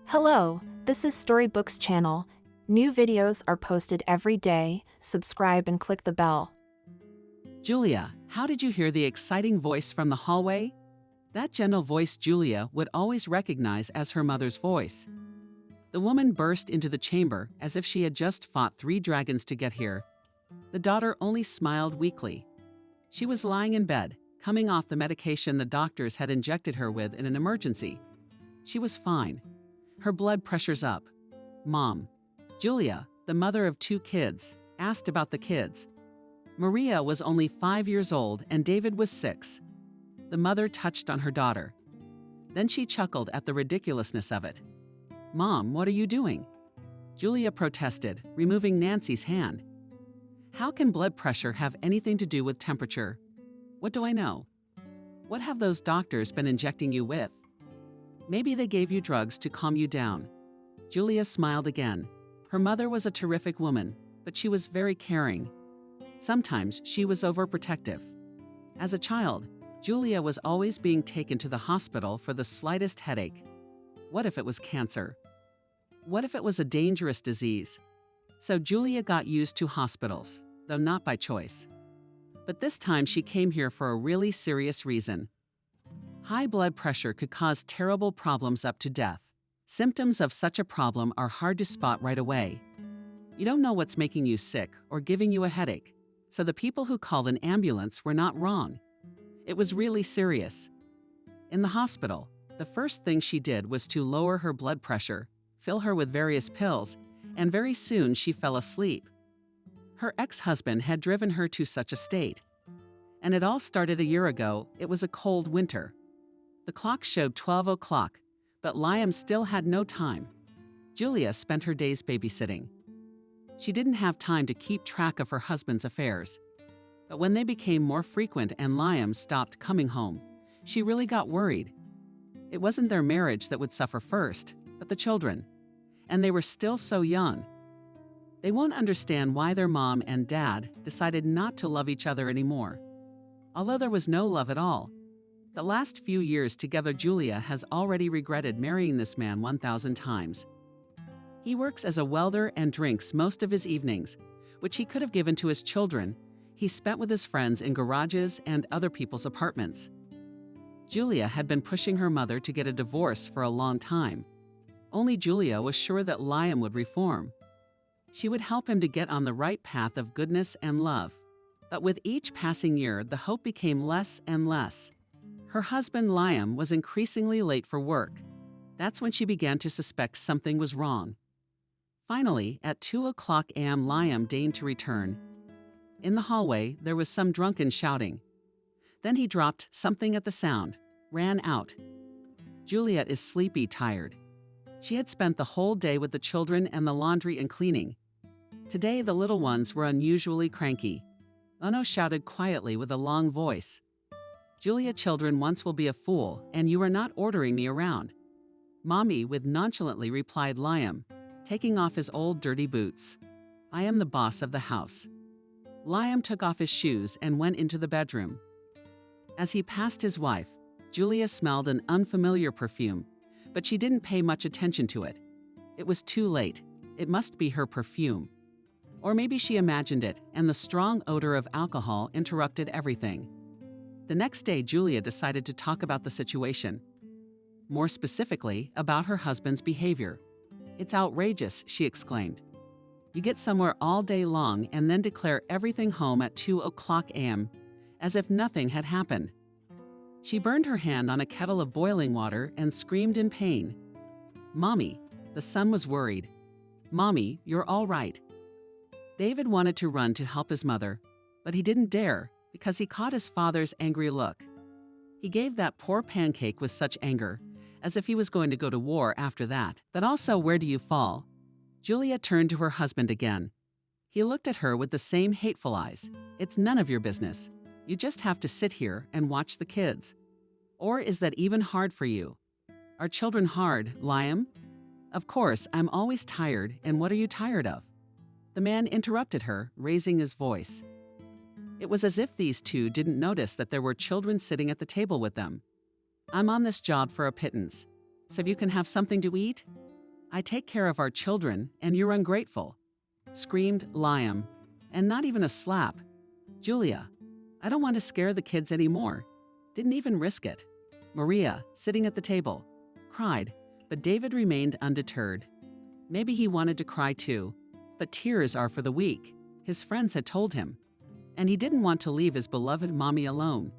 Hello, this is Storybooks channel. New videos are posted every day. Subscribe and click the bell. Julia, how did you hear the exciting voice from the hallway? That gentle voice Julia would always recognize as her mother's voice. The woman burst into the chamber as if she had just fought 3 dragons to get here. The daughter only smiled weakly. She was lying in bed, coming off the medication the doctors had injected her with in an emergency. She was fine. Her blood pressure's up. Mom. Julia, the mother of 2 kids, asked about the kids. Maria was only 5 years old and David was 6. The mother touched on her daughter. Then she chuckled at the ridiculousness of it. Mom, what are you doing? Julia protested, removing Nancy's hand. How can blood pressure have anything to do with temperature? What do I know? What have those doctors been injecting you with? Maybe they gave you drugs to calm you down. Julia smiled again. Her mother was a terrific woman, but she was very caring. Sometimes she was overprotective. As a child, Julia was always being taken to the hospital for the slightest headache. What if it was cancer? What if it was a dangerous disease? So Julia got used to hospitals, though not by choice. But this time she came here for a really serious reason. High blood pressure could cause terrible problems up to death. Symptoms of such a problem are hard to spot right away. You don't know what's making you sick or giving you a headache, so the people who called an ambulance were not wrong. It was really serious. In the hospital, the first thing she did was to lower her blood pressure, fill her with various pills, and very soon she fell asleep. Her ex-husband had driven her to such a state. And it all started a year ago. It was a cold winter. The clock showed 12 o'clock, but Liam still had no time. Julia spent her days babysitting. She didn't have time to keep track of her husband's affairs. But when they became more frequent and Liam stopped coming home, she really got worried. It wasn't their marriage that would suffer first, but the children. And they were still so young. They won't understand why their mom and dad decided not to love each other anymore. Although there was no love at all. The last few years together, Julia has already regretted marrying this man 1,000 times. He works as a welder and drinks most of his evenings, which he could have given to his children. He spent with his friends in garages and other people's apartments. Julia had been pushing her mother to get a divorce for a long time. Only Julia was sure that Liam would reform. She would help him to get on the right path of goodness and love. But with each passing year, the hope became less and less. Her husband, Liam, was increasingly late for work. That's when she began to suspect something was wrong. Finally, at 2 o'clock a.m., Liam deigned to return. In the hallway, there was some drunken shouting. Then he dropped something at the sound, ran out. Juliet is sleepy, tired. She had spent the whole day with the children and the laundry and cleaning. Today, the little ones were unusually cranky. Ono shouted quietly with a long voice. Julia, children once will be a fool, and you are not ordering me around. Mommy, with nonchalantly replied Liam, taking off his old dirty boots. I am the boss of the house. Liam took off his shoes and went into the bedroom. As he passed his wife, Julia smelled an unfamiliar perfume, but she didn't pay much attention to it. It was too late. It must be her perfume. Or maybe she imagined it, and the strong odor of alcohol interrupted everything. The next day, Julia decided to talk about the situation. More specifically, about her husband's behavior. It's outrageous, she exclaimed. You get somewhere all day long and then declare everything home at 2 o'clock a.m., as if nothing had happened. She burned her hand on a kettle of boiling water and screamed in pain. Mommy, the son was worried. Mommy, you're all right. David wanted to run to help his mother, but he didn't dare because he caught his father's angry look. He gave that poor pancake with such anger, as if he was going to go to war after that. But also, where do you fall? Julia turned to her husband again. He looked at her with the same hateful eyes. It's none of your business. You just have to sit here and watch the kids. Or is that even hard for you? Are children hard, Liam? Of course, I'm always tired, and what are you tired of? The man interrupted her, raising his voice. It was as if these two didn't notice that there were children sitting at the table with them. I'm on this job for a pittance, so you can have something to eat? I take care of our children, and you're ungrateful," screamed Liam. And not even a slap. "Julia, I don't want to scare the kids anymore." Didn't even risk it. Maria, sitting at the table, cried, but David remained undeterred. Maybe he wanted to cry too, but tears are for the weak, his friends had told him. And he didn't want to leave his beloved mommy alone.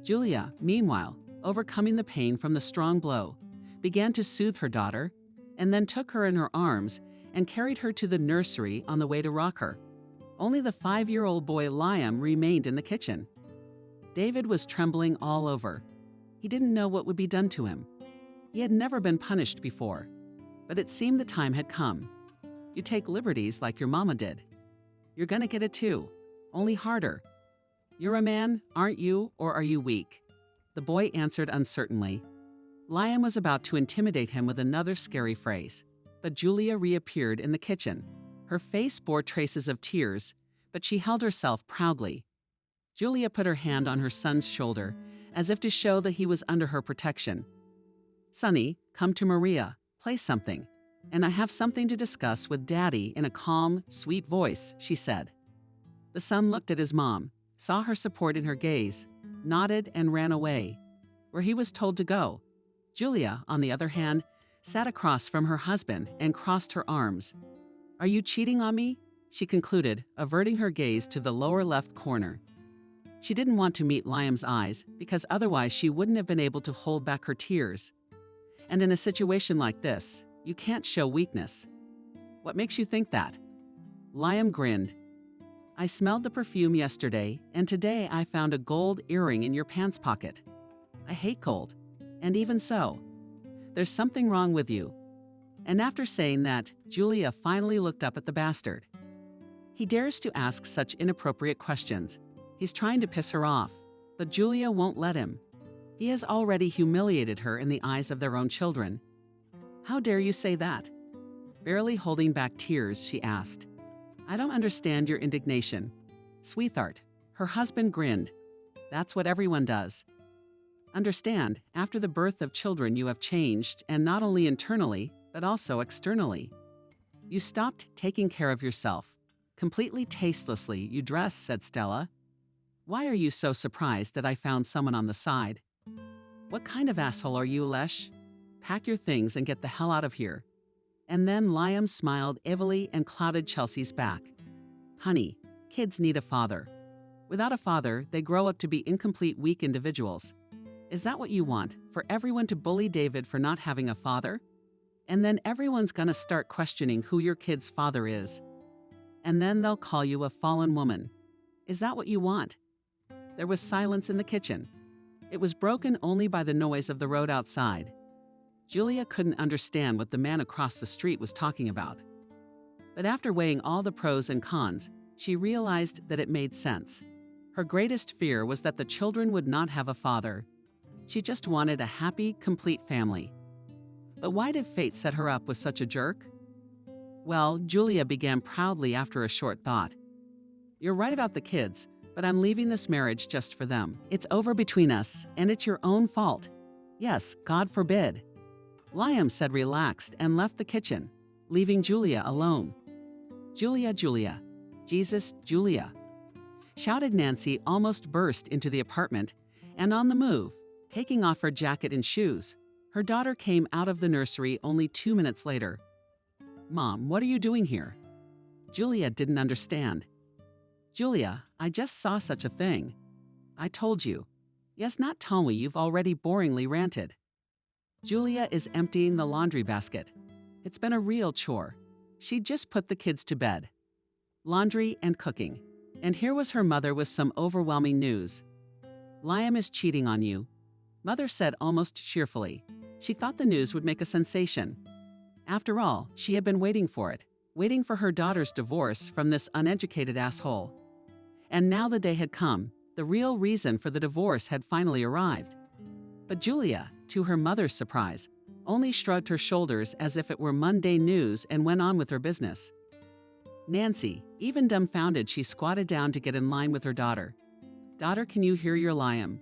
Julia, meanwhile, overcoming the pain from the strong blow, began to soothe her daughter, and then took her in her arms and carried her to the nursery on the way to rock her. Only the 5-year-old boy Liam remained in the kitchen. David was trembling all over. He didn't know what would be done to him. He had never been punished before, but it seemed the time had come. You take liberties like your mama did. You're gonna get it too, only harder. You're a man, aren't you, or are you weak? The boy answered uncertainly. Liam was about to intimidate him with another scary phrase, but Julia reappeared in the kitchen. Her face bore traces of tears, but she held herself proudly. Julia put her hand on her son's shoulder, as if to show that he was under her protection. "Sonny, come to Maria, play something, and I have something to discuss with Daddy," in a calm, sweet voice, she said. The son looked at his mom, saw her support in her gaze, nodded and ran away, where he was told to go. Julia, on the other hand, sat across from her husband and crossed her arms. "Are you cheating on me?" she concluded, averting her gaze to the lower left corner. She didn't want to meet Liam's eyes because otherwise she wouldn't have been able to hold back her tears. And in a situation like this, you can't show weakness. "What makes you think that?" Liam grinned. "I smelled the perfume yesterday, and today I found a gold earring in your pants pocket. I hate gold, and even so, there's something wrong with you." And after saying that, Julia finally looked up at the bastard. He dares to ask such inappropriate questions. He's trying to piss her off, but Julia won't let him. He has already humiliated her in the eyes of their own children. "How dare you say that?" Barely holding back tears, she asked. "I don't understand your indignation." "Sweetheart," her husband grinned. "That's what everyone does. Understand, after the birth of children you have changed, and not only internally, but also externally. You stopped taking care of yourself. Completely tastelessly, you dress," said Stella. "Why are you so surprised that I found someone on the side? What kind of asshole are you, Lesh? Pack your things and get the hell out of here." And then Liam smiled evilly and clouded Chelsea's back. "Honey, kids need a father. Without a father, they grow up to be incomplete, weak individuals. Is that what you want, for everyone to bully David for not having a father? And then everyone's gonna start questioning who your kid's father is. And then they'll call you a fallen woman. Is that what you want?" There was silence in the kitchen. It was broken only by the noise of the road outside. Julia couldn't understand what the man across the street was talking about. But after weighing all the pros and cons, she realized that it made sense. Her greatest fear was that the children would not have a father. She just wanted a happy, complete family. But why did fate set her up with such a jerk? Well, Julia began proudly after a short thought. "You're right about the kids, but I'm leaving this marriage just for them. It's over between us, and it's your own fault. Yes, God forbid." Liam said relaxed and left the kitchen, leaving Julia alone. "Julia, Julia, Jesus, Julia," shouted Nancy, almost burst into the apartment, and on the move, taking off her jacket and shoes. Her daughter came out of the nursery only 2 minutes later. "Mom, what are you doing here?" Julia didn't understand. "Julia, I just saw such a thing. I told you. Yes, not tell me, you've already boringly ranted." Julia is emptying the laundry basket. It's been a real chore. She'd just put the kids to bed. Laundry and cooking. And here was her mother with some overwhelming news. "Liam is cheating on you," Mother said almost cheerfully. She thought the news would make a sensation. After all, she had been waiting for it, waiting for her daughter's divorce from this uneducated asshole. And now the day had come. The real reason for the divorce had finally arrived. But Julia, to her mother's surprise, only shrugged her shoulders as if it were mundane news and went on with her business. Nancy, even dumbfounded, she squatted down to get in line with her daughter. "Daughter, can you hear your Liam?"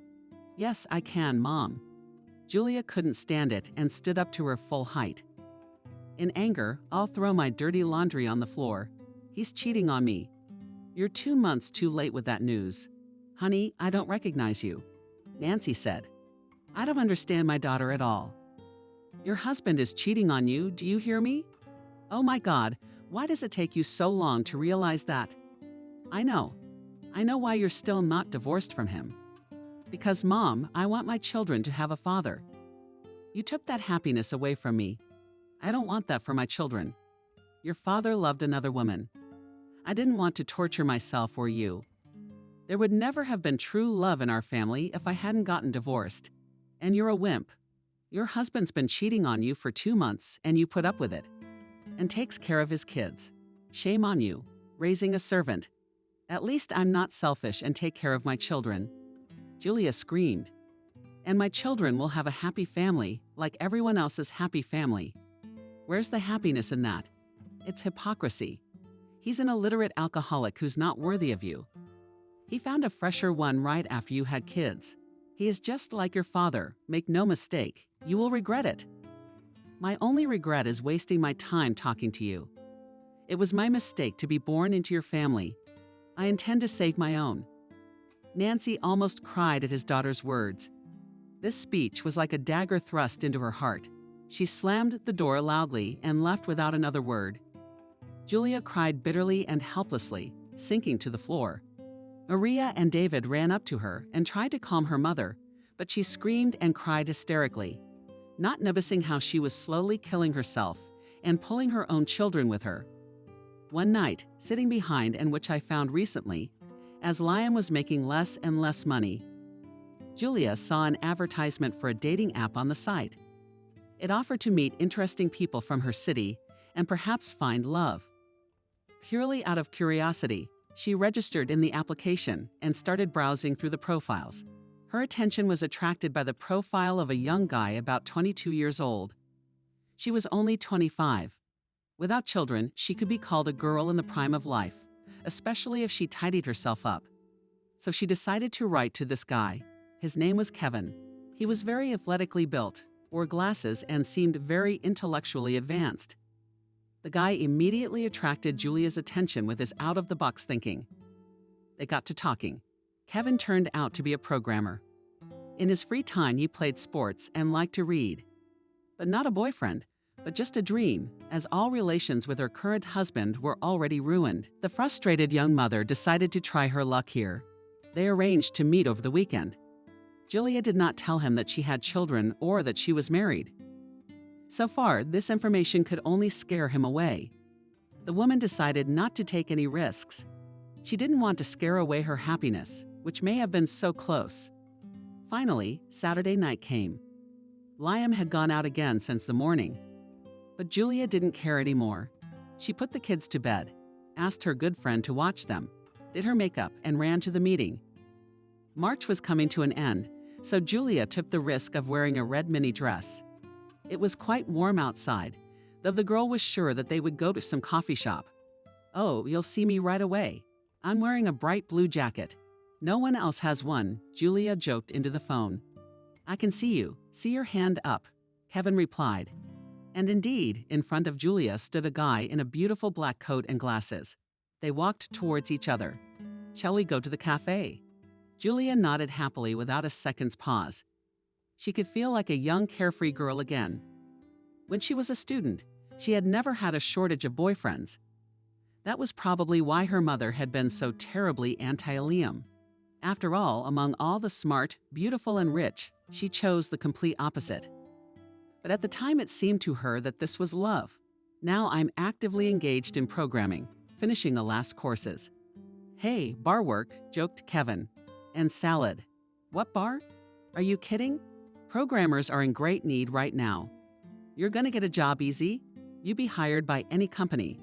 "Yes, I can, Mom." Julia couldn't stand it and stood up to her full height. In anger, I'll throw my dirty laundry on the floor. He's cheating on me. You're 2 months too late with that news. Honey, I don't recognize you. Nancy said. I don't understand my daughter at all. Your husband is cheating on you, do you hear me? Oh my God, why does it take you so long to realize that? I know why you're still not divorced from him. Because, Mom, I want my children to have a father. You took that happiness away from me. I don't want that for my children. Your father loved another woman. I didn't want to torture myself or you. There would never have been true love in our family if I hadn't gotten divorced. And you're a wimp. Your husband's been cheating on you for 2 months and you put up with it. And takes care of his kids. Shame on you, raising a servant. At least I'm not selfish and take care of my children. Julia screamed. And my children will have a happy family, like everyone else's happy family. Where's the happiness in that? It's hypocrisy. He's an illiterate alcoholic who's not worthy of you. He found a fresher one right after you had kids. He is just like your father, make no mistake, you will regret it. My only regret is wasting my time talking to you. It was my mistake to be born into your family. I intend to save my own. Nancy almost cried at his daughter's words. This speech was like a dagger thrust into her heart. She slammed the door loudly and left without another word. Julia cried bitterly and helplessly, sinking to the floor. Maria and David ran up to her and tried to calm her mother, but she screamed and cried hysterically, not noticing how she was slowly killing herself and pulling her own children with her. One night, sitting behind and which I found recently, as Liam was making less and less money, Julia saw an advertisement for a dating app on the site. It offered to meet interesting people from her city and perhaps find love. Purely out of curiosity, she registered in the application and started browsing through the profiles. Her attention was attracted by the profile of a young guy about 22 years old. She was only 25. Without children, she could be called a girl in the prime of life, especially if she tidied herself up. So she decided to write to this guy. His name was Kevin. He was very athletically built, wore glasses, and seemed very intellectually advanced. The guy immediately attracted Julia's attention with his out-of-the-box thinking. They got to talking. Kevin turned out to be a programmer. In his free time, he played sports and liked to read. But not a boyfriend, but just a dream, as all relations with her current husband were already ruined. The frustrated young mother decided to try her luck here. They arranged to meet over the weekend. Julia did not tell him that she had children or that she was married. So far, this information could only scare him away. The woman decided not to take any risks. She didn't want to scare away her happiness, which may have been so close. Finally, Saturday night came. Liam had gone out again since the morning. But Julia didn't care anymore. She put the kids to bed, asked her good friend to watch them, did her makeup, and ran to the meeting. March was coming to an end, so Julia took the risk of wearing a red mini dress. It was quite warm outside, though the girl was sure that they would go to some coffee shop. Oh, you'll see me right away. I'm wearing a bright blue jacket. No one else has one, Julia joked into the phone. I can see you. See your hand up, Kevin replied. And indeed, in front of Julia stood a guy in a beautiful black coat and glasses. They walked towards each other. Shall we go to the cafe? Julia nodded happily without a second's pause. She could feel like a young, carefree girl again. When she was a student, she had never had a shortage of boyfriends. That was probably why her mother had been so terribly anti-Liam. After all, among all the smart, beautiful, and rich, she chose the complete opposite. But at the time it seemed to her that this was love. Now I'm actively engaged in programming, finishing the last courses. Hey, bar work, joked Kevin. And salad. What bar? Are you kidding? Programmers are in great need right now. You're gonna get a job easy. You be hired by any company.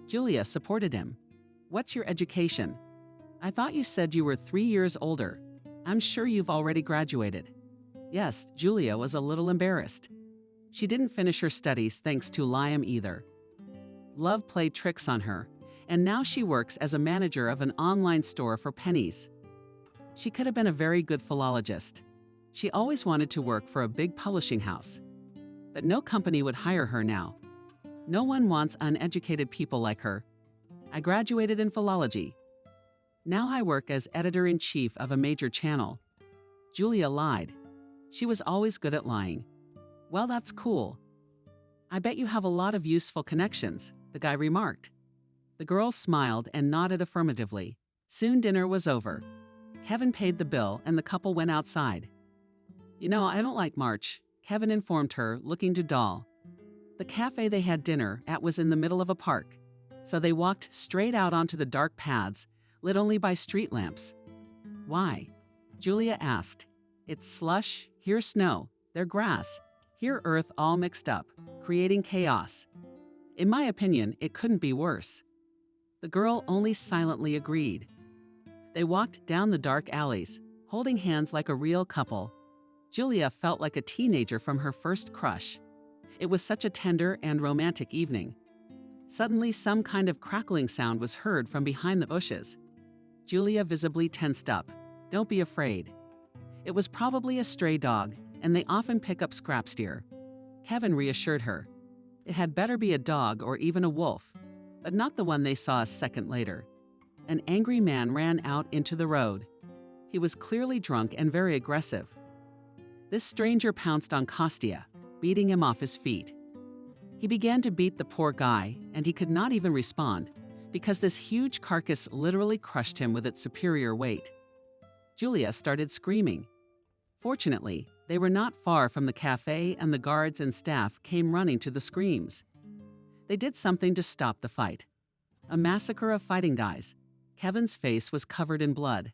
Julia supported him. What's your education? I thought you said you were 3 years older. I'm sure you've already graduated. Yes, Julia was a little embarrassed. She didn't finish her studies thanks to Liam either. Love played tricks on her, and now she works as a manager of an online store for pennies. She could have been a very good philologist. She always wanted to work for a big publishing house. But no company would hire her now. No one wants uneducated people like her. I graduated in philology. Now I work as editor-in-chief of a major channel. Julia lied. She was always good at lying. Well, that's cool. I bet you have a lot of useful connections, the guy remarked. The girl smiled and nodded affirmatively. Soon dinner was over. Kevin paid the bill and the couple went outside. You know, I don't like March, Kevin informed her, looking to Doll. The cafe they had dinner at was in the middle of a park, so they walked straight out onto the dark paths, lit only by street lamps. Why? Julia asked. It's slush, here snow, there grass, here earth all mixed up, creating chaos. In my opinion, it couldn't be worse. The girl only silently agreed. They walked down the dark alleys, holding hands like a real couple. Julia felt like a teenager from her first crush. It was such a tender and romantic evening. Suddenly, some kind of crackling sound was heard from behind the bushes. Julia visibly tensed up. Don't be afraid. It was probably a stray dog, and they often pick up scraps deer. Kevin reassured her. It had better be a dog or even a wolf, but not the one they saw a second later. An angry man ran out into the road. He was clearly drunk and very aggressive. This stranger pounced on Kostya, beating him off his feet. He began to beat the poor guy, and he could not even respond, because this huge carcass literally crushed him with its superior weight. Julia started screaming. Fortunately, they were not far from the cafe, and the guards and staff came running to the screams. They did something to stop the fight. A massacre of fighting guys. Kevin's face was covered in blood.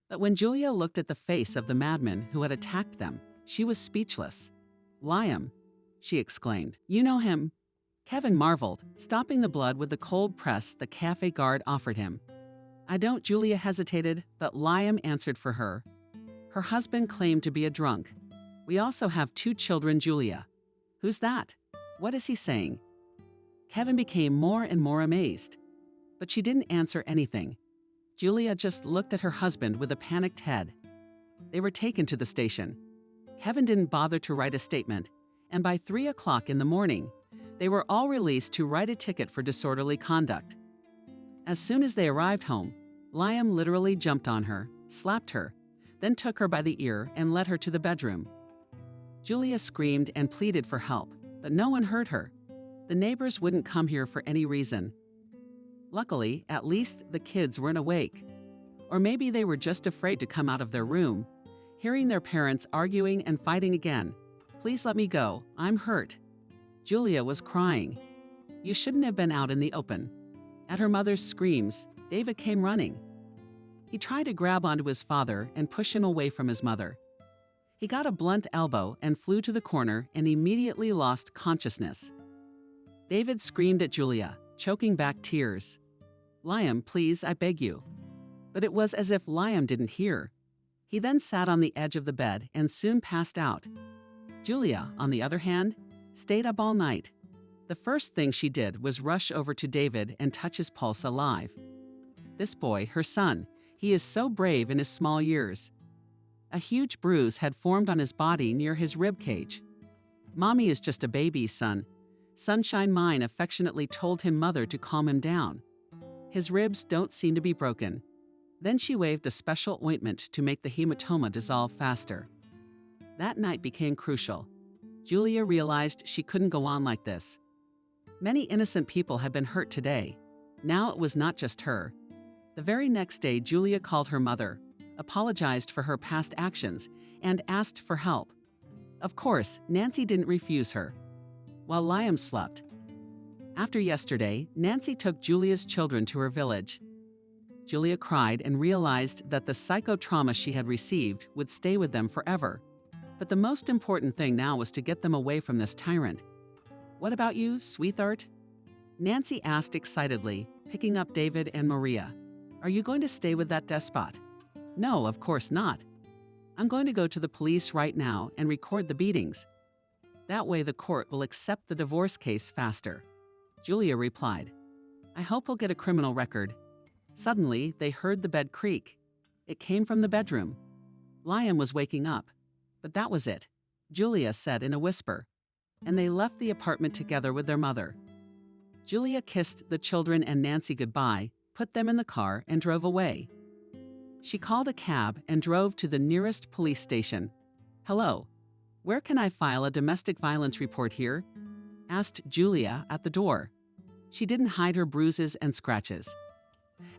But when Julia looked at the face of the madman who had attacked them, she was speechless. Liam, she exclaimed. You know him? Kevin marveled, stopping the blood with the cold press the cafe guard offered him. I don't, Julia hesitated, but Liam answered for her. Her husband claimed to be a drunk. We also have 2 children, Julia. Who's that? What is he saying? Kevin became more and more amazed. But she didn't answer anything. Julia just looked at her husband with a panicked head. They were taken to the station. Kevin didn't bother to write a statement, and by 3 o'clock in the morning, they were all released to write a ticket for disorderly conduct. As soon as they arrived home, Liam literally jumped on her, slapped her, then took her by the ear and led her to the bedroom. Julia screamed and pleaded for help, but no one heard her. The neighbors wouldn't come here for any reason. Luckily, at least the kids weren't awake. Or maybe they were just afraid to come out of their room, hearing their parents arguing and fighting again. Please let me go, I'm hurt. Julia was crying. You shouldn't have been out in the open. At her mother's screams, David came running. He tried to grab onto his father and push him away from his mother. He got a blunt elbow and flew to the corner and immediately lost consciousness. David screamed at Julia, choking back tears. Liam, please, I beg you. But it was as if Liam didn't hear. He then sat on the edge of the bed and soon passed out. Julia, on the other hand, stayed up all night. The first thing she did was rush over to David and touch his pulse alive. This boy, her son, he is so brave in his small years. A huge bruise had formed on his body near his rib cage. Mommy is just a baby, son. Sunshine Mine affectionately told him mother to calm him down. His ribs don't seem to be broken. Then she waved a special ointment to make the hematoma dissolve faster. That night became crucial. Julia realized she couldn't go on like this. Many innocent people had been hurt today. Now it was not just her. The very next day, Julia called her mother, apologized for her past actions, and asked for help. Of course, Nancy didn't refuse her. While Liam slept. After yesterday, Nancy took Julia's children to her village. Julia cried and realized that the psychotrauma she had received would stay with them forever. But the most important thing now was to get them away from this tyrant. What about you, sweetheart? Nancy asked excitedly, picking up David and Maria. Are you going to stay with that despot? No, of course not. I'm going to go to the police right now and record the beatings. That way the court will accept the divorce case faster. Julia replied. I hope he'll get a criminal record. Suddenly, they heard the bed creak. It came from the bedroom. Liam was waking up. But that was it, Julia said in a whisper. And they left the apartment together with their mother. Julia kissed the children and Nancy goodbye, put them in the car, and drove away. She called a cab and drove to the nearest police station. "Hello, where can I file a domestic violence report here?" asked Julia at the door. She didn't hide her bruises and scratches.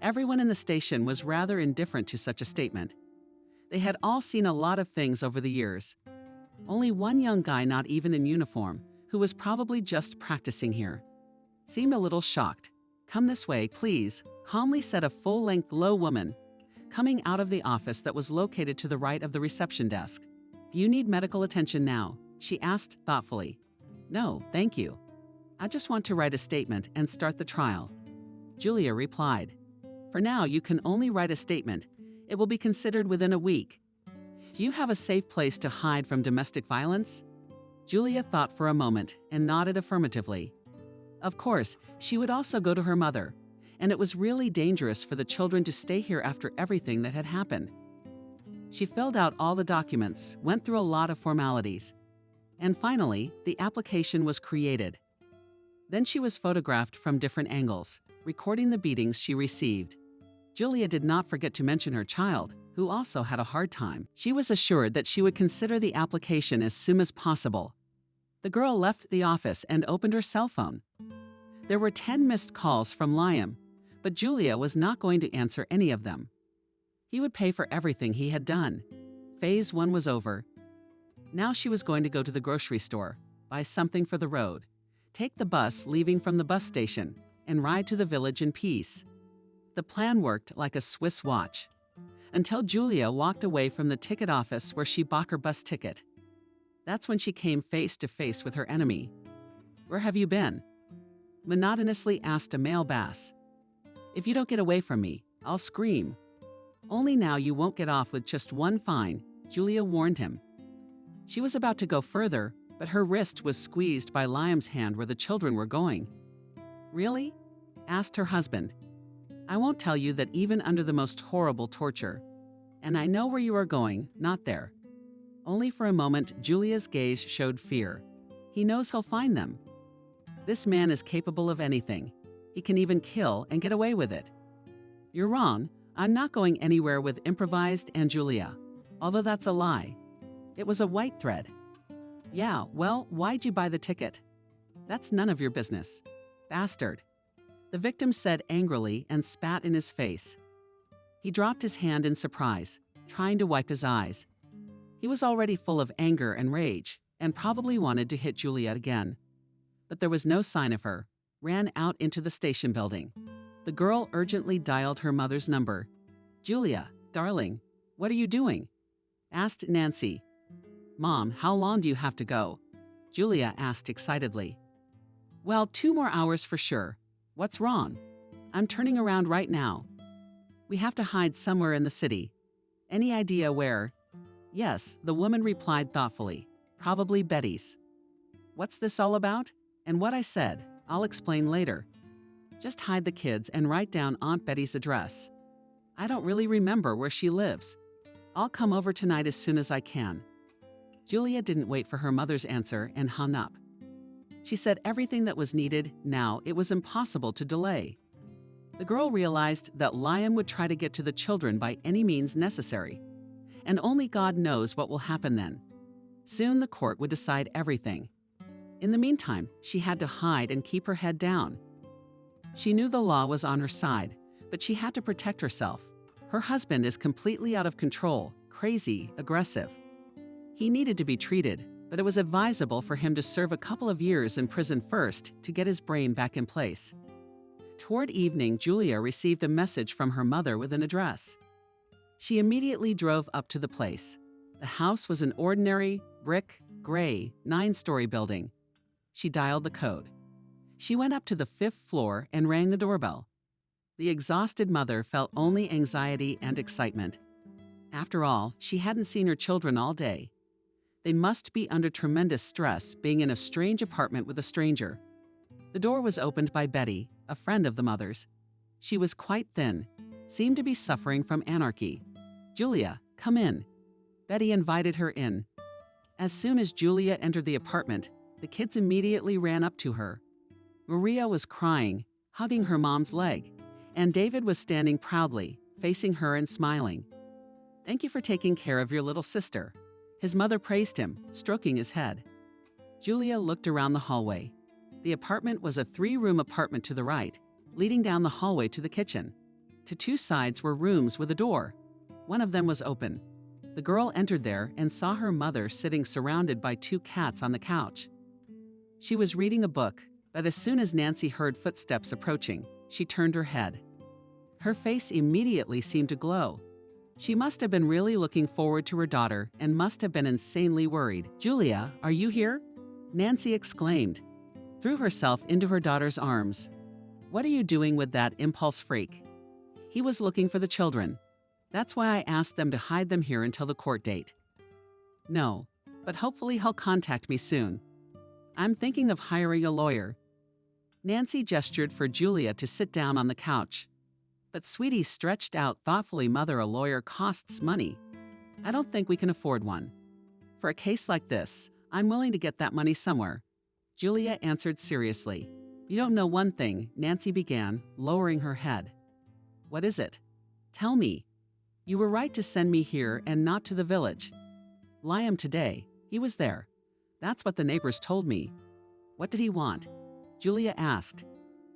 Everyone in the station was rather indifferent to such a statement. They had all seen a lot of things over the years. Only one young guy, not even in uniform, who was probably just practicing here, seemed a little shocked. "Come this way, please," calmly said a full-length low woman, coming out of the office that was located to the right of the reception desk. "Do you need medical attention now?" she asked thoughtfully. "No, thank you. I just want to write a statement and start the trial," Julia replied. "For now, you can only write a statement. It will be considered within a week. Do you have a safe place to hide from domestic violence?" Julia thought for a moment and nodded affirmatively. Of course, she would also go to her mother, and it was really dangerous for the children to stay here after everything that had happened. She filled out all the documents, went through a lot of formalities, and finally, the application was created. Then she was photographed from different angles, recording the beatings she received. Julia did not forget to mention her child, who also had a hard time. She was assured that she would consider the application as soon as possible. The girl left the office and opened her cell phone. There were 10 missed calls from Liam, but Julia was not going to answer any of them. He would pay for everything he had done. Phase 1 was over. Now she was going to go to the grocery store, buy something for the road, take the bus leaving from the bus station, and ride to the village in peace. The plan worked like a Swiss watch, until Julia walked away from the ticket office where she bought her bus ticket. That's when she came face to face with her enemy. "Where have you been?" monotonously asked a male bass. "If you don't get away from me, I'll scream." "Only now you won't get off with just one fine," Julia warned him. She was about to go further, but her wrist was squeezed by Liam's hand where the children were going. "Really?" asked her husband. "I won't tell you that even under the most horrible torture. And I know where you are going, not there." Only for a moment, Julia's gaze showed fear. "He knows he'll find them. This man is capable of anything. He can even kill and get away with it." "You're wrong. I'm not going anywhere with improvised and Julia. Although that's a lie. It was a white thread." "Yeah, well, why'd you buy the ticket?" "That's none of your business." "Bastard," the victim said angrily and spat in his face. He dropped his hand in surprise, trying to wipe his eyes. He was already full of anger and rage, and probably wanted to hit Julia again. But there was no sign of her, ran out into the station building. The girl urgently dialed her mother's number. "Julia, darling, what are you doing?" asked Nancy. "Mom, how long do you have to go?" Julia asked excitedly. "Well, 2 more hours for sure. What's wrong?" "I'm turning around right now. We have to hide somewhere in the city. Any idea where?" "Yes," the woman replied thoughtfully. "Probably Betty's." "What's this all about?" "And what I said, I'll explain later. Just hide the kids and write down Aunt Betty's address. I don't really remember where she lives. I'll come over tonight as soon as I can." Julia didn't wait for her mother's answer and hung up. She said everything that was needed. Now it was impossible to delay. The girl realized that Liam would try to get to the children by any means necessary, and only God knows what will happen then. Soon the court would decide everything. In the meantime, she had to hide and keep her head down. She knew the law was on her side, but she had to protect herself. Her husband is completely out of control, crazy, aggressive. He needed to be treated, but it was advisable for him to serve a couple of years in prison first to get his brain back in place. Toward evening, Julia received a message from her mother with an address. She immediately drove up to the place. The house was an ordinary, brick, gray, 9-story building. She dialed the code. She went up to the 5th floor and rang the doorbell. The exhausted mother felt only anxiety and excitement. After all, she hadn't seen her children all day. They must be under tremendous stress being in a strange apartment with a stranger. The door was opened by Betty, a friend of the mother's. She was quite thin, seemed to be suffering from anarchy. "Julia, come in." Betty invited her in. As soon as Julia entered the apartment, the kids immediately ran up to her. Maria was crying, hugging her mom's leg, and David was standing proudly, facing her and smiling. "Thank you for taking care of your little sister." His mother praised him, stroking his head. Julia looked around the hallway. The apartment was a 3-room apartment to the right, leading down the hallway to the kitchen. To 2 sides were rooms with a door. One of them was open. The girl entered there and saw her mother sitting surrounded by 2 cats on the couch. She was reading a book, but as soon as Nancy heard footsteps approaching, she turned her head. Her face immediately seemed to glow. She must have been really looking forward to her daughter and must have been insanely worried. "Julia, are you here?" Nancy exclaimed, threw herself into her daughter's arms. "What are you doing with that impulse freak?" "He was looking for the children. That's why I asked them to hide them here until the court date." "No, but hopefully he'll contact me soon. I'm thinking of hiring a lawyer." Nancy gestured for Julia to sit down on the couch. But Sweetie stretched out thoughtfully. "Mother, a lawyer costs money. I don't think we can afford one. For a case like this, I'm willing to get that money somewhere." Julia answered seriously. "You don't know one thing," Nancy began, lowering her head. "What is it? Tell me. You were right to send me here and not to the village. Liam today, he was there. That's what the neighbors told me." "What did he want?" Julia asked.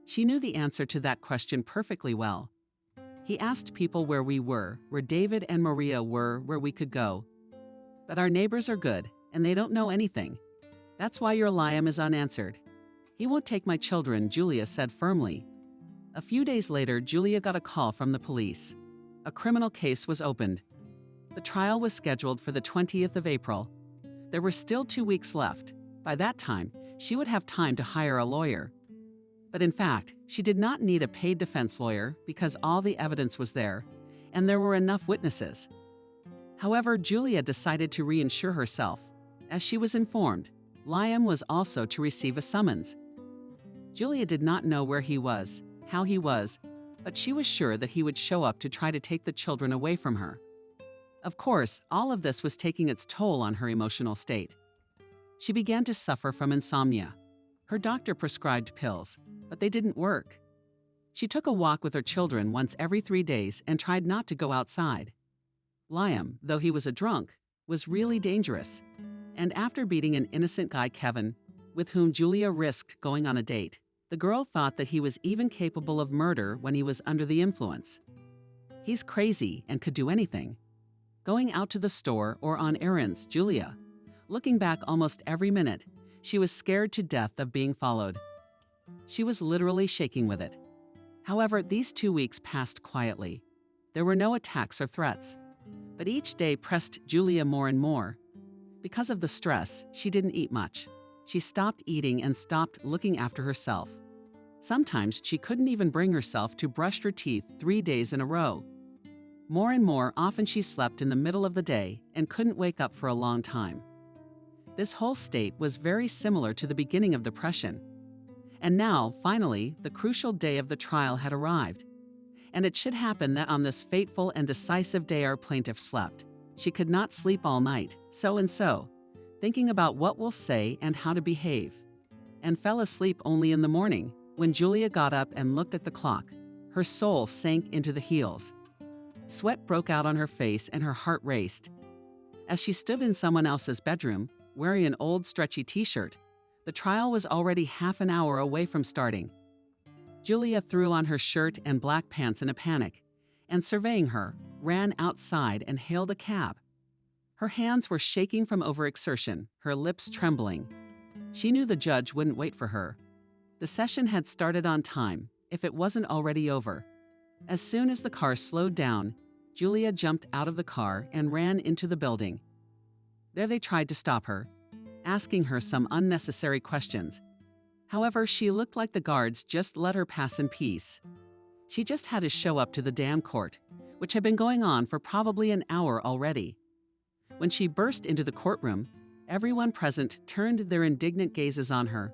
She knew the answer to that question perfectly well. "He asked people where we were, where David and Maria were, where we could go. But our neighbors are good, and they don't know anything. That's why your Liam is unanswered. He won't take my children," Julia said firmly. A few days later, Julia got a call from the police. A criminal case was opened. The trial was scheduled for the 20th of April. There were still 2 weeks left. By that time, she would have time to hire a lawyer. But in fact, she did not need a paid defense lawyer because all the evidence was there, and there were enough witnesses. However, Julia decided to reinsure herself. As she was informed, Liam was also to receive a summons. Julia did not know where he was, how he was, but she was sure that he would show up to try to take the children away from her. Of course, all of this was taking its toll on her emotional state. She began to suffer from insomnia. Her doctor prescribed pills, but they didn't work. She took a walk with her children once every 3 days and tried not to go outside. Liam, though he was a drunk, was really dangerous. And after beating an innocent guy, Kevin, with whom Julia risked going on a date, the girl thought that he was even capable of murder when he was under the influence. "He's crazy and could do anything." Going out to the store or on errands, Julia, looking back almost every minute, she was scared to death of being followed. She was literally shaking with it. However, these 2 weeks passed quietly. There were no attacks or threats. But each day pressed Julia more and more. Because of the stress, she didn't eat much. She stopped eating and stopped looking after herself. Sometimes she couldn't even bring herself to brush her teeth 3 days in a row. More and more often she slept in the middle of the day and couldn't wake up for a long time. This whole state was very similar to the beginning of depression. And now, finally, the crucial day of the trial had arrived. And it should happen that on this fateful and decisive day our plaintiff slept. She could not sleep all night, so, thinking about what we'll say and how to behave, and fell asleep only in the morning. When Julia got up and looked at the clock, her soul sank into the heels. Sweat broke out on her face and her heart raced. As she stood in someone else's bedroom, wearing an old stretchy t-shirt, the trial was already half an hour away from starting. Julia threw on her shirt and black pants in a panic, and surveying her, ran outside and hailed a cab. Her hands were shaking from overexertion, her lips trembling. She knew the judge wouldn't wait for her. The session had started on time, if it wasn't already over. As soon as the car slowed down, Julia jumped out of the car and ran into the building. There they tried to stop her, asking her some unnecessary questions. However, she looked like the guards just let her pass in peace. She just had to show up to the damn court, which had been going on for probably an hour already. When she burst into the courtroom, everyone present turned their indignant gazes on her.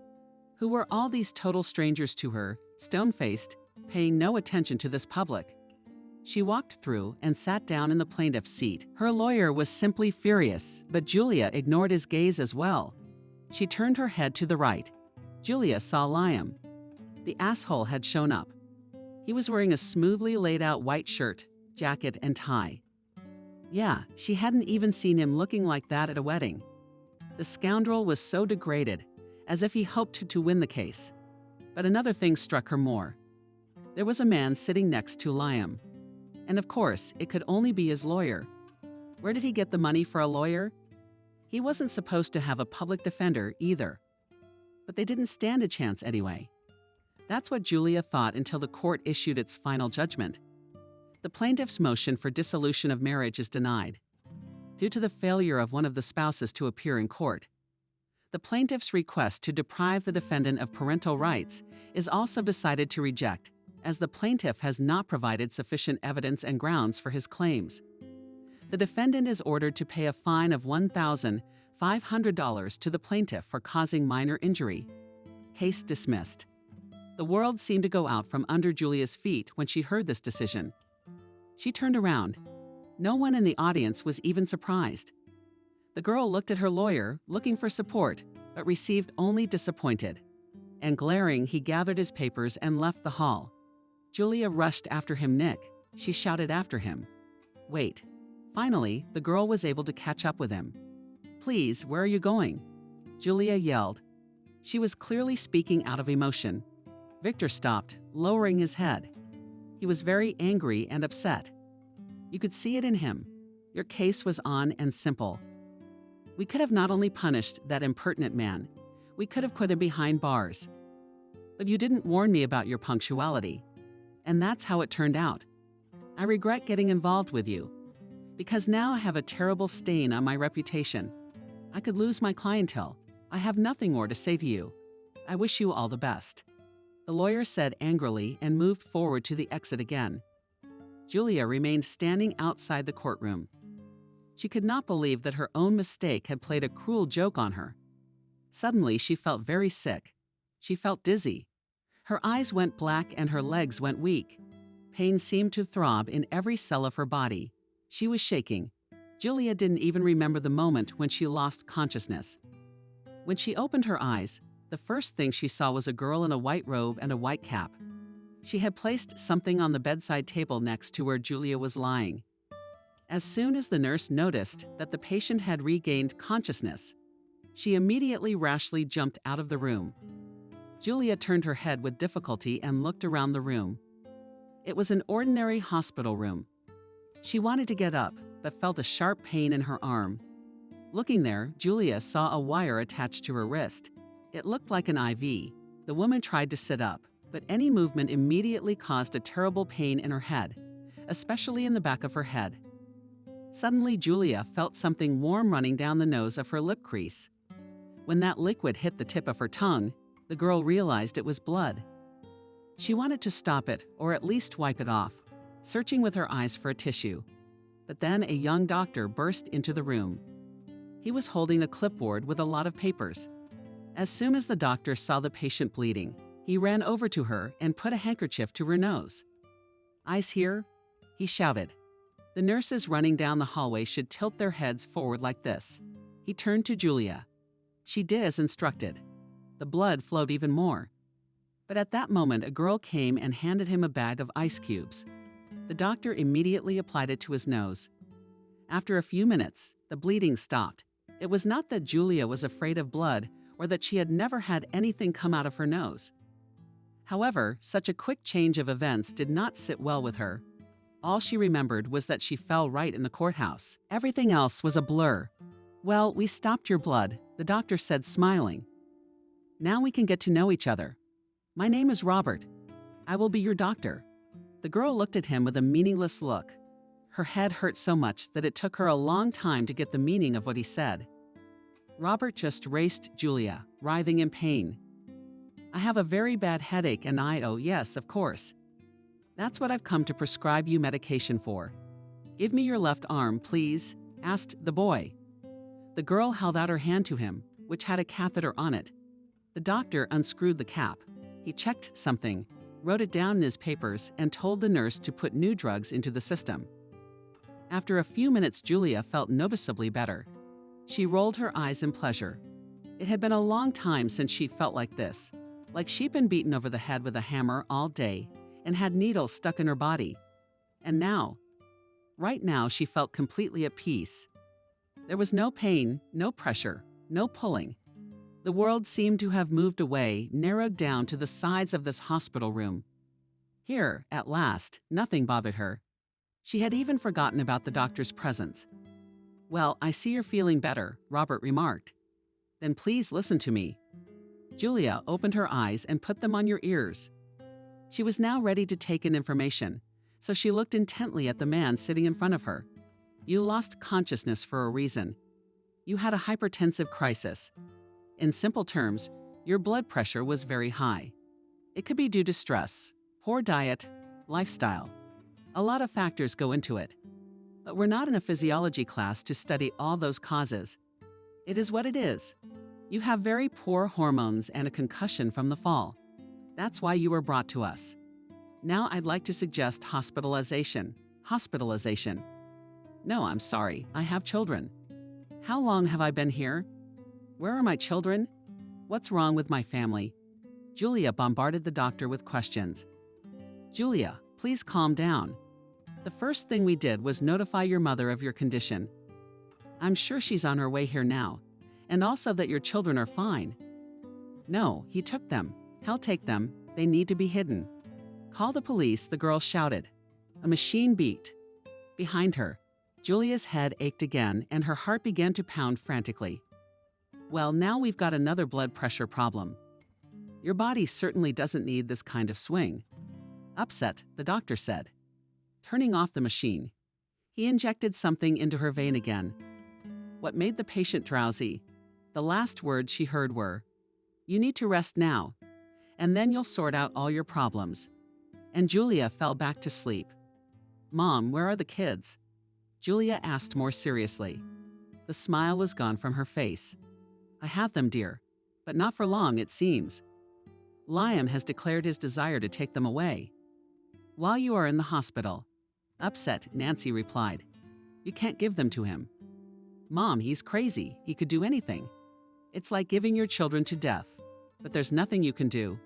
Who were all these total strangers to her, stone-faced, paying no attention to this public? She walked through and sat down in the plaintiff's seat. Her lawyer was simply furious, but Julia ignored his gaze as well. She turned her head to the right. Julia saw Liam. The asshole had shown up. He was wearing a smoothly laid out white shirt, jacket, and tie. Yeah, she hadn't even seen him looking like that at a wedding. The scoundrel was so degraded, as if he hoped to win the case. But another thing struck her more. There was a man sitting next to Liam. And of course, it could only be his lawyer. Where did he get the money for a lawyer? He wasn't supposed to have a public defender either. But they didn't stand a chance anyway. That's what Julia thought until the court issued its final judgment. The plaintiff's motion for dissolution of marriage is denied, due to the failure of one of the spouses to appear in court. The plaintiff's request to deprive the defendant of parental rights is also decided to reject, as the plaintiff has not provided sufficient evidence and grounds for his claims. The defendant is ordered to pay a fine of $1,500 to the plaintiff for causing minor injury. Case dismissed. The world seemed to go out from under Julia's feet when she heard this decision. She turned around. No one in the audience was even surprised. The girl looked at her lawyer, looking for support, but received only disappointed. And glaring, he gathered his papers and left the hall. Julia rushed after him. "Nick," she shouted after him. "Wait." Finally, the girl was able to catch up with him. "Please, where are you going?" Julia yelled. She was clearly speaking out of emotion. Victor stopped, lowering his head. He was very angry and upset. You could see it in him. Your case was on and simple. We could have not only punished that impertinent man, we could have put him behind bars. But you didn't warn me about your punctuality. And that's how it turned out. I regret getting involved with you, because now I have a terrible stain on my reputation. I could lose my clientele. I have nothing more to say to you. I wish you all the best," the lawyer said angrily and moved forward to the exit again. Julia remained standing outside the courtroom. She could not believe that her own mistake had played a cruel joke on her. Suddenly, she felt very sick. She felt dizzy. Her eyes went black and her legs went weak. Pain seemed to throb in every cell of her body. She was shaking. Julia didn't even remember the moment when she lost consciousness. When she opened her eyes, the first thing she saw was a girl in a white robe and a white cap. She had placed something on the bedside table next to where Julia was lying. As soon as the nurse noticed that the patient had regained consciousness, she immediately rashly jumped out of the room. Julia turned her head with difficulty and looked around the room. It was an ordinary hospital room. She wanted to get up, but felt a sharp pain in her arm. Looking there, Julia saw a wire attached to her wrist. It looked like an IV. The woman tried to sit up, but any movement immediately caused a terrible pain in her head, especially in the back of her head. Suddenly, Julia felt something warm running down the nose of her lip crease. When that liquid hit the tip of her tongue, the girl realized it was blood. She wanted to stop it, or at least wipe it off, searching with her eyes for a tissue. But then a young doctor burst into the room. He was holding a clipboard with a lot of papers. As soon as the doctor saw the patient bleeding, he ran over to her and put a handkerchief to her nose. "Eyes here?" he shouted. The nurses running down the hallway should tilt their heads forward like this. He turned to Julia. She did as instructed. The blood flowed even more. But at that moment, a girl came and handed him a bag of ice cubes. The doctor immediately applied it to his nose. After a few minutes, the bleeding stopped. It was not that Julia was afraid of blood or that she had never had anything come out of her nose. However, such a quick change of events did not sit well with her. All she remembered was that she fell right in the courthouse. Everything else was a blur. "Well, we stopped your blood," the doctor said, smiling. "Now we can get to know each other. My name is Robert. I will be your doctor." The girl looked at him with a meaningless look. Her head hurt so much that it took her a long time to get the meaning of what he said. Robert just raced Julia, writhing in pain. "I have a very bad headache and oh yes, of course. That's what I've come to prescribe you medication for. Give me your left arm, please," asked the boy. The girl held out her hand to him, which had a catheter on it. The doctor unscrewed the cap. He checked something, wrote it down in his papers, and told the nurse to put new drugs into the system. After a few minutes, Julia felt noticeably better. She rolled her eyes in pleasure. It had been a long time since she felt like this. like she'd been beaten over the head with a hammer all day and had needles stuck in her body. And now, right now, she felt completely at peace. There was no pain, no pressure, no pulling. The world seemed to have moved away, narrowed down to the sides of this hospital room. Here, at last, nothing bothered her. She had even forgotten about the doctor's presence. "Well, I see you're feeling better," Robert remarked. "Then please listen to me." Julia opened her eyes and put them on your ears. She was now ready to take in information, so she looked intently at the man sitting in front of her. "You lost consciousness for a reason. You had a hypertensive crisis. In simple terms, your blood pressure was very high. It could be due to stress, poor diet, lifestyle. A lot of factors go into it. But we're not in a physiology class to study all those causes. It is what it is. You have very poor hormones and a concussion from the fall. That's why you were brought to us. Now I'd like to suggest hospitalization. Hospitalization. No, I'm sorry, I have children. How long have I been here? Where are my children? What's wrong with my family?" Julia bombarded the doctor with questions. "Julia, please calm down. The first thing we did was notify your mother of your condition. I'm sure she's on her way here now, and also that your children are fine." "No, he took them. He'll take them. They need to be hidden." "Call the police," the girl shouted. A machine beeped. Behind her, Julia's head ached again and her heart began to pound frantically. "Well, now we've got another blood pressure problem. Your body certainly doesn't need this kind of swing." Upset, the doctor said. Turning off the machine, he injected something into her vein again. What made the patient drowsy? The last words she heard were, "You need to rest now, and then you'll sort out all your problems." And Julia fell back to sleep. "Mom, where are the kids?" Julia asked more seriously. The smile was gone from her face. "I have them, dear, but not for long, it seems. Liam has declared his desire to take them away. While you are in the hospital." Upset, Nancy replied, "You can't give them to him." "Mom, he's crazy. He could do anything. It's like giving your children to death, but there's nothing you can do.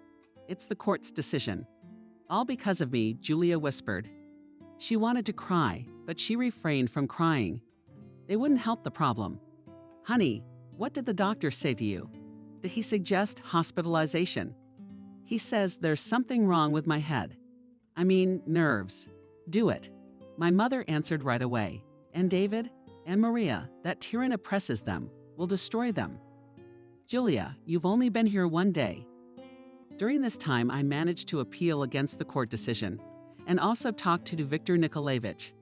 It's the court's decision." "All because of me," Julia whispered. She wanted to cry, but she refrained from crying. They wouldn't help the problem. "Honey, what did the doctor say to you? Did he suggest hospitalization?" "He says there's something wrong with my head. I mean, nerves. Do it." My mother answered right away. "And David? And Maria, that tyrant oppresses them, will destroy them." "Julia, you've only been here one day." During this time, I managed to appeal against the court decision and also talked to Viktor Nikolaevich.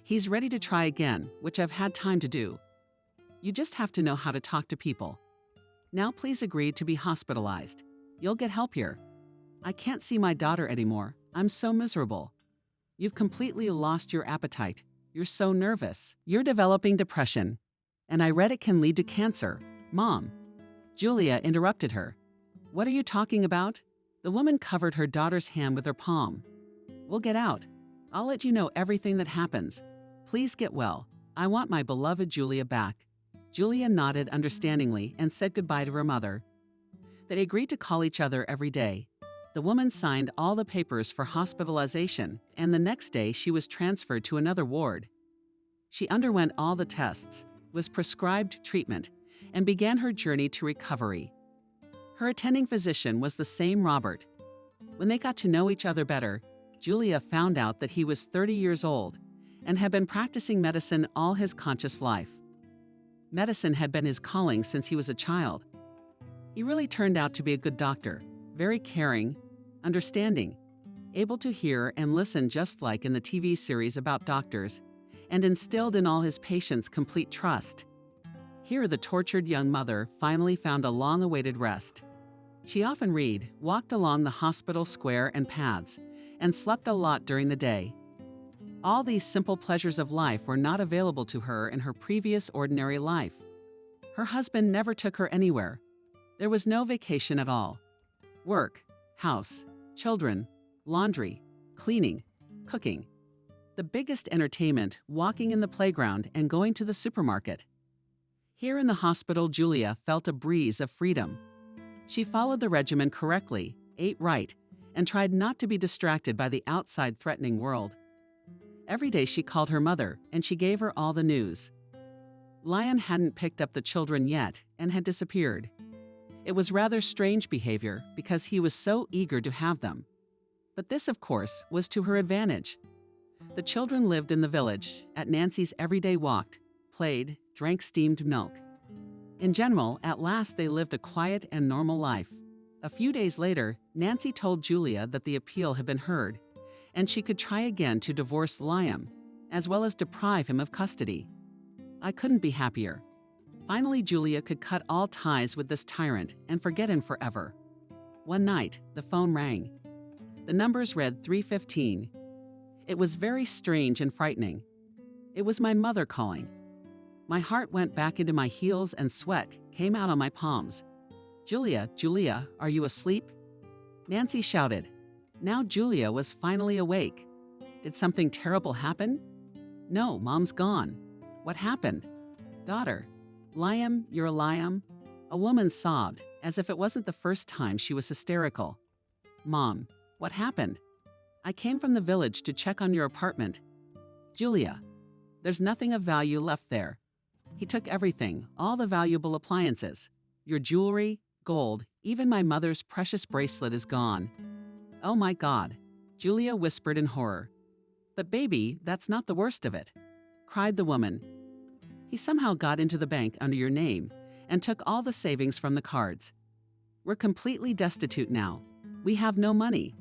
He's ready to try again, which I've had time to do. You just have to know how to talk to people. Now please agree to be hospitalized. You'll get help here. I can't see my daughter anymore. I'm so miserable. You've completely lost your appetite. You're so nervous. You're developing depression. And I read it can lead to cancer. Mom." Julia interrupted her. "What are you talking about?" The woman covered her daughter's hand with her palm. "We'll get out. I'll let you know everything that happens. Please get well. I want my beloved Julia back." Julia nodded understandingly and said goodbye to her mother. They agreed to call each other every day. The woman signed all the papers for hospitalization, and the next day she was transferred to another ward. She underwent all the tests, was prescribed treatment, and began her journey to recovery. Her attending physician was the same Robert. When they got to know each other better, Julia found out that he was 30 years old and had been practicing medicine all his conscious life. Medicine had been his calling since he was a child. He really turned out to be a good doctor, very caring, understanding, able to hear and listen just like in the TV series about doctors, and instilled in all his patients complete trust. Here the tortured young mother finally found a long-awaited rest. She often read, walked along the hospital square and paths, and slept a lot during the day. All these simple pleasures of life were not available to her in her previous ordinary life. Her husband never took her anywhere. There was no vacation at all. Work, house, children, laundry, cleaning, cooking. The biggest entertainment, walking in the playground and going to the supermarket. Here in the hospital, Julia felt a breeze of freedom. She followed the regimen correctly, ate right, and tried not to be distracted by the outside threatening world. Every day she called her mother, and she gave her all the news. Liam hadn't picked up the children yet and had disappeared. It was rather strange behavior because he was so eager to have them. But this, of course, was to her advantage. The children lived in the village, at Nancy's everyday walked, played, drank steamed milk. In general, at last they lived a quiet and normal life. A few days later, Nancy told Julia that the appeal had been heard, and she could try again to divorce Liam, as well as deprive him of custody. I couldn't be happier. Finally, Julia could cut all ties with this tyrant and forget him forever. One night, the phone rang. The numbers read 315. It was very strange and frightening. It was my mother calling. My heart went back into my heels and sweat came out on my palms. "Julia, Julia, are you asleep?" Nancy shouted. Now Julia was finally awake. Did something terrible happen? No, Mom's gone. What happened? Daughter. Liam, you're a Liam? A woman sobbed, as if it wasn't the first time she was hysterical. Mom, what happened? I came from the village to check on your apartment. Julia, there's nothing of value left there. He took everything, all the valuable appliances. Your jewelry, gold, even my mother's precious bracelet is gone. Oh my God, Julia whispered in horror. But baby, that's not the worst of it, cried the woman. He somehow got into the bank under your name and took all the savings from the cards. We're completely destitute now. We have no money.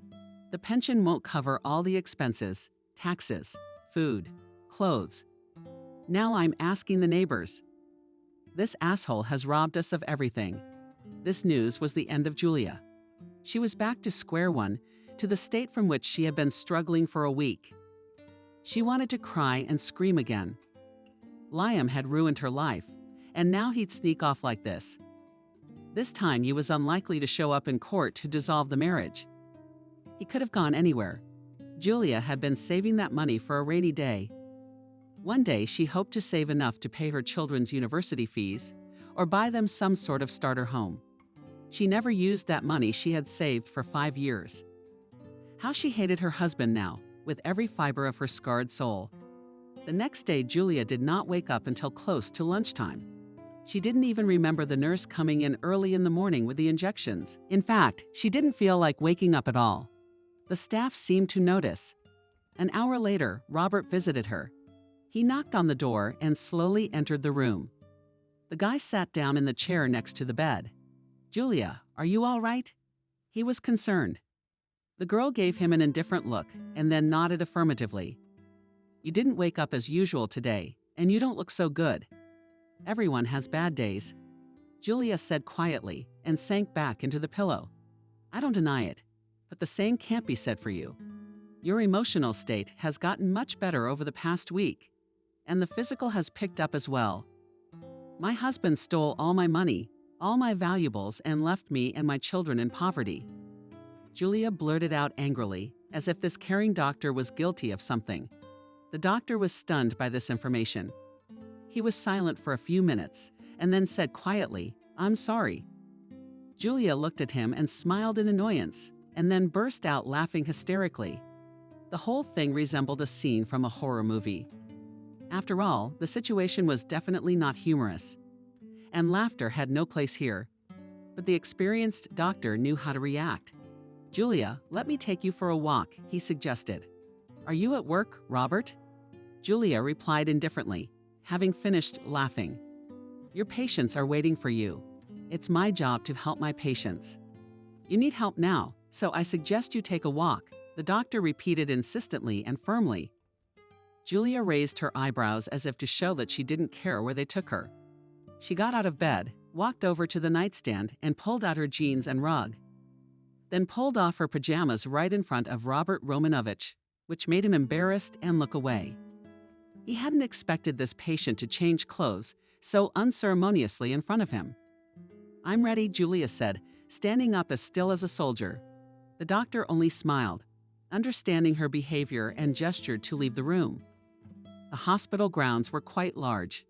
The pension won't cover all the expenses, taxes, food, clothes. Now I'm asking the neighbors. This asshole has robbed us of everything. This news was the end of Julia. She was back to square one, to the state from which she had been struggling for a week. She wanted to cry and scream again. Liam had ruined her life, and now he'd sneak off like this. This time he was unlikely to show up in court to dissolve the marriage. He could have gone anywhere. Julia had been saving that money for a rainy day. One day she hoped to save enough to pay her children's university fees or buy them some sort of starter home. She never used that money she had saved for 5 years. How she hated her husband now, with every fiber of her scarred soul. The next day, Julia did not wake up until close to lunchtime. She didn't even remember the nurse coming in early in the morning with the injections. In fact, she didn't feel like waking up at all. The staff seemed to notice. An hour later, Robert visited her. He knocked on the door and slowly entered the room. The guy sat down in the chair next to the bed. Julia, are you all right? He was concerned. The girl gave him an indifferent look and then nodded affirmatively. You didn't wake up as usual today, and you don't look so good. Everyone has bad days, Julia said quietly and sank back into the pillow. I don't deny it, but the same can't be said for you. Your emotional state has gotten much better over the past week, and the physical has picked up as well. My husband stole all my money, all my valuables, and left me and my children in poverty. Julia blurted out angrily, as if this caring doctor was guilty of something. The doctor was stunned by this information. He was silent for a few minutes and then said quietly, I'm sorry. Julia looked at him and smiled in annoyance, and then burst out laughing hysterically. The whole thing resembled a scene from a horror movie. After all, the situation was definitely not humorous, and laughter had no place here. But the experienced doctor knew how to react. Julia, let me take you for a walk, he suggested. Are you at work, Robert? Julia replied indifferently, having finished laughing. Your patients are waiting for you. It's my job to help my patients. You need help now, so I suggest you take a walk, the doctor repeated insistently and firmly. Julia raised her eyebrows as if to show that she didn't care where they took her. She got out of bed, walked over to the nightstand, and pulled out her jeans and rug. Then pulled off her pajamas right in front of Robert Romanovich, which made him embarrassed and look away. He hadn't expected this patient to change clothes so unceremoniously in front of him. I'm ready, Julia said, standing up as still as a soldier. The doctor only smiled, understanding her behavior, and gestured to leave the room. The hospital grounds were quite large.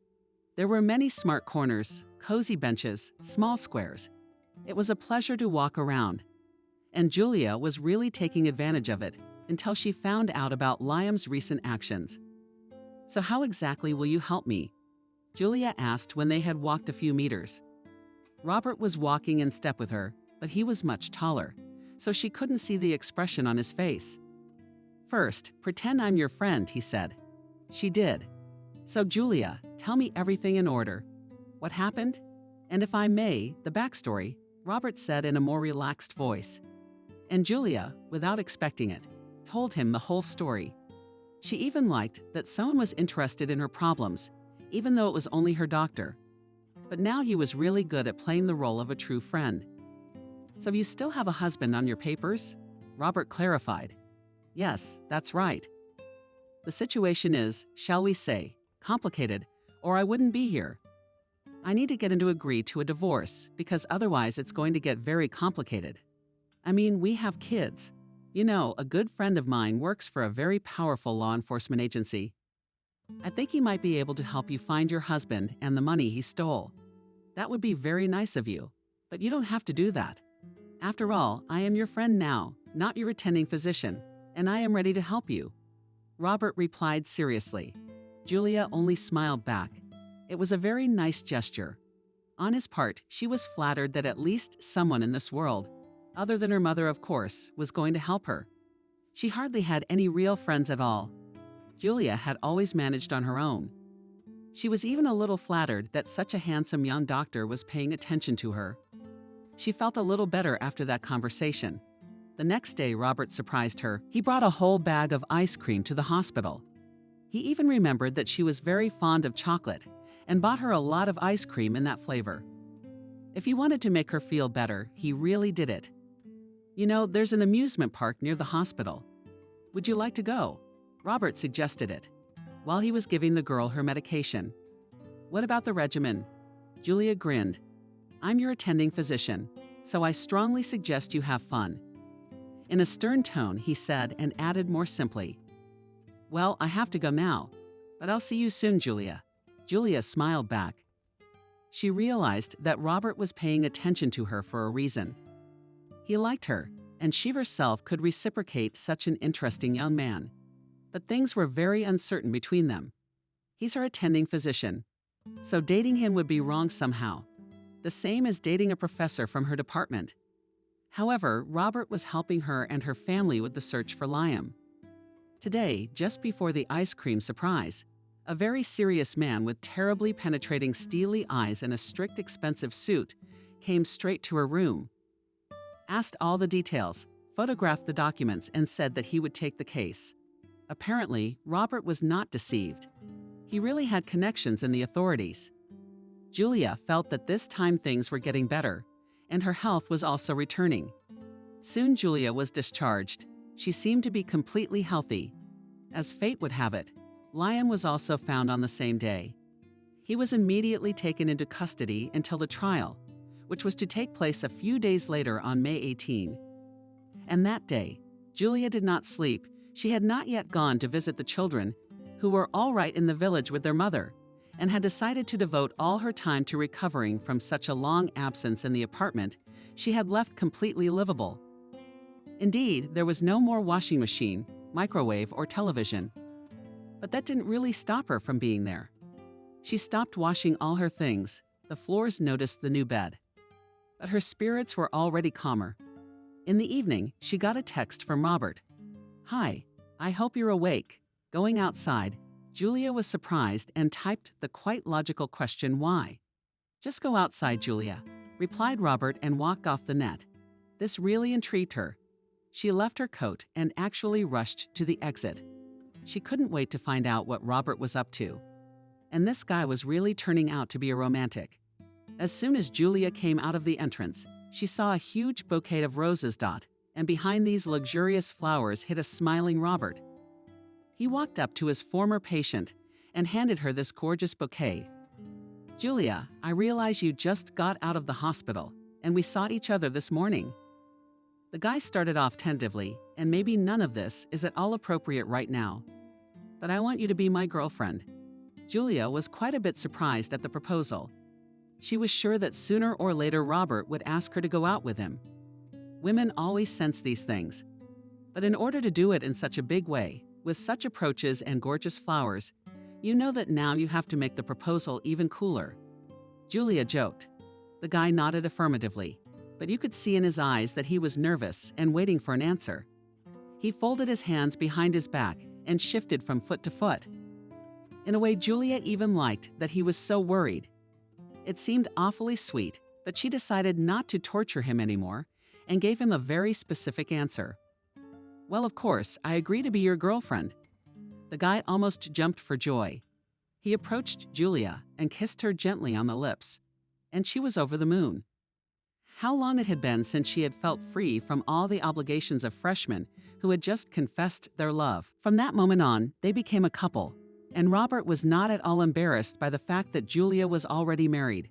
There were many smart corners, cozy benches, small squares. It was a pleasure to walk around, and Julia was really taking advantage of it until she found out about Liam's recent actions. "So how exactly will you help me?" Julia asked when they had walked a few meters. Robert was walking in step with her, but he was much taller, so she couldn't see the expression on his face. "First, pretend I'm your friend," he said. She did. "So Julia, tell me everything in order. What happened? And if I may, the backstory," Robert said in a more relaxed voice. And Julia, without expecting it, told him the whole story. She even liked that someone was interested in her problems, even though it was only her doctor. But now he was really good at playing the role of a true friend. "So you still have a husband on your papers?" Robert clarified. "Yes, that's right. The situation is, shall we say, complicated, or I wouldn't be here. I need to get him to agree to a divorce, because otherwise it's going to get very complicated. I mean, we have kids. You know, a good friend of mine works for a very powerful law enforcement agency. I think he might be able to help you find your husband and the money he stole. That would be very nice of you, but you don't have to do that. After all, I am your friend now, not your attending physician, and I am ready to help you." Robert replied seriously. Julia only smiled back. It was a very nice gesture. On his part, she was flattered that at least someone in this world, other than her mother of course, was going to help her. She hardly had any real friends at all. Julia had always managed on her own. She was even a little flattered that such a handsome young doctor was paying attention to her. She felt a little better after that conversation. The next day, Robert surprised her. He brought a whole bag of ice cream to the hospital. He even remembered that she was very fond of chocolate and bought her a lot of ice cream in that flavor. If he wanted to make her feel better, he really did it. "You know, there's an amusement park near the hospital. Would you like to go?" Robert suggested it, while he was giving the girl her medication. "What about the regimen?" Julia grinned. "I'm your attending physician, so I strongly suggest you have fun." In a stern tone, he said and added more simply, "Well, I have to go now, but I'll see you soon, Julia." Julia smiled back. She realized that Robert was paying attention to her for a reason. He liked her, and she herself could reciprocate such an interesting young man. But things were very uncertain between them. He's her attending physician, so dating him would be wrong somehow, the same as dating a professor from her department. However, Robert was helping her and her family with the search for Liam. Today, just before the ice cream surprise, a very serious man with terribly penetrating steely eyes and a strict expensive suit came straight to her room, asked all the details, photographed the documents, and said that he would take the case. Apparently, Robert was not deceived. He really had connections in the authorities. Julia felt that this time things were getting better, and her health was also returning. Soon Julia was discharged. She seemed to be completely healthy. As fate would have it, Liam was also found on the same day. He was immediately taken into custody until the trial, which was to take place a few days later on May 18. And that day, Julia did not sleep. She had not yet gone to visit the children, who were all right in the village with their mother, and had decided to devote all her time to recovering from such a long absence in the apartment she had left completely livable. Indeed, there was no more washing machine, microwave, or television. But that didn't really stop her from being there. She stopped washing all her things. The floors noticed the new bed. But her spirits were already calmer. In the evening, she got a text from Robert. "Hi, I hope you're awake. Going outside." Julia was surprised and typed the quite logical question, "Why?" "Just go outside, Julia," replied Robert and walked off the net. This really intrigued her. She left her coat and actually rushed to the exit. She couldn't wait to find out what Robert was up to. And this guy was really turning out to be a romantic. As soon as Julia came out of the entrance, she saw a huge bouquet of roses, and behind these luxurious flowers hid a smiling Robert. He walked up to his former patient and handed her this gorgeous bouquet. "Julia, I realize you just got out of the hospital, and we saw each other this morning." The guy started off tentatively, and maybe none of this is at all appropriate right now, but I want you to be my girlfriend. Julia was quite a bit surprised at the proposal. She was sure that sooner or later Robert would ask her to go out with him. Women always sense these things. But in order to do it in such a big way, with such approaches and gorgeous flowers, you know that now you have to make the proposal even cooler. Julia joked. The guy nodded affirmatively, but you could see in his eyes that he was nervous and waiting for an answer. He folded his hands behind his back and shifted from foot to foot. In a way, Julia even liked that he was so worried. It seemed awfully sweet, but she decided not to torture him anymore and gave him a very specific answer. Well, of course, I agree to be your girlfriend. The guy almost jumped for joy. He approached Julia and kissed her gently on the lips, and she was over the moon. How long it had been since she had felt free from all the obligations of freshmen who had just confessed their love. From that moment on, they became a couple, and Robert was not at all embarrassed by the fact that Julia was already married.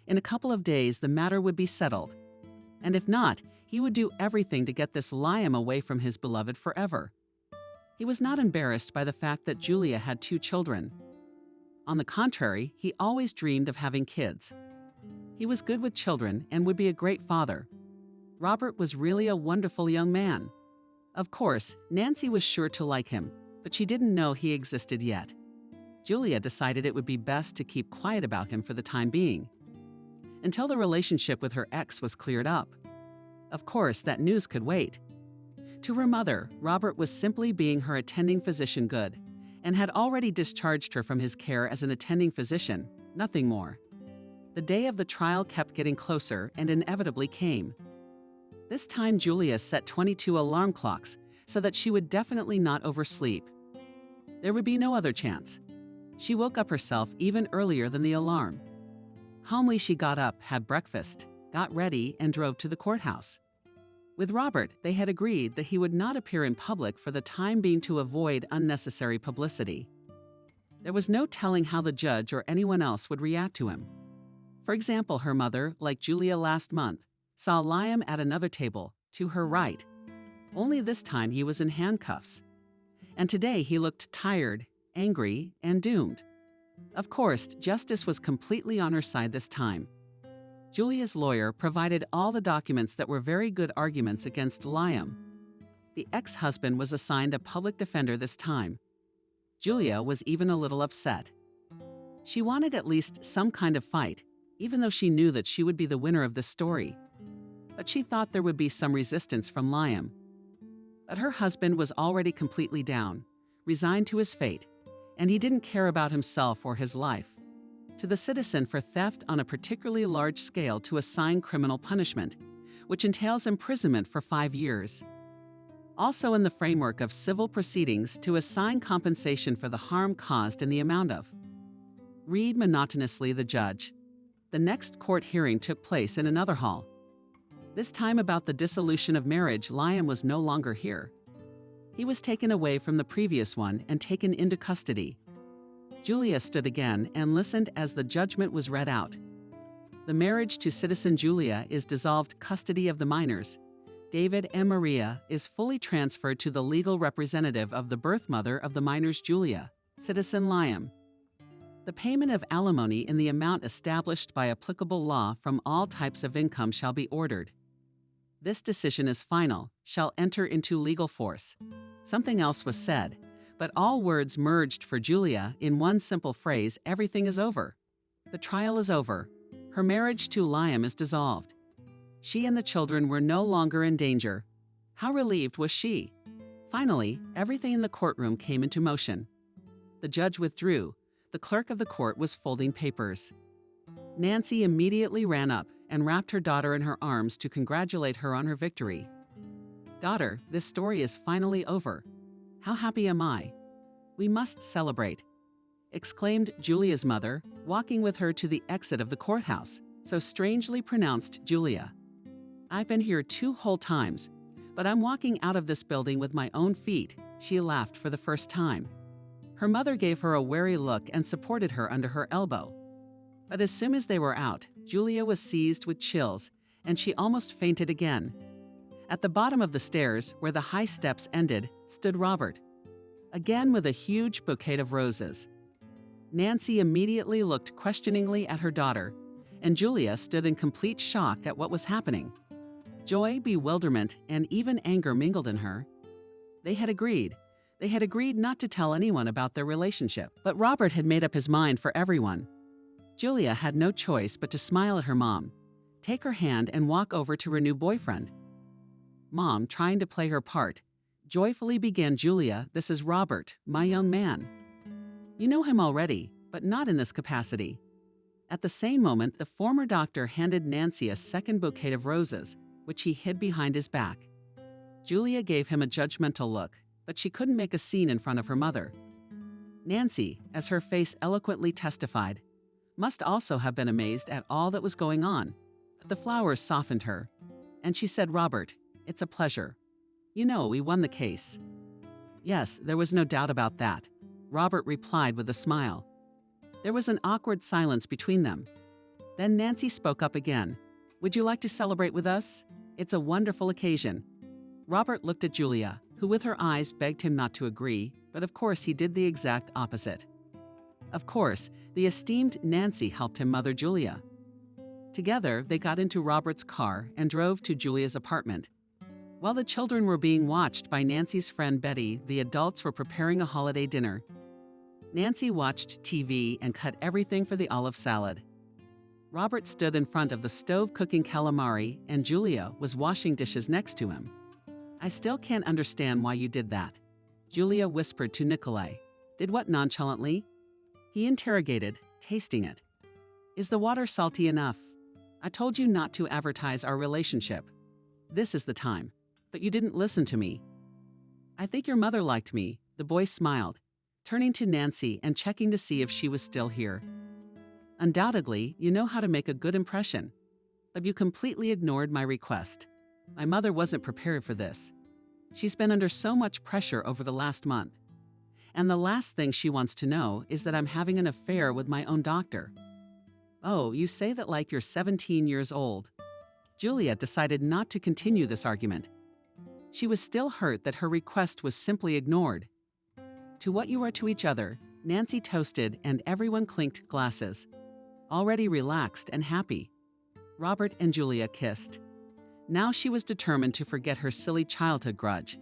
In a couple of days, the matter would be settled, and if not, he would do everything to get this Liam away from his beloved forever. He was not embarrassed by the fact that Julia had 2 children. On the contrary, he always dreamed of having kids. He was good with children and would be a great father. Robert was really a wonderful young man. Of course, Nancy was sure to like him, but she didn't know he existed yet. Julia decided it would be best to keep quiet about him for the time being, until the relationship with her ex was cleared up. Of course, that news could wait. To her mother, Robert was simply being her attending physician good, and had already discharged her from his care as an attending physician, nothing more. The day of the trial kept getting closer and inevitably came. This time Julia set 22 alarm clocks so that she would definitely not oversleep. There would be no other chance. She woke up herself even earlier than the alarm. Calmly she got up, had breakfast, got ready, and drove to the courthouse. With Robert, they had agreed that he would not appear in public for the time being to avoid unnecessary publicity. There was no telling how the judge or anyone else would react to him. For example, her mother, like Julia last month, saw Liam at another table, to her right. Only this time he was in handcuffs. And today he looked tired, angry, and doomed. Of course, justice was completely on her side this time. Julia's lawyer provided all the documents that were very good arguments against Liam. The ex-husband was assigned a public defender this time. Julia was even a little upset. She wanted at least some kind of fight, even though she knew that she would be the winner of this story. But she thought there would be some resistance from Liam. But her husband was already completely down, resigned to his fate, and he didn't care about himself or his life. To the citizen for theft on a particularly large scale to assign criminal punishment, which entails imprisonment for 5 years. Also in the framework of civil proceedings to assign compensation for the harm caused in the amount of. Read monotonously the judge. The next court hearing took place in another hall. This time about the dissolution of marriage, Liam was no longer here. He was taken away from the previous one and taken into custody. Julia stood again and listened as the judgment was read out. The marriage to citizen Julia is dissolved. Custody of the minors, David and Maria, is fully transferred to the legal representative of the birth mother of the minors, Julia, citizen Liam. The payment of alimony in the amount established by applicable law from all types of income shall be ordered. This decision is final, shall enter into legal force. Something else was said, but all words merged for Julia in one simple phrase: everything is over. The trial is over. Her marriage to Liam is dissolved. She and the children were no longer in danger. How relieved was she? Finally, everything in the courtroom came into motion. The judge withdrew. The clerk of the court was folding papers. Nancy immediately ran up and wrapped her daughter in her arms to congratulate her on her victory. "Daughter, this story is finally over. How happy am I? We must celebrate," exclaimed Julia's mother, walking with her to the exit of the courthouse. So strangely pronounced Julia. "I've been here 2 whole times, but I'm walking out of this building with my own feet," she laughed for the first time. Her mother gave her a wary look and supported her under her elbow. But as soon as they were out, Julia was seized with chills, and she almost fainted again. At the bottom of the stairs, where the high steps ended, stood Robert, again with a huge bouquet of roses. Nancy immediately looked questioningly at her daughter, and Julia stood in complete shock at what was happening. Joy, bewilderment, and even anger mingled in her. They had agreed. They had agreed not to tell anyone about their relationship, but Robert had made up his mind for everyone. Julia had no choice but to smile at her mom, take her hand, and walk over to her new boyfriend. Mom, trying to play her part, joyfully began, "Julia, this is Robert, my young man. You know him already, but not in this capacity." At the same moment, the former doctor handed Nancy a second bouquet of roses, which he hid behind his back. Julia gave him a judgmental look, but she couldn't make a scene in front of her mother. Nancy, as her face eloquently testified, must also have been amazed at all that was going on. But the flowers softened her, and she said, "Robert, it's a pleasure. You know, we won the case." "Yes, there was no doubt about that," Robert replied with a smile. There was an awkward silence between them. Then Nancy spoke up again. "Would you like to celebrate with us? It's a wonderful occasion." Robert looked at Julia, who with her eyes begged him not to agree, but of course he did the exact opposite. Of course, the esteemed Nancy helped him mother Julia. Together, they got into Robert's car and drove to Julia's apartment. While the children were being watched by Nancy's friend Betty, the adults were preparing a holiday dinner. Nancy watched TV and cut everything for the olive salad. Robert stood in front of the stove cooking calamari, and Julia was washing dishes next to him. "I still can't understand why you did that," Julia whispered to Nikolai. "Did what nonchalantly?" He interrogated, tasting it. "Is the water salty enough? I told you not to advertise our relationship. This is the time. But you didn't listen to me." "I think your mother liked me," the boy smiled, turning to Nancy and checking to see if she was still here. "Undoubtedly, you know how to make a good impression. But you completely ignored my request. My mother wasn't prepared for this. She's been under so much pressure over the last month. And the last thing she wants to know is that I'm having an affair with my own doctor." "Oh, you say that like you're 17 years old." Julia decided not to continue this argument. She was still hurt that her request was simply ignored. "To what you are to each other," Nancy toasted, and everyone clinked glasses. Already relaxed and happy, Robert and Julia kissed. Now she was determined to forget her silly childhood grudge.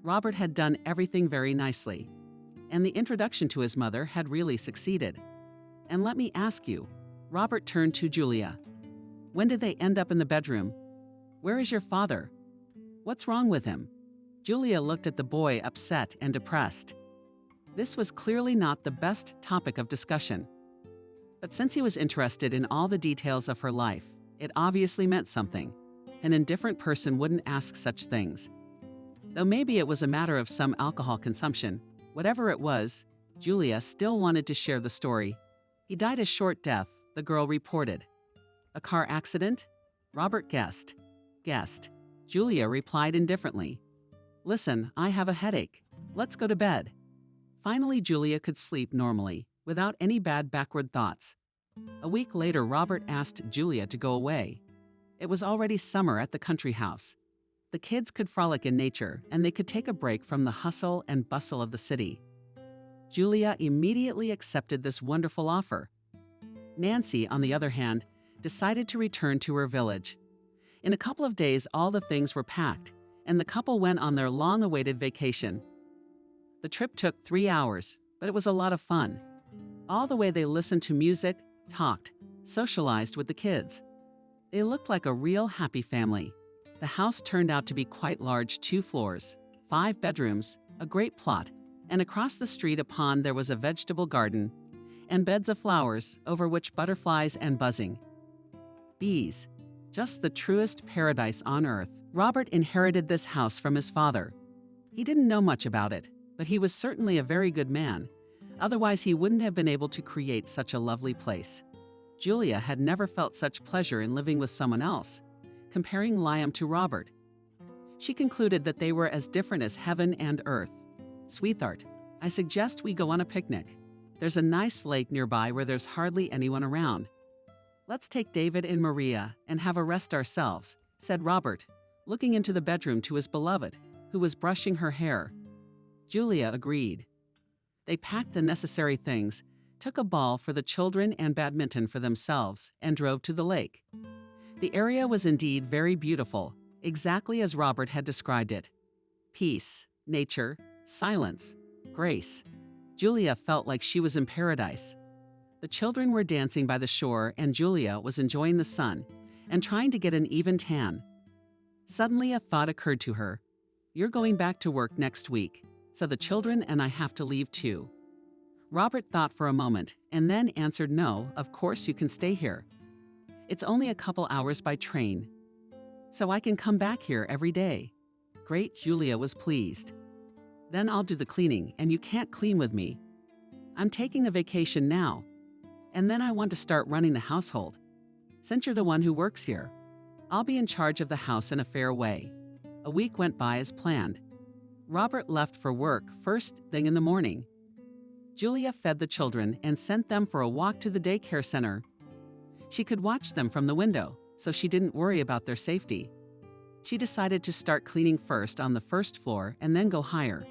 Robert had done everything very nicely, and the introduction to his mother had really succeeded. "And let me ask you," Robert turned to Julia, "when did they end up in the bedroom? Where is your father? What's wrong with him?" Julia looked at the boy, upset and depressed. This was clearly not the best topic of discussion. But since he was interested in all the details of her life, it obviously meant something. An indifferent person wouldn't ask such things. Though maybe it was a matter of some alcohol consumption, whatever it was, Julia still wanted to share the story. "He died a short death," the girl reported. "A car accident?" Robert guessed. Julia replied indifferently. "Listen, I have a headache. Let's go to bed." Finally, Julia could sleep normally, without any bad backward thoughts. A week later, Robert asked Julia to go away. It was already summer at the country house. The kids could frolic in nature, and they could take a break from the hustle and bustle of the city. Julia immediately accepted this wonderful offer. Nancy, on the other hand, decided to return to her village. In a couple of days, all the things were packed, and the couple went on their long-awaited vacation. The trip took 3 hours, but it was a lot of fun. All the way they listened to music, talked, socialized with the kids. They looked like a real happy family. The house turned out to be quite large, 2 floors, 5 bedrooms, a great plot, and across the street a pond. There was a vegetable garden, and beds of flowers over which butterflies and buzzing. Bees, just the truest paradise on earth. Robert inherited this house from his father. He didn't know much about it, but he was certainly a very good man. Otherwise, he wouldn't have been able to create such a lovely place. Julia had never felt such pleasure in living with someone else, comparing Liam to Robert. She concluded that they were as different as heaven and earth. "Sweetheart, I suggest we go on a picnic. There's a nice lake nearby where there's hardly anyone around. Let's take David and Maria and have a rest ourselves," said Robert, looking into the bedroom to his beloved, who was brushing her hair. Julia agreed. They packed the necessary things, took a ball for the children and badminton for themselves, and drove to the lake. The area was indeed very beautiful, exactly as Robert had described it. Peace, nature, silence, grace. Julia felt like she was in paradise. The children were dancing by the shore, and Julia was enjoying the sun and trying to get an even tan. Suddenly a thought occurred to her. "You're going back to work next week, so the children and I have to leave too." Robert thought for a moment and then answered, "No, of course you can stay here. It's only a couple hours by train, so I can come back here every day." Great, Julia was pleased. "Then I'll do the cleaning, and you can't clean with me. I'm taking a vacation now, and then I want to start running the household. Since you're the one who works here, I'll be in charge of the house in a fair way." A week went by as planned. Robert left for work first thing in the morning. Julia fed the children and sent them for a walk to the daycare center. She could watch them from the window, so she didn't worry about their safety. She decided to start cleaning first on the first floor and then go higher.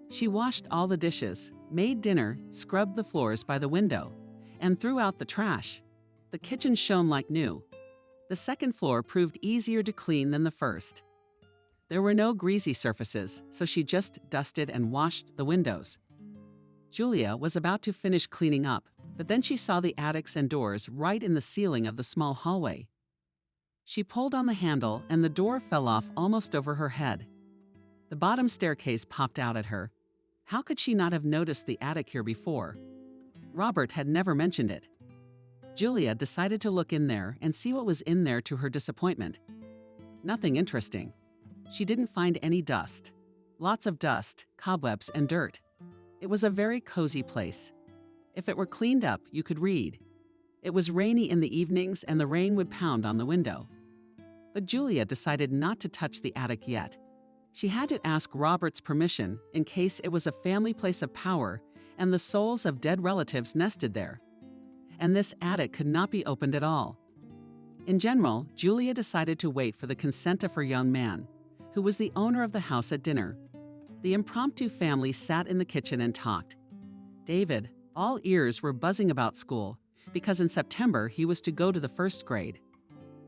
She washed all the dishes, made dinner, scrubbed the floors by the window, and threw out the trash. The kitchen shone like new. The second floor proved easier to clean than the first. There were no greasy surfaces, so she just dusted and washed the windows. Julia was about to finish cleaning up, but then she saw the attics and doors right in the ceiling of the small hallway. She pulled on the handle and the door fell off almost over her head. The bottom staircase popped out at her. How could she not have noticed the attic here before? Robert had never mentioned it. Julia decided to look in there and see what was in there, to her disappointment. Nothing interesting. She didn't find any dust. Lots of dust, cobwebs, and dirt. It was a very cozy place. If it were cleaned up, you could read. It was rainy in the evenings and the rain would pound on the window. But Julia decided not to touch the attic yet. She had to ask Robert's permission in case it was a family place of power and the souls of dead relatives nested there. And this attic could not be opened at all. In general, Julia decided to wait for the consent of her young man, who was the owner of the house, at dinner. The impromptu family sat in the kitchen and talked. David, all ears, were buzzing about school, because in September he was to go to the first grade.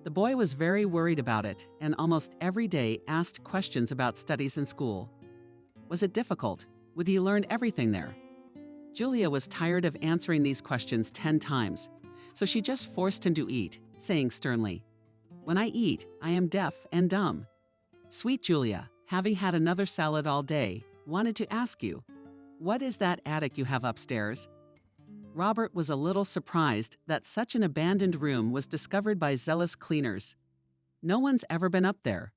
The boy was very worried about it and almost every day asked questions about studies in school. Was it difficult? Would he learn everything there? Julia was tired of answering these questions 10 times, so she just forced him to eat, saying sternly, "When I eat, I am deaf and dumb." Sweet Julia, having had another salad all day, wanted to ask you, "What is that attic you have upstairs?" Robert was a little surprised that such an abandoned room was discovered by zealous cleaners. "No one's ever been up there."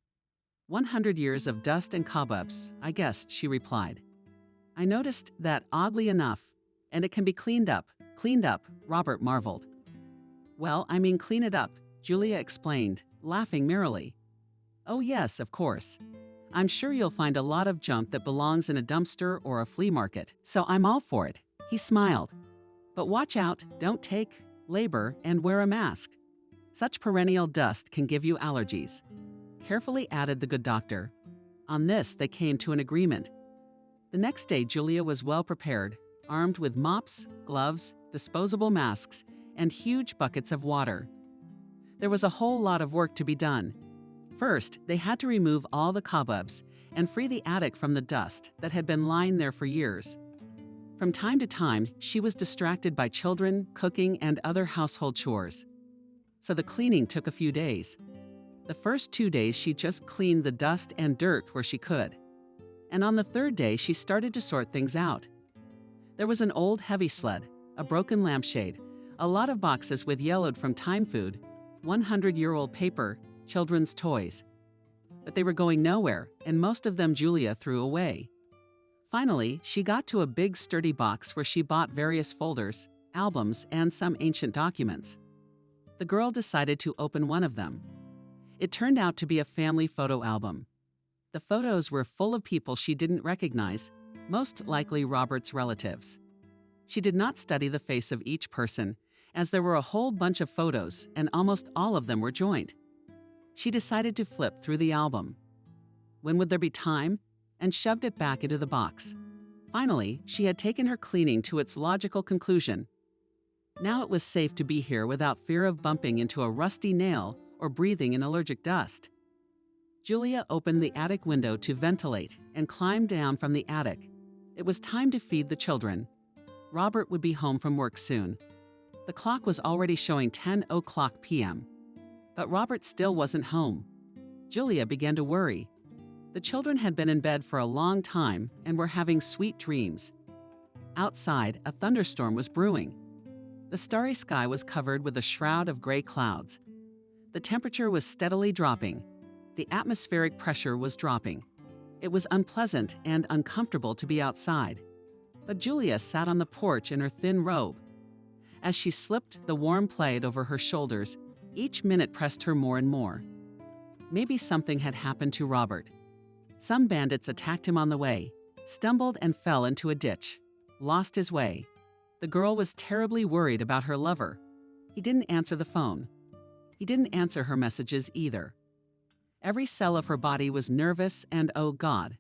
100 years of dust and cobwebs, I guessed, she replied. "I noticed that, oddly enough, and it can be cleaned up, Robert marveled. "Well, I mean clean it up," Julia explained, laughing merrily. "Oh yes, of course. I'm sure you'll find a lot of junk that belongs in a dumpster or a flea market, so I'm all for it." He smiled. "But watch out, don't take, labor, and wear a mask. Such perennial dust can give you allergies," carefully added the good doctor. On this, they came to an agreement. The next day, Julia was well prepared, armed with mops, gloves, disposable masks, and huge buckets of water. There was a whole lot of work to be done. First, they had to remove all the cobwebs and free the attic from the dust that had been lying there for years. From time to time, she was distracted by children, cooking, and other household chores. So the cleaning took a few days. The first 2 days, she just cleaned the dust and dirt where she could. And on the third day, she started to sort things out. There was an old heavy sled, a broken lampshade, a lot of boxes with yellowed from time food, 100-year-old paper, children's toys. But they were going nowhere, and most of them Julia threw away. Finally, she got to a big sturdy box where she bought various folders, albums, and some ancient documents. The girl decided to open one of them. It turned out to be a family photo album. The photos were full of people she didn't recognize, most likely Robert's relatives. She did not study the face of each person, as there were a whole bunch of photos and almost all of them were joint. She decided to flip through the album. When would there be time? And shoved it back into the box. Finally, she had taken her cleaning to its logical conclusion. Now it was safe to be here without fear of bumping into a rusty nail or breathing in allergic dust. Julia opened the attic window to ventilate and climbed down from the attic. It was time to feed the children. Robert would be home from work soon. The clock was already showing 10:00 p.m. But Robert still wasn't home. Julia began to worry. The children had been in bed for a long time and were having sweet dreams. Outside, a thunderstorm was brewing. The starry sky was covered with a shroud of gray clouds. The temperature was steadily dropping. The atmospheric pressure was dropping. It was unpleasant and uncomfortable to be outside. But Julia sat on the porch in her thin robe. As she slipped the warm plaid over her shoulders, each minute pressed her more and more. Maybe something had happened to Robert. Some bandits attacked him on the way, stumbled and fell into a ditch, lost his way. The girl was terribly worried about her lover. He didn't answer the phone. He didn't answer her messages either. Every cell of her body was nervous and oh God.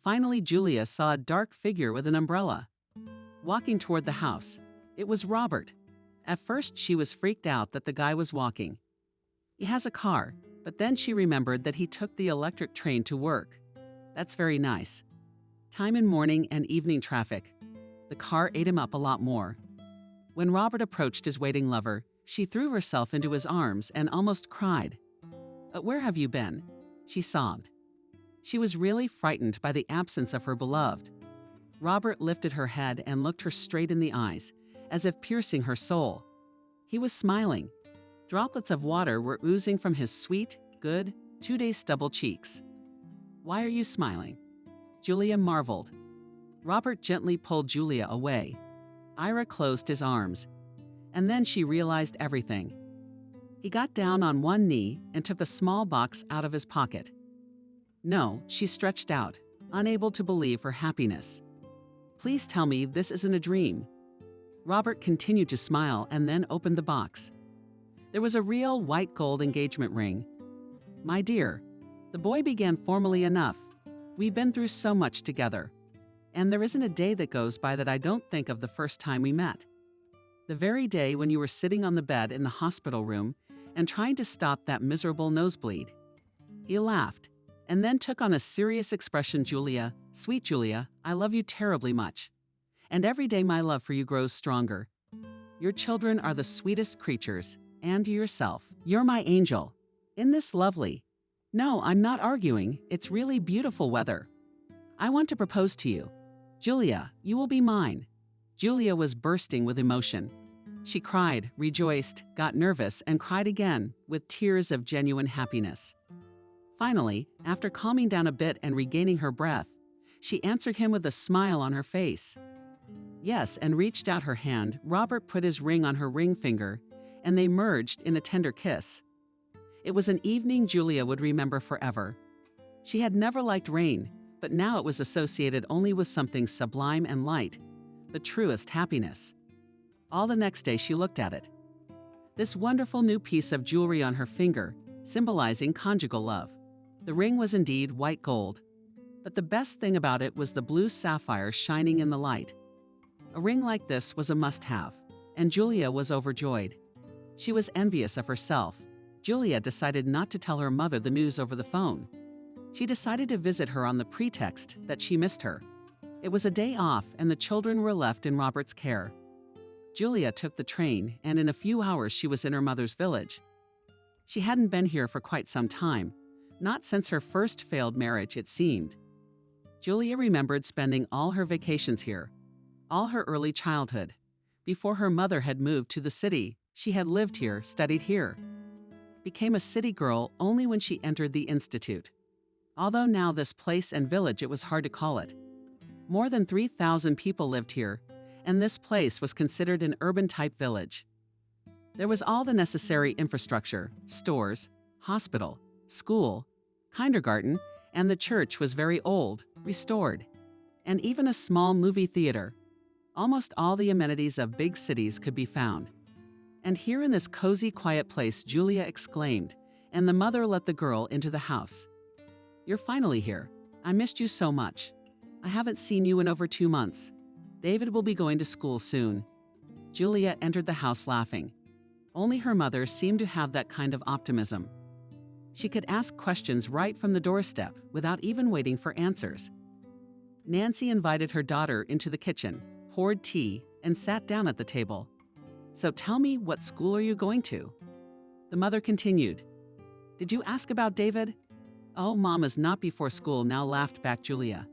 Finally, Julia saw a dark figure with an umbrella. Walking toward the house. It was Robert. At first, she was freaked out that the guy was walking. He has a car, but then she remembered that he took the electric train to work. That's very nice. Time in morning and evening traffic. The car ate him up a lot more. When Robert approached his waiting lover, she threw herself into his arms and almost cried. Where have you been? She sobbed. She was really frightened by the absence of her beloved. Robert lifted her head and looked her straight in the eyes, as if piercing her soul. He was smiling. Droplets of water were oozing from his sweet, good, 2-day stubble cheeks. Why are you smiling? Julia marveled. Robert gently pulled Julia away. Ira closed his arms. And then she realized everything. He got down on one knee and took the small box out of his pocket. No, she stretched out, unable to believe her happiness. Please tell me this isn't a dream. Robert continued to smile and then opened the box. There was a real white gold engagement ring. My dear, the boy began formally enough. We've been through so much together. And there isn't a day that goes by that I don't think of the first time we met. The very day when you were sitting on the bed in the hospital room and trying to stop that miserable nosebleed. He laughed, and then took on a serious expression. Julia, sweet Julia, I love you terribly much. And every day my love for you grows stronger. Your children are the sweetest creatures, and yourself. You're my angel. Isn't this lovely? No, I'm not arguing. It's really beautiful weather. I want to propose to you. Julia, you will be mine. Julia was bursting with emotion. She cried, rejoiced, got nervous, and cried again, with tears of genuine happiness. Finally, after calming down a bit and regaining her breath, she answered him with a smile on her face. Yes, and reached out her hand. Robert put his ring on her ring finger, and they merged in a tender kiss. It was an evening Julia would remember forever. She had never liked rain, but now it was associated only with something sublime and light, the truest happiness. All the next day she looked at it. This wonderful new piece of jewelry on her finger, symbolizing conjugal love. The ring was indeed white gold, but the best thing about it was the blue sapphire shining in the light. A ring like this was a must-have, and Julia was overjoyed. She was envious of herself. Julia decided not to tell her mother the news over the phone. She decided to visit her on the pretext that she missed her. It was a day off, and the children were left in Robert's care. Julia took the train, and in a few hours she was in her mother's village. She hadn't been here for quite some time, not since her first failed marriage, it seemed. Julia remembered spending all her vacations here, all her early childhood. Before her mother had moved to the city, she had lived here, studied here. Became a city girl only when she entered the institute. Although now this place and village, it was hard to call it. More than 3,000 people lived here, and this place was considered an urban-type village. There was all the necessary infrastructure, stores, hospital, school, kindergarten, and the church was very old, restored, and even a small movie theater. Almost all the amenities of big cities could be found. And here in this cozy, quiet place, Julia exclaimed, and the mother let the girl into the house. You're finally here. I missed you so much. I haven't seen you in over 2 months. David will be going to school soon." Julia entered the house laughing. Only her mother seemed to have that kind of optimism. She could ask questions right from the doorstep without even waiting for answers. Nancy invited her daughter into the kitchen, poured tea, and sat down at the table. "So tell me, what school are you going to?" The mother continued. "Did you ask about David?" "Oh, Mom is not before school now," laughed back Julia.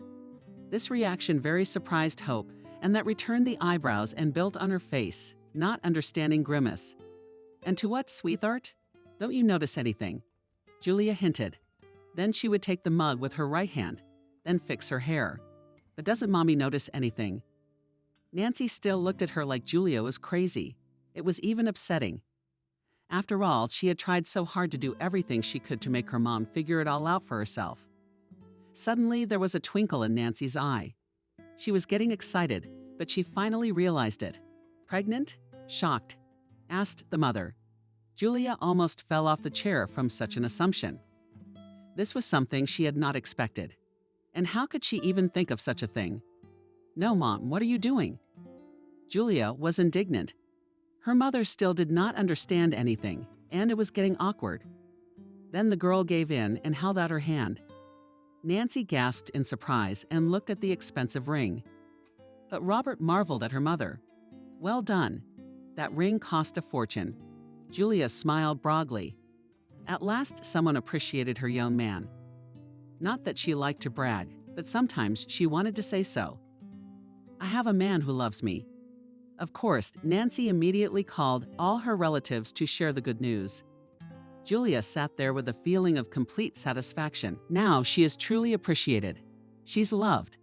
This reaction very surprised Hope, and that returned the eyebrows and built on her face, not understanding grimace. "And to what, sweetheart? Don't you notice anything?" Julia hinted. Then she would take the mug with her right hand, then fix her hair. "But doesn't Mommy notice anything?" Nancy still looked at her like Julia was crazy. It was even upsetting. After all, she had tried so hard to do everything she could to make her mom figure it all out for herself. Suddenly, there was a twinkle in Nancy's eye. She was getting excited, but she finally realized it. "Pregnant? Shocked?" asked the mother. Julia almost fell off the chair from such an assumption. This was something she had not expected. And how could she even think of such a thing? "No, Mom, what are you doing?" Julia was indignant. Her mother still did not understand anything, and it was getting awkward. Then the girl gave in and held out her hand. Nancy gasped in surprise and looked at the expensive ring. But Robert marveled at her mother. "Well done. That ring cost a fortune." Julia smiled broadly. At last someone appreciated her young man. Not that she liked to brag, but sometimes she wanted to say so. "I have a man who loves me." Of course, Nancy immediately called all her relatives to share the good news. Julia sat there with a feeling of complete satisfaction. Now she is truly appreciated. She's loved.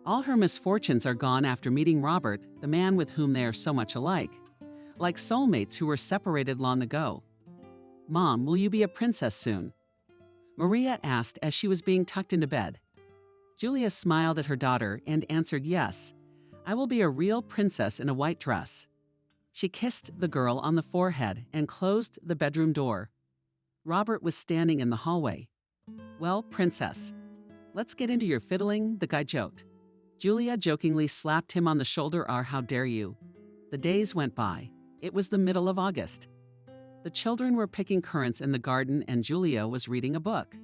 All her misfortunes are gone after meeting Robert, the man with whom they are so much alike. Like soulmates who were separated long ago. "Mom, will you be a princess soon?" Maria asked as she was being tucked into bed. Julia smiled at her daughter and answered yes. "I will be a real princess in a white dress." She kissed the girl on the forehead and closed the bedroom door. Robert was standing in the hallway. "Well, princess, let's get into your fiddling," the guy joked. Julia jokingly slapped him on the shoulder. "How dare you?" The days went by. It was the middle of August. The children were picking currants in the garden and Julia was reading a book.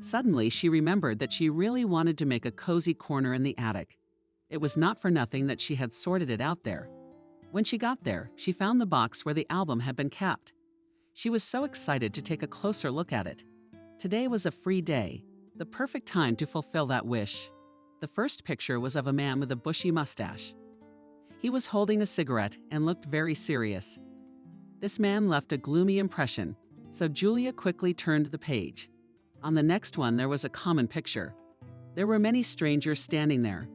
Suddenly, she remembered that she really wanted to make a cozy corner in the attic. It was not for nothing that she had sorted it out there. When she got there, she found the box where the album had been kept. She was so excited to take a closer look at it. Today was a free day, the perfect time to fulfill that wish. The first picture was of a man with a bushy mustache. He was holding a cigarette and looked very serious. This man left a gloomy impression, so Julia quickly turned the page. On the next one, there was a common picture. There were many strangers standing there.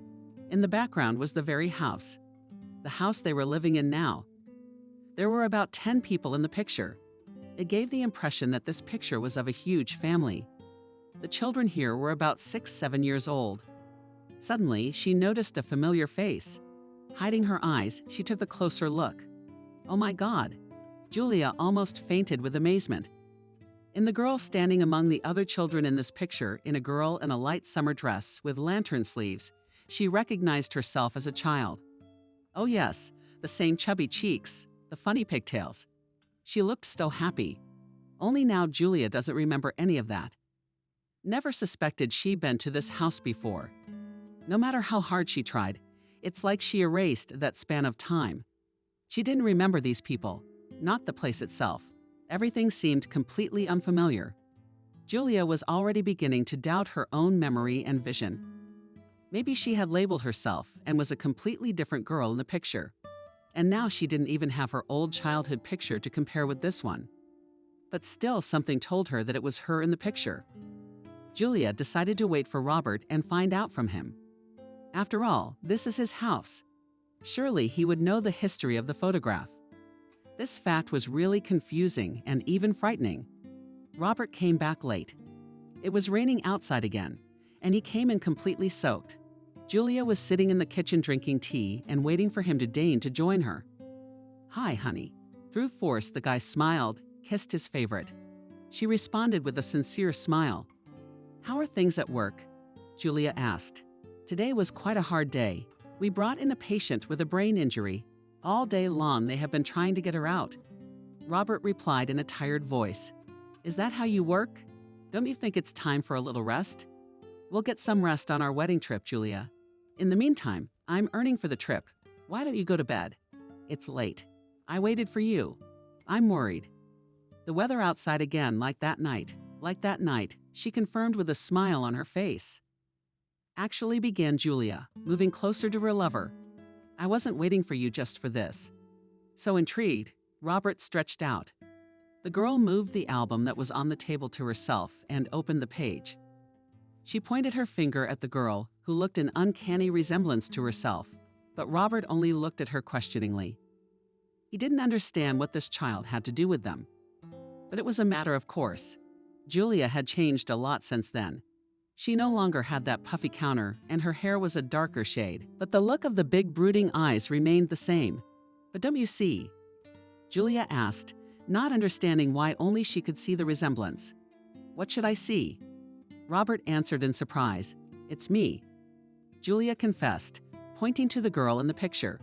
In the background was the very house. The house they were living in now. There were about 10 people in the picture. It gave the impression that this picture was of a huge family. The children here were about 6-7 years old. Suddenly, she noticed a familiar face. Hiding her eyes, she took a closer look. Oh my God! Julia almost fainted with amazement. In the girl standing among the other children in this picture, in a girl in a light summer dress with lantern sleeves, she recognized herself as a child. Oh yes, the same chubby cheeks, the funny pigtails. She looked so happy. Only now Julia doesn't remember any of that. Never suspected she'd been to this house before. No matter how hard she tried, it's like she erased that span of time. She didn't remember these people, not the place itself. Everything seemed completely unfamiliar. Julia was already beginning to doubt her own memory and vision. Maybe she had labeled herself and was a completely different girl in the picture. And now she didn't even have her old childhood picture to compare with this one. But still something told her that it was her in the picture. Julia decided to wait for Robert and find out from him. After all, this is his house. Surely he would know the history of the photograph. This fact was really confusing and even frightening. Robert came back late. It was raining outside again, and he came in completely soaked. Julia was sitting in the kitchen drinking tea and waiting for him to deign to join her. "Hi, honey." Through force, the guy smiled, kissed his favorite. She responded with a sincere smile. "How are things at work?" Julia asked. Today was quite a hard day. We brought in a patient with a brain injury. All day long they have been trying to get her out. Robert replied in a tired voice. Is that how you work? Don't you think it's time for a little rest? We'll get some rest on our wedding trip, Julia. In the meantime, I'm earning for the trip. Why don't you go to bed? It's late. I waited for you. I'm worried. The weather outside again, like that night, she confirmed with a smile on her face. Actually, began Julia, moving closer to her lover. I wasn't waiting for you just for this. So intrigued, Robert stretched out. The girl moved the album that was on the table to herself and opened the page. She pointed her finger at the girl, who looked an uncanny resemblance to herself, but Robert only looked at her questioningly. He didn't understand what this child had to do with them. But it was a matter of course. Julia had changed a lot since then. She no longer had that puffy counter, and her hair was a darker shade, but the look of the big brooding eyes remained the same. But don't you see? Julia asked, not understanding why only she could see the resemblance. What should I see? Robert answered in surprise. It's me. Julia confessed, pointing to the girl in the picture.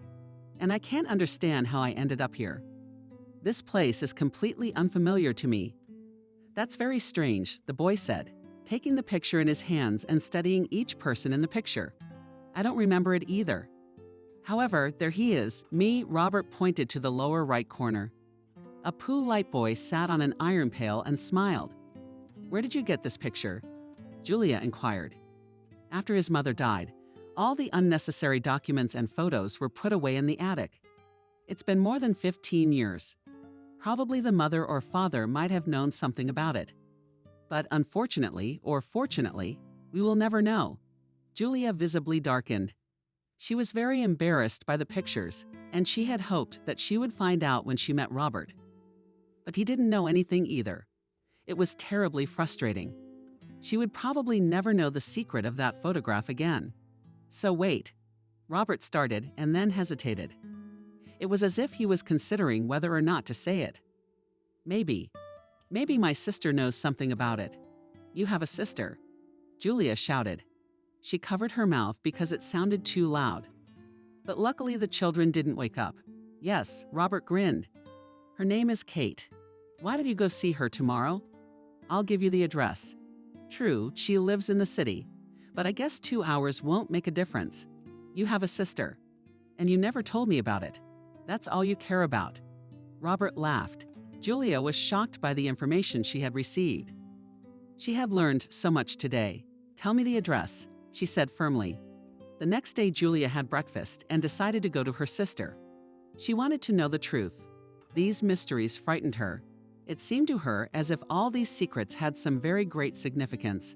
And I can't understand how I ended up here. This place is completely unfamiliar to me. That's very strange, the boy said, taking the picture in his hands and studying each person in the picture. I don't remember it either. However, there he is, me. Robert pointed to the lower right corner. A Pooh Light boy sat on an iron pail and smiled. Where did you get this picture? Julia inquired. After his mother died, all the unnecessary documents and photos were put away in the attic. It's been more than 15 years. Probably the mother or father might have known something about it. But unfortunately, or fortunately, we will never know. Julia visibly darkened. She was very embarrassed by the pictures, and she had hoped that she would find out when she met Robert. But he didn't know anything either. It was terribly frustrating. She would probably never know the secret of that photograph again. So wait. Robert started and then hesitated. It was as if he was considering whether or not to say it. Maybe my sister knows something about it. You have a sister, Julia shouted. She covered her mouth because it sounded too loud. But luckily the children didn't wake up. Yes, Robert grinned. Her name is Kate. Why don't you go see her tomorrow? I'll give you the address. True, she lives in the city, but I guess 2 hours won't make a difference. You have a sister, and you never told me about it. That's all you care about. Robert laughed. Julia was shocked by the information she had received. She had learned so much today. Tell me the address, she said firmly. The next day Julia had breakfast and decided to go to her sister. She wanted to know the truth. These mysteries frightened her. It seemed to her as if all these secrets had some very great significance.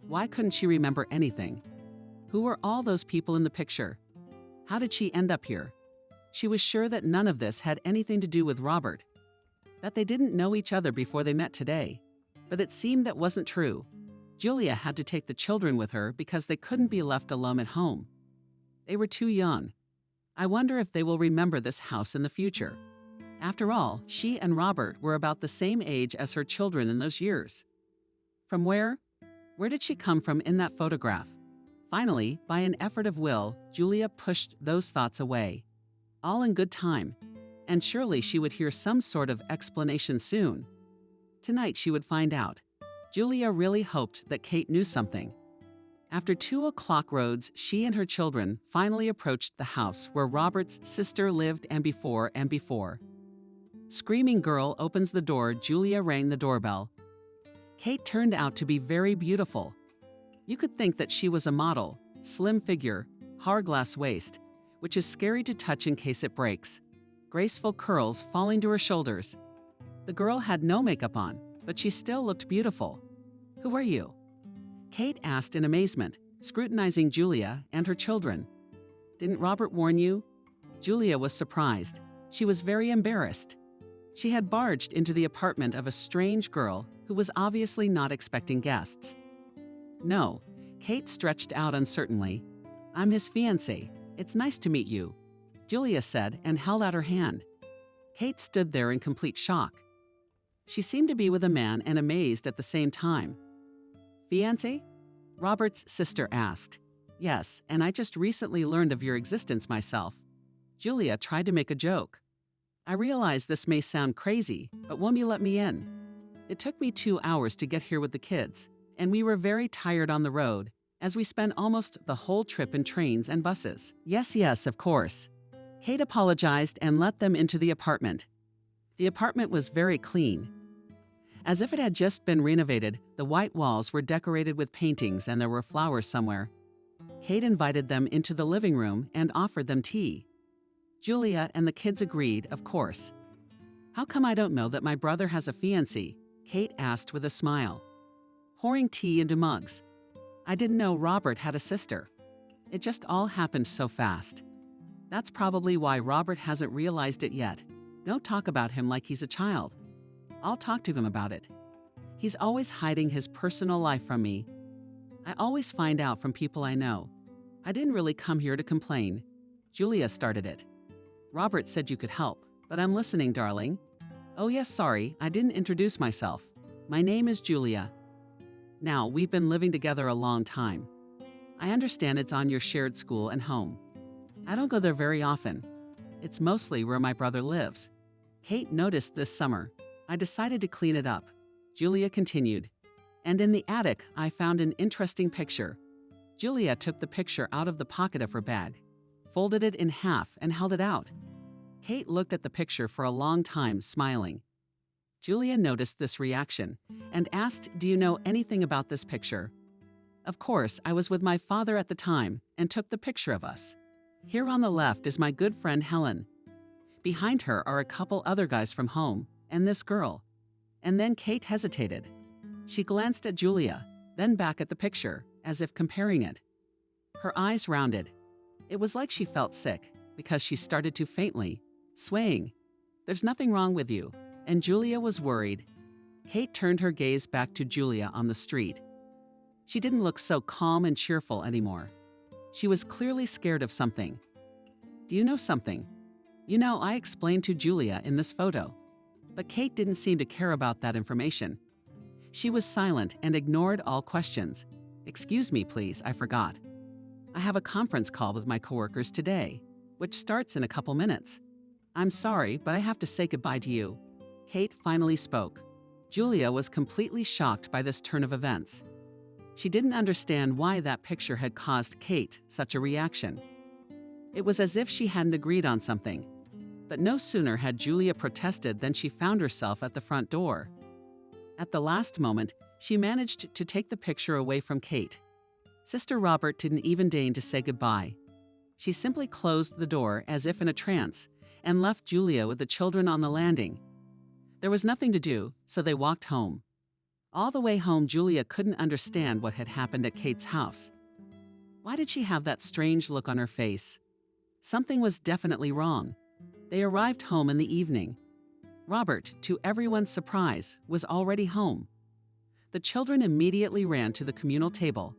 Why couldn't she remember anything? Who were all those people in the picture? How did she end up here? She was sure that none of this had anything to do with Robert, that they didn't know each other before they met today. But it seemed that wasn't true. Julia had to take the children with her because they couldn't be left alone at home. They were too young. I wonder if they will remember this house in the future. After all, she and Robert were about the same age as her children in those years. From where? Where did she come from in that photograph? Finally, by an effort of will, Julia pushed those thoughts away. All in good time, and surely she would hear some sort of explanation soon. Tonight she would find out. Julia really hoped that Kate knew something. After 2 o'clock roads, she and her children finally approached the house where Robert's sister lived and before. Screaming girl opens the door. Julia rang the doorbell. Kate turned out to be very beautiful. You could think that she was a model, slim figure, hourglass waist, which is scary to touch in case it breaks. Graceful curls falling to her shoulders. The girl had no makeup on, but she still looked beautiful. Who are you? Kate asked in amazement, scrutinizing Julia and her children. Didn't Robert warn you? Julia was surprised. She was very embarrassed. She had barged into the apartment of a strange girl who was obviously not expecting guests. No, Kate stretched out uncertainly. I'm his fiancée. It's nice to meet you, Julia said and held out her hand. Kate stood there in complete shock. She seemed to be with a man and amazed at the same time. Fiancé? Robert's sister asked. Yes, and I just recently learned of your existence myself. Julia tried to make a joke. I realize this may sound crazy, but won't you let me in? It took me 2 hours to get here with the kids, and we were very tired on the road, as we spent almost the whole trip in trains and buses. Yes, yes, of course. Kate apologized and let them into the apartment. The apartment was very clean. As if it had just been renovated, the white walls were decorated with paintings and there were flowers somewhere. Kate invited them into the living room and offered them tea. Julia and the kids agreed, of course. How come I don't know that my brother has a fiancée? Kate asked with a smile. Pouring tea into mugs. I didn't know Robert had a sister. It just all happened so fast. That's probably why Robert hasn't realized it yet. Don't talk about him like he's a child. I'll talk to him about it. He's always hiding his personal life from me. I always find out from people I know. I didn't really come here to complain. Julia started it. Robert said you could help, but I'm listening, darling. Oh yes, sorry, I didn't introduce myself. My name is Julia. Now, we've been living together a long time. I understand it's on your shared school and home. I don't go there very often. It's mostly where my brother lives. Kate noticed this summer. I decided to clean it up. Julia continued. And in the attic, I found an interesting picture. Julia took the picture out of the pocket of her bag, folded it in half, and held it out. Kate looked at the picture for a long time, smiling. Julia noticed this reaction and asked, "Do you know anything about this picture?" Of course, I was with my father at the time and took the picture of us. Here on the left is my good friend Helen. Behind her are a couple other guys from home, and this girl. And then Kate hesitated. She glanced at Julia, then back at the picture, as if comparing it. Her eyes rounded. It was like she felt sick, because she started to faintly, swaying. There's nothing wrong with you, and Julia was worried. Kate turned her gaze back to Julia on the street. She didn't look so calm and cheerful anymore. She was clearly scared of something. Do you know something? You know, I explained to Julia in this photo. But Kate didn't seem to care about that information. She was silent and ignored all questions. Excuse me, please, I forgot. I have a conference call with my coworkers today, which starts in a couple minutes. I'm sorry, but I have to say goodbye to you. Kate finally spoke. Julia was completely shocked by this turn of events. She didn't understand why that picture had caused Kate such a reaction. It was as if she hadn't agreed on something. But no sooner had Julia protested than she found herself at the front door. At the last moment, she managed to take the picture away from Kate. Sister Robert didn't even deign to say goodbye. She simply closed the door as if in a trance and left Julia with the children on the landing. There was nothing to do, so they walked home. All the way home, Julia couldn't understand what had happened at Kate's house. Why did she have that strange look on her face? Something was definitely wrong. They arrived home in the evening. Robert, to everyone's surprise, was already home. The children immediately ran to the communal table.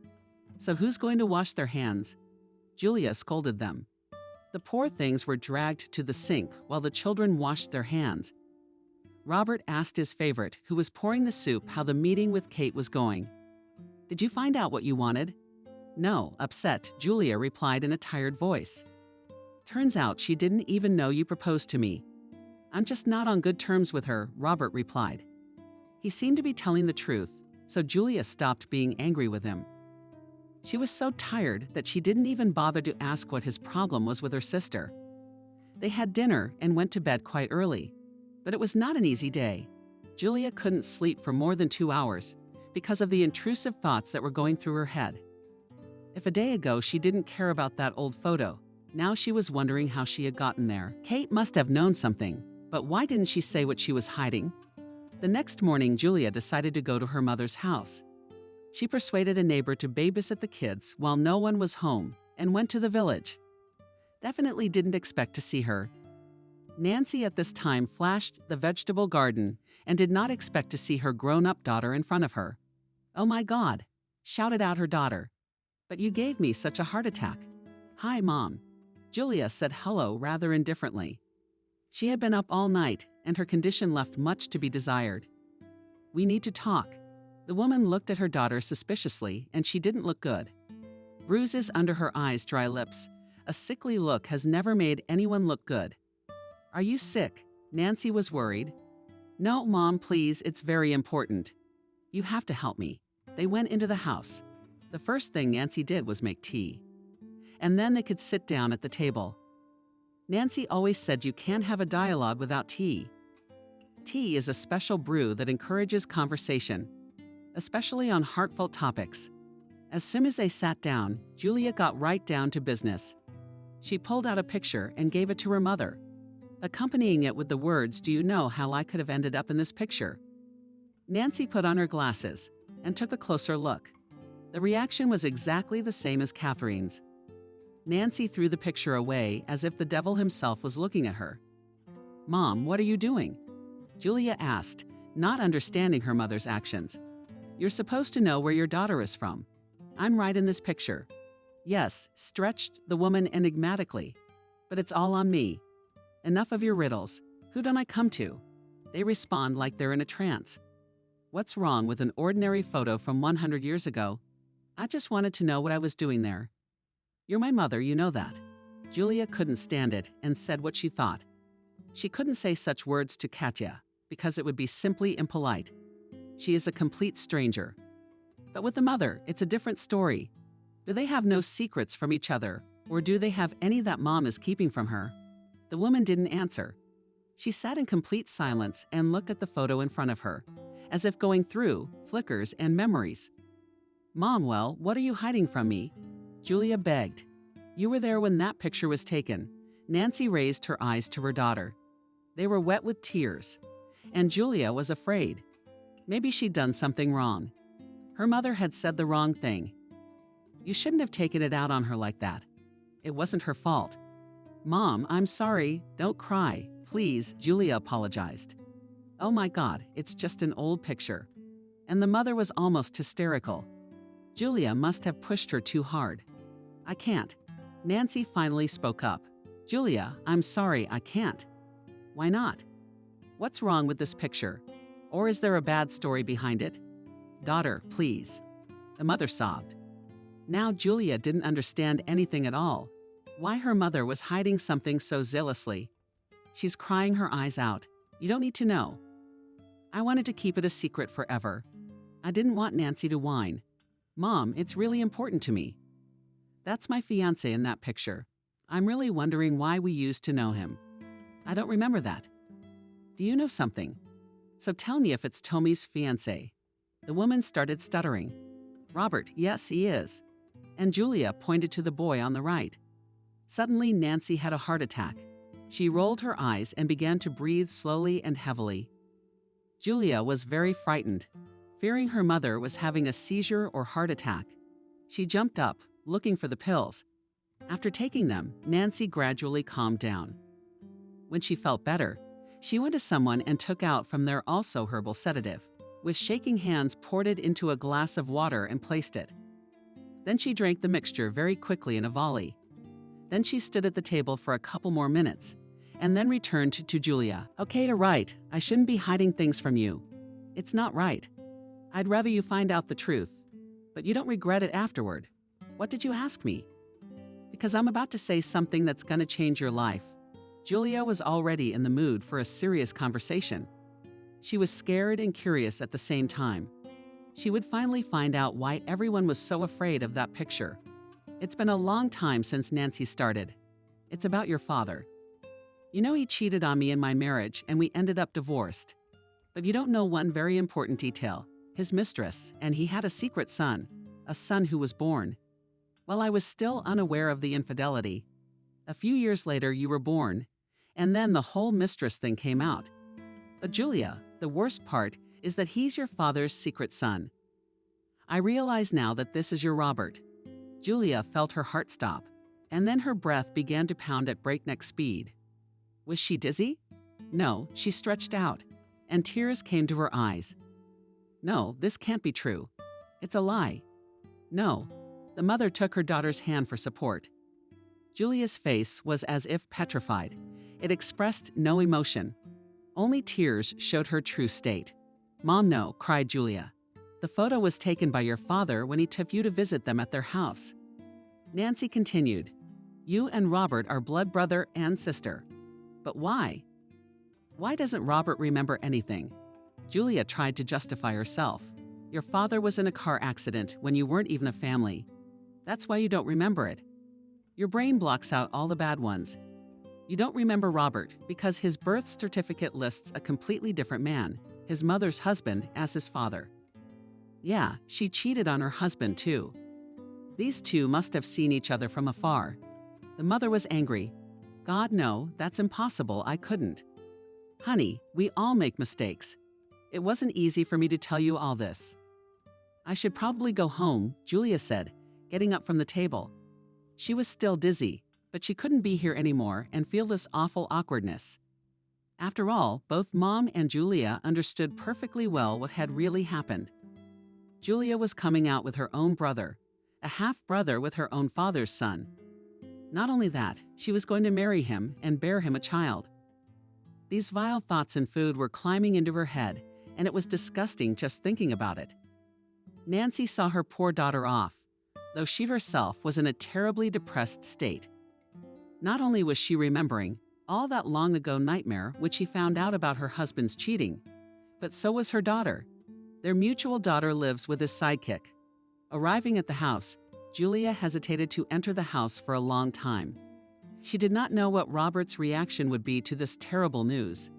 So who's going to wash their hands? Julia scolded them. The poor things were dragged to the sink while the children washed their hands. Robert asked his favorite, who was pouring the soup, how the meeting with Kate was going. Did you find out what you wanted? No, upset, Julia replied in a tired voice. Turns out she didn't even know you proposed to me. I'm just not on good terms with her, Robert replied. He seemed to be telling the truth, so Julia stopped being angry with him. She was so tired that she didn't even bother to ask what his problem was with her sister. They had dinner and went to bed quite early, but it was not an easy day. Julia couldn't sleep for more than 2 hours because of the intrusive thoughts that were going through her head. If a day ago she didn't care about that old photo, now she was wondering how she had gotten there. Kate must have known something, but why didn't she say what she was hiding? The next morning, Julia decided to go to her mother's house. She persuaded a neighbor to babysit the kids while no one was home and went to the village. Definitely didn't expect to see her. Nancy at this time flashed the vegetable garden and did not expect to see her grown-up daughter in front of her. "Oh my God," shouted out her daughter. "But you gave me such a heart attack." "Hi, Mom." Julia said hello rather indifferently. She had been up all night, and her condition left much to be desired. "We need to talk." The woman looked at her daughter suspiciously, and she didn't look good. bruises under her eyes, dry lips. A sickly look has never made anyone look good. Are you sick? Nancy was worried. No, Mom, please, it's very important. You have to help me. They went into the house. The first thing Nancy did was make tea. And then they could sit down at the table. Nancy always said you can't have a dialogue without tea. Tea is a special brew that encourages conversation, especially on heartfelt topics. As soon as they sat down, Julia got right down to business. She pulled out a picture and gave it to her mother, accompanying it with the words, "Do you know how I could have ended up in this picture?" Nancy put on her glasses and took a closer look. The reaction was exactly the same as Catherine's. Nancy threw the picture away as if the devil himself was looking at her. "Mom, what are you doing?" Julia asked, not understanding her mother's actions. "You're supposed to know where your daughter is from. I'm right in this picture." "Yes," stretched the woman enigmatically. "But it's all on me. Enough of your riddles. Who don't I come to?" They respond like they're in a trance. "What's wrong with an ordinary photo from 100 years ago? I just wanted to know what I was doing there." "You're my mother, you know that." Julia couldn't stand it and said what she thought. She couldn't say such words to Katya, because it would be simply impolite. She is a complete stranger. But with the mother, it's a different story. Do they have no secrets from each other, or do they have any that Mom is keeping from her? The woman didn't answer. She sat in complete silence and looked at the photo in front of her, as if going through flickers and memories. "Mom, well, what are you hiding from me?" Julia begged. "You were there when that picture was taken." Nancy raised her eyes to her daughter. They were wet with tears, and Julia was afraid. Maybe she'd done something wrong. Her mother had said the wrong thing. You shouldn't have taken it out on her like that. It wasn't her fault. "Mom, I'm sorry. Don't cry. Please," Julia apologized. "Oh my God, it's just an old picture." And the mother was almost hysterical. Julia must have pushed her too hard. "I can't." Nancy finally spoke up. "Julia, I'm sorry, I can't." "Why not? What's wrong with this picture? Or is there a bad story behind it?" "Daughter, please." The mother sobbed. Now Julia didn't understand anything at all. Why her mother was hiding something so zealously. She's crying her eyes out. "You don't need to know. I wanted to keep it a secret forever. I didn't want Nancy to whine. Mom, it's really important to me. That's my fiancé in that picture. I'm really wondering why we used to know him. I don't remember that. Do you know something? So tell me if it's Tommy's fiancé." The woman started stuttering. "Robert, yes, he is." And Julia pointed to the boy on the right. Suddenly, Nancy had a heart attack. She rolled her eyes and began to breathe slowly and heavily. Julia was very frightened, fearing her mother was having a seizure or heart attack. She jumped up, looking for the pills. After taking them, Nancy gradually calmed down. When she felt better, she went to someone and took out from there also herbal sedative. With shaking hands, poured it into a glass of water and placed it. Then she drank the mixture very quickly in a volley. Then she stood at the table for a couple more minutes, and then returned to Julia. "Okay, to right. I shouldn't be hiding things from you. It's not right. I'd rather you find out the truth, but you don't regret it afterward. What did you ask me?" "Because I'm about to say something that's gonna change your life." Julia was already in the mood for a serious conversation. She was scared and curious at the same time. She would finally find out why everyone was so afraid of that picture. "It's been a long time since Nancy started. It's about your father. You know he cheated on me in my marriage and we ended up divorced. But you don't know one very important detail. His mistress, and he had a secret son, a son who was born. Well, I was still unaware of the infidelity. A few years later you were born, and then the whole mistress thing came out. But Julia, the worst part is that he's your father's secret son. I realize now that this is your Robert." Julia felt her heart stop, and then her breath began to pound at breakneck speed. Was she dizzy? No, she stretched out, and tears came to her eyes. "No, this can't be true. It's a lie." "No." The mother took her daughter's hand for support. Julia's face was as if petrified. It expressed no emotion. Only tears showed her true state. "Mom, no," cried Julia. "The photo was taken by your father when he took you to visit them at their house. Nancy continued, "You and Robert are blood brother and sister. But why? Why doesn't Robert remember anything?" Julia tried to justify herself. "Your father was in a car accident when you weren't even a family. That's why you don't remember it. Your brain blocks out all the bad ones. You don't remember Robert because his birth certificate lists a completely different man, his mother's husband, as his father. Yeah, she cheated on her husband too. These two must have seen each other from afar. The mother was angry. God, no, that's impossible, I couldn't. Honey, we all make mistakes. It wasn't easy for me to tell you all this." "I should probably go home," Julia said, getting up from the table. She was still dizzy, but she couldn't be here anymore and feel this awful awkwardness. After all, both Mom and Julia understood perfectly well what had really happened. Julia was coming out with her own brother, a half-brother with her own father's son. Not only that, she was going to marry him and bear him a child. These vile thoughts and food were climbing into her head, and it was disgusting just thinking about it. Nancy saw her poor daughter off, though she herself was in a terribly depressed state. Not only was she remembering all that long-ago nightmare which she found out about her husband's cheating, but so was her daughter. Their mutual daughter lives with his sidekick. Arriving at the house, Julia hesitated to enter the house for a long time. She did not know what Robert's reaction would be to this terrible news.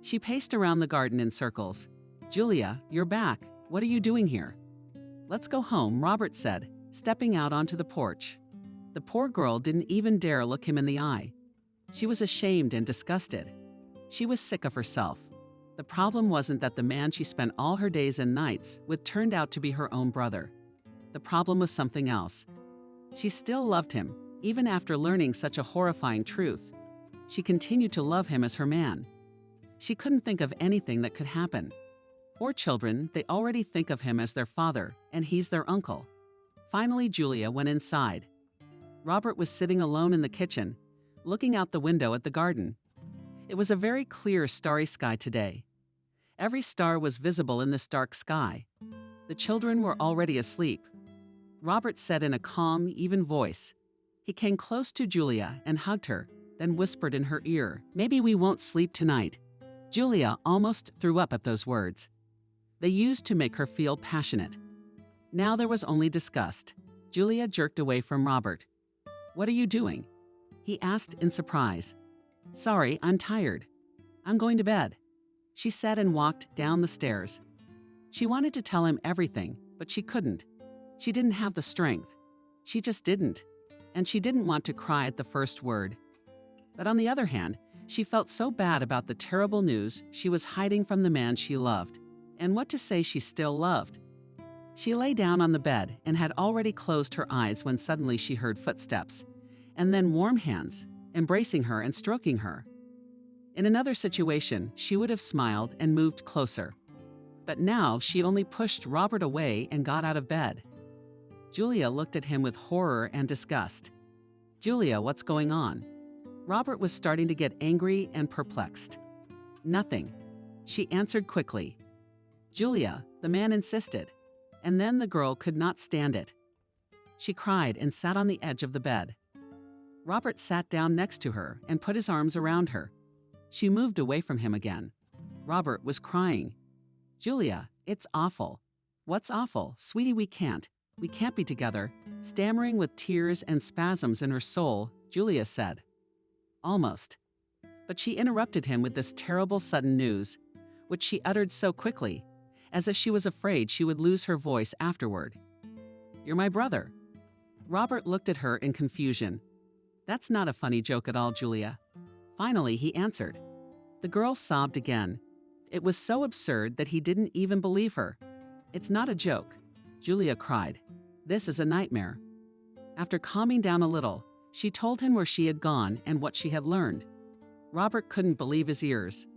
She paced around the garden in circles. "Julia, you're back. What are you doing here?" "Let's go home," Robert said, stepping out onto the porch. The poor girl didn't even dare look him in the eye. She was ashamed and disgusted. She was sick of herself. The problem wasn't that the man she spent all her days and nights with turned out to be her own brother. The problem was something else. She still loved him, even after learning such a horrifying truth. She continued to love him as her man. She couldn't think of anything that could happen. Poor children, they already think of him as their father, and he's their uncle. Finally, Julia went inside. Robert was sitting alone in the kitchen, looking out the window at the garden. It was a very clear, starry sky today. Every star was visible in this dark sky. The children were already asleep. Robert said in a calm, even voice. He came close to Julia and hugged her, then whispered in her ear, "Maybe we won't sleep tonight." Julia almost threw up at those words. They used to make her feel passionate. Now there was only disgust. Julia jerked away from Robert. "What are you doing?" he asked in surprise. "Sorry, I'm tired. I'm going to bed," she said and walked down the stairs. She wanted to tell him everything, but she couldn't. She didn't have the strength. She just didn't. And she didn't want to cry at the first word. But on the other hand, she felt so bad about the terrible news she was hiding from the man she loved, and what to say she still loved. She lay down on the bed and had already closed her eyes when suddenly she heard footsteps, and then warm hands, embracing her and stroking her. In another situation, she would have smiled and moved closer. But now she only pushed Robert away and got out of bed. Julia looked at him with horror and disgust. "Julia, what's going on?" Robert was starting to get angry and perplexed. "Nothing," she answered quickly. "Julia," the man insisted, and then the girl could not stand it. She cried and sat on the edge of the bed. Robert sat down next to her and put his arms around her. She moved away from him again. Robert was crying. "Julia, it's awful." "What's awful? Sweetie, we can't be together." Stammering with tears and spasms in her soul, Julia said. "Almost." But she interrupted him with this terrible sudden news, which she uttered so quickly, as if she was afraid she would lose her voice afterward. "You're my brother." Robert looked at her in confusion. "That's not a funny joke at all, Julia." Finally, he answered. The girl sobbed again. It was so absurd that he didn't even believe her. "It's not a joke," Julia cried. "This is a nightmare." After calming down a little, she told him where she had gone and what she had learned. Robert couldn't believe his ears.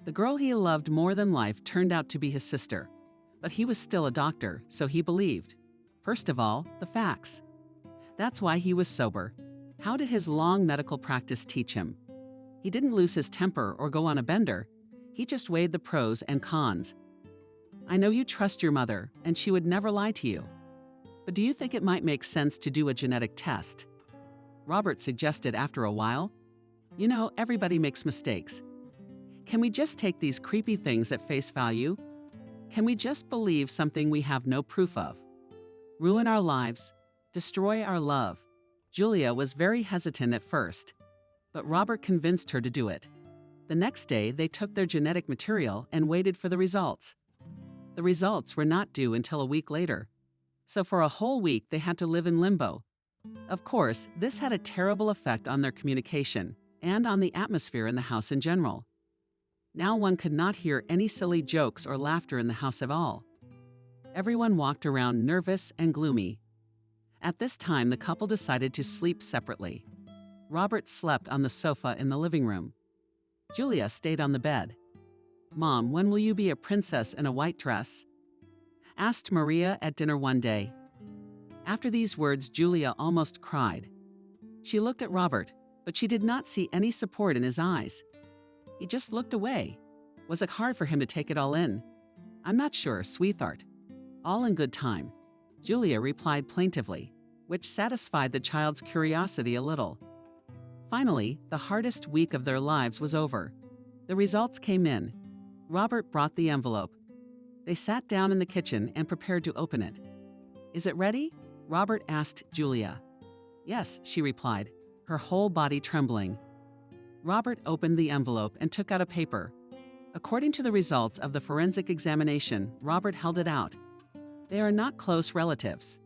The girl he loved more than life turned out to be his sister, but he was still a doctor, so he believed. First of all, the facts. That's why he was sober. How did his long medical practice teach him? He didn't lose his temper or go on a bender. He just weighed the pros and cons. "I know you trust your mother, and she would never lie to you." But do you think it might make sense to do a genetic test? Robert suggested after a while. You know, everybody makes mistakes. Can we just take these creepy things at face value? Can we just believe something we have no proof of? Ruin our lives? Destroy our love? Julia was very hesitant at first, but Robert convinced her to do it. The next day, they took their genetic material and waited for the results. The results were not due until a week later. So for a whole week, they had to live in limbo. Of course, this had a terrible effect on their communication and on the atmosphere in the house in general. Now one could not hear any silly jokes or laughter in the house at all. Everyone walked around nervous and gloomy. At this time, the couple decided to sleep separately. Robert slept on the sofa in the living room. Julia stayed on the bed. "Mom, when will you be a princess in a white dress?" asked Maria at dinner one day. After these words, Julia almost cried. She looked at Robert, but she did not see any support in his eyes. He just looked away. Was it hard for him to take it all in? "I'm not sure, sweetheart. All in good time," Julia replied plaintively, which satisfied the child's curiosity a little. Finally, the hardest week of their lives was over. The results came in. Robert brought the envelope. They sat down in the kitchen and prepared to open it. "Is it ready?" Robert asked Julia. "Yes," she replied, her whole body trembling. Robert opened the envelope and took out a paper. According to the results of the forensic examination, Robert held it out. They are not close relatives.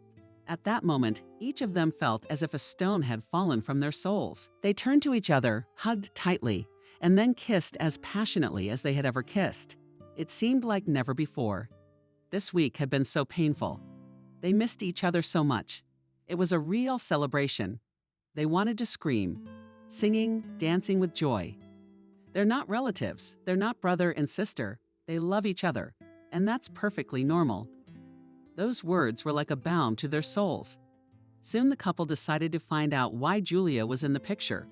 At that moment, each of them felt as if a stone had fallen from their souls. They turned to each other, hugged tightly, and then kissed as passionately as they had ever kissed. It seemed like never before. This week had been so painful. They missed each other so much. It was a real celebration. They wanted to scream, singing, dancing with joy. They're not relatives. They're not brother and sister. They love each other, and that's perfectly normal. Those words were like a balm to their souls. Soon the couple decided to find out why Julia was in the picture.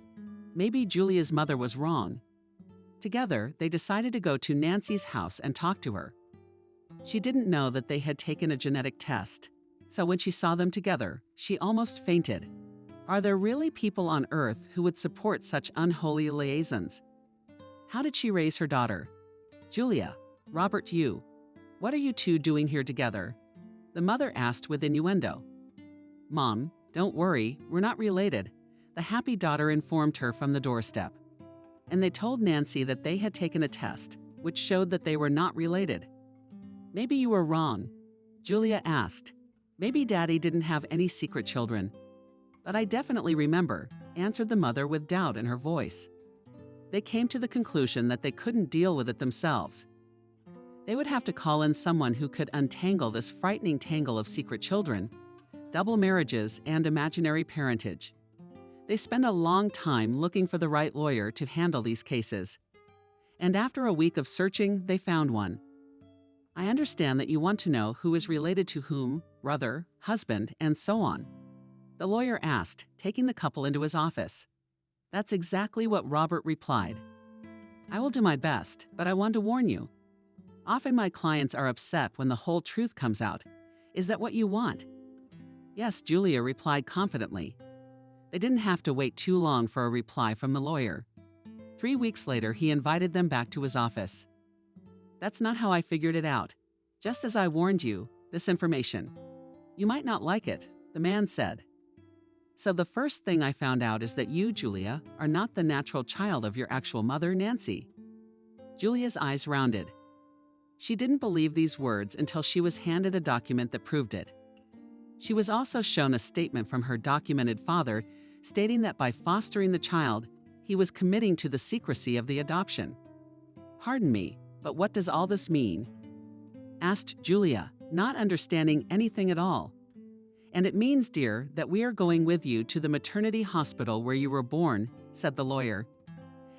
Maybe Julia's mother was wrong. Together, they decided to go to Nancy's house and talk to her. She didn't know that they had taken a genetic test, so when she saw them together, she almost fainted. Are there really people on Earth who would support such unholy liaisons? How did she raise her daughter? "Julia, Robert, what are you two doing here together?" the mother asked with innuendo. "Mom, don't worry, we're not related," the happy daughter informed her from the doorstep. And they told Nancy that they had taken a test, which showed that they were not related. "Maybe you were wrong," Julia asked. "Maybe Daddy didn't have any secret children." "But I definitely remember," answered the mother with doubt in her voice. They came to the conclusion that they couldn't deal with it themselves. They would have to call in someone who could untangle this frightening tangle of secret children, double marriages, and imaginary parentage. They spent a long time looking for the right lawyer to handle these cases. And after a week of searching, they found one. "I understand that you want to know who is related to whom, brother, husband, and so on," the lawyer asked, taking the couple into his office. That's exactly what Robert replied. "I will do my best, but I want to warn you. Often my clients are upset when the whole truth comes out. Is that what you want?" "Yes," Julia replied confidently. They didn't have to wait too long for a reply from the lawyer. 3 weeks later, he invited them back to his office. "That's not how I figured it out. Just as I warned you, this information. You might not like it," the man said. "So the first thing I found out is that you, Julia, are not the natural child of your actual mother, Nancy." Julia's eyes rounded. She didn't believe these words until she was handed a document that proved it. She was also shown a statement from her documented father stating that by fostering the child, he was committing to the secrecy of the adoption. "Pardon me, but what does all this mean?" asked Julia, not understanding anything at all. "And it means, dear, that we are going with you to the maternity hospital where you were born," said the lawyer.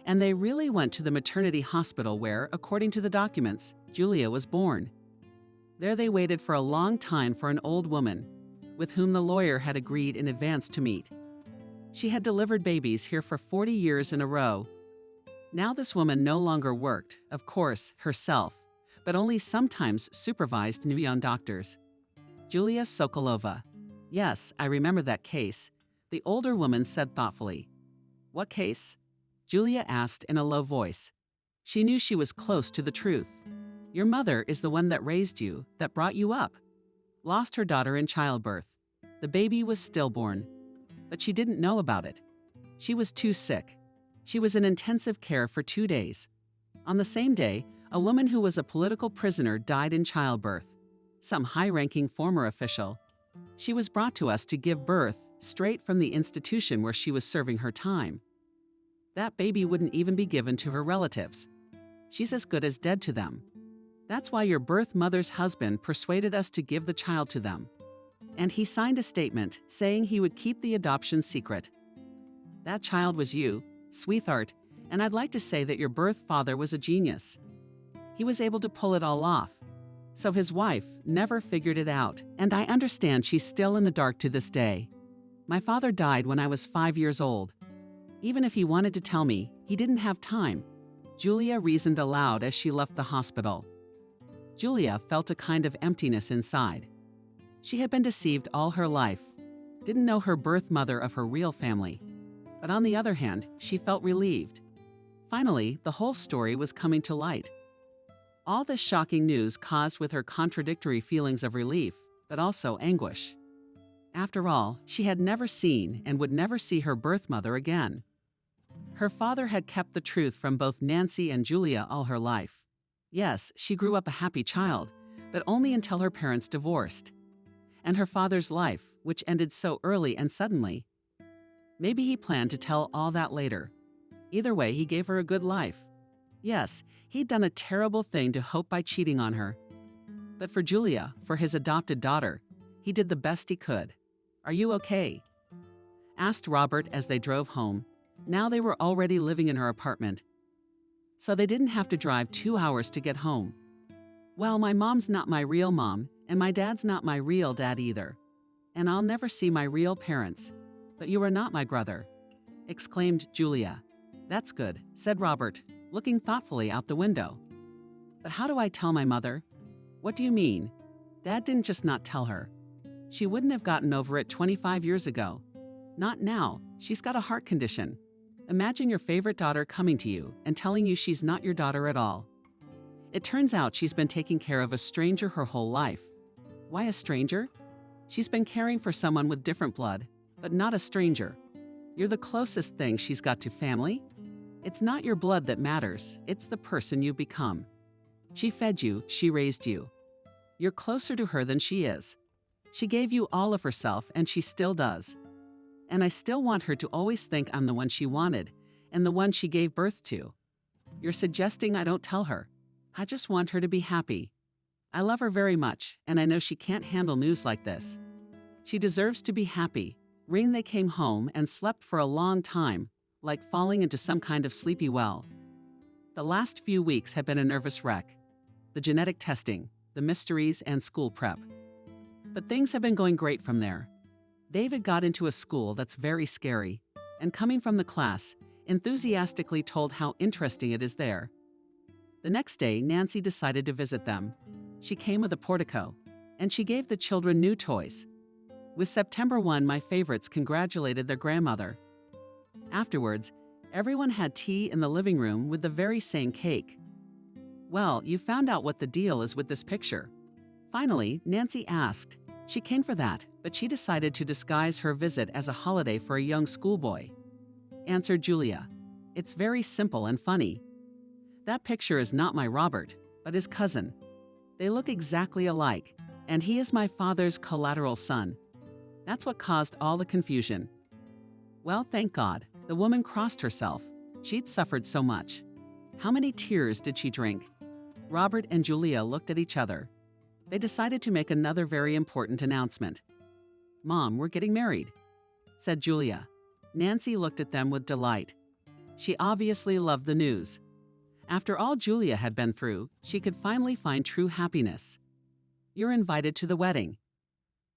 And they really went to the maternity hospital where, according to the documents, Julia was born. There they waited for a long time for an old woman, with whom the lawyer had agreed in advance to meet. She had delivered babies here for 40 years in a row. Now this woman no longer worked, of course, herself, but only sometimes supervised new young doctors. Julia Sokolova. Yes, I remember that case, the older woman said thoughtfully. What case? Julia asked in a low voice. She knew she was close to the truth. Your mother is the one that raised you, that brought you up. Lost her daughter in childbirth. The baby was stillborn. But she didn't know about it. She was too sick. She was in intensive care for 2 days. On the same day, a woman who was a political prisoner died in childbirth. Some high-ranking former official. She was brought to us to give birth straight from the institution where she was serving her time. That baby wouldn't even be given to her relatives. She's as good as dead to them. That's why your birth mother's husband persuaded us to give the child to them. And he signed a statement saying he would keep the adoption secret. That child was you, sweetheart, and I'd like to say that your birth father was a genius. He was able to pull it all off. So his wife never figured it out, and I understand she's still in the dark to this day. My father died when I was 5 years old. Even if he wanted to tell me, he didn't have time. Julia reasoned aloud as she left the hospital. Julia felt a kind of emptiness inside. She had been deceived all her life, didn't know her birth mother of her real family. But on the other hand, she felt relieved. Finally, the whole story was coming to light. All this shocking news caused with her contradictory feelings of relief, but also anguish. After all, she had never seen and would never see her birth mother again. Her father had kept the truth from both Nancy and Julia all her life. Yes, she grew up a happy child, but only until her parents divorced. And her father's life, which ended so early and suddenly. Maybe he planned to tell all that later. Either way, he gave her a good life. Yes, he'd done a terrible thing to hope by cheating on her. But for Julia, for his adopted daughter, he did the best he could. Are you okay? Asked Robert as they drove home. Now they were already living in her apartment. So they didn't have to drive 2 hours to get home. Well, my mom's not my real mom, and my dad's not my real dad either. And I'll never see my real parents. But you are not my brother, exclaimed Julia. That's good, said Robert, looking thoughtfully out the window. But how do I tell my mother? What do you mean? Dad didn't just not tell her. She wouldn't have gotten over it 25 years ago. Not now. She's got a heart condition. Imagine your favorite daughter coming to you and telling you she's not your daughter at all. It turns out she's been taking care of a stranger her whole life. Why a stranger? She's been caring for someone with different blood, but not a stranger. You're the closest thing she's got to family. It's not your blood that matters, it's the person you become. She fed you, she raised you. You're closer to her than she is. She gave you all of herself, and she still does. And I still want her to always think I'm the one she wanted, and the one she gave birth to. You're suggesting I don't tell her. I just want her to be happy. I love her very much, and I know she can't handle news like this. She deserves to be happy. They came home and slept for a long time, like falling into some kind of sleepy well. The last few weeks had been a nervous wreck. The genetic testing, the mysteries, and school prep. But things have been going great from there. David got into a school that's very scary, and coming from the class, enthusiastically told how interesting it is there. The next day, Nancy decided to visit them. She came with a portico, and she gave the children new toys. With September 1, my favorites congratulated their grandmother. Afterwards, everyone had tea in the living room with the very same cake. Well, you found out what the deal is with this picture. Finally, Nancy asked. She came for that, but she decided to disguise her visit as a holiday for a young schoolboy. Answered Julia. It's very simple and funny. That picture is not my Robert, but his cousin. They look exactly alike, and he is my father's collateral son. That's what caused all the confusion. Well, thank God, the woman crossed herself. She'd suffered so much. How many tears did she drink? Robert and Julia looked at each other. They decided to make another very important announcement. Mom, we're getting married, said Julia. Nancy looked at them with delight. She obviously loved the news. After all Julia had been through, she could finally find true happiness. You're invited to the wedding.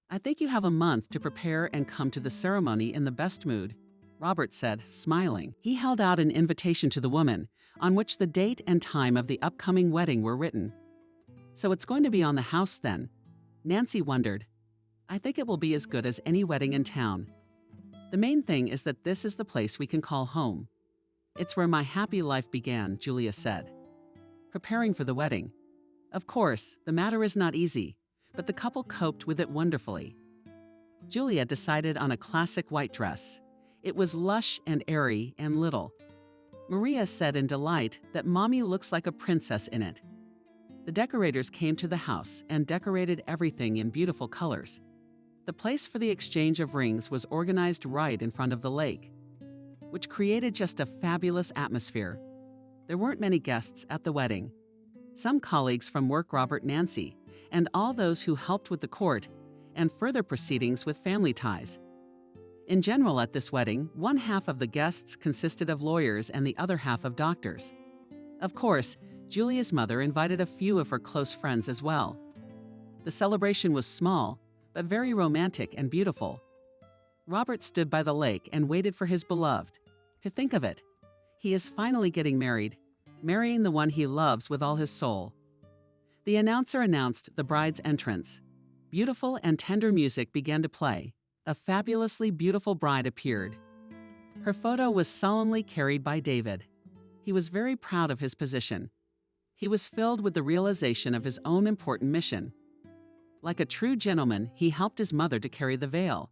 I think you have a month to prepare and come to the ceremony in the best mood, Robert said, smiling. He held out an invitation to the woman, on which the date and time of the upcoming wedding were written. So it's going to be on the house then? Nancy wondered. I think it will be as good as any wedding in town. The main thing is that this is the place we can call home. It's where my happy life began, Julia said. Preparing for the wedding. Of course, the matter is not easy, but the couple coped with it wonderfully. Julia decided on a classic white dress. It was lush and airy and little. Maria said in delight that Mommy looks like a princess in it. The decorators came to the house and decorated everything in beautiful colors. The place for the exchange of rings was organized right in front of the lake, which created just a fabulous atmosphere. There weren't many guests at the wedding. Some colleagues from work, Robert, Nancy, and all those who helped with the court and further proceedings with family ties. In general, at this wedding, one half of the guests consisted of lawyers and the other half of doctors. Of course, Julia's mother invited a few of her close friends as well. The celebration was small, but very romantic and beautiful. Robert stood by the lake and waited for his beloved. To think of it, he is finally getting married, marrying the one he loves with all his soul. The announcer announced the bride's entrance. Beautiful and tender music began to play. A fabulously beautiful bride appeared. Her photo was solemnly carried by David. He was very proud of his position. He was filled with the realization of his own important mission. Like a true gentleman, he helped his mother to carry the veil.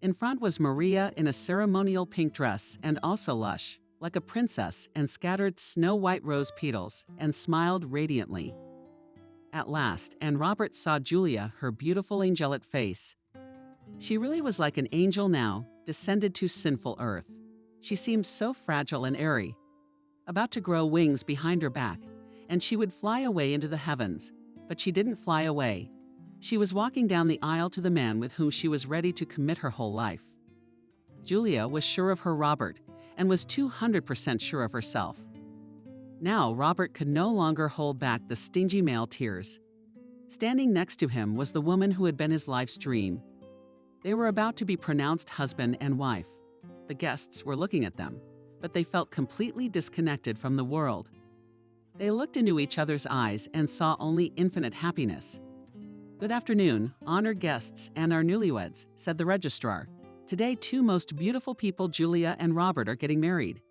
In front was Maria in a ceremonial pink dress and also lush, like a princess, and scattered snow-white rose petals, and smiled radiantly. At last, and Robert saw Julia, her beautiful angelic face. She really was like an angel now, descended to sinful earth. She seemed so fragile and airy, about to grow wings behind her back, and she would fly away into the heavens. But she didn't fly away. She was walking down the aisle to the man with whom she was ready to commit her whole life. Julia was sure of her Robert, and was 200% sure of herself. Now Robert could no longer hold back the stingy male tears. Standing next to him was the woman who had been his life's dream. They were about to be pronounced husband and wife. The guests were looking at them, but they felt completely disconnected from the world. They looked into each other's eyes and saw only infinite happiness. "Good afternoon, honored guests and our newlyweds," said the registrar. "Today, two most beautiful people, Julia and Robert, are getting married.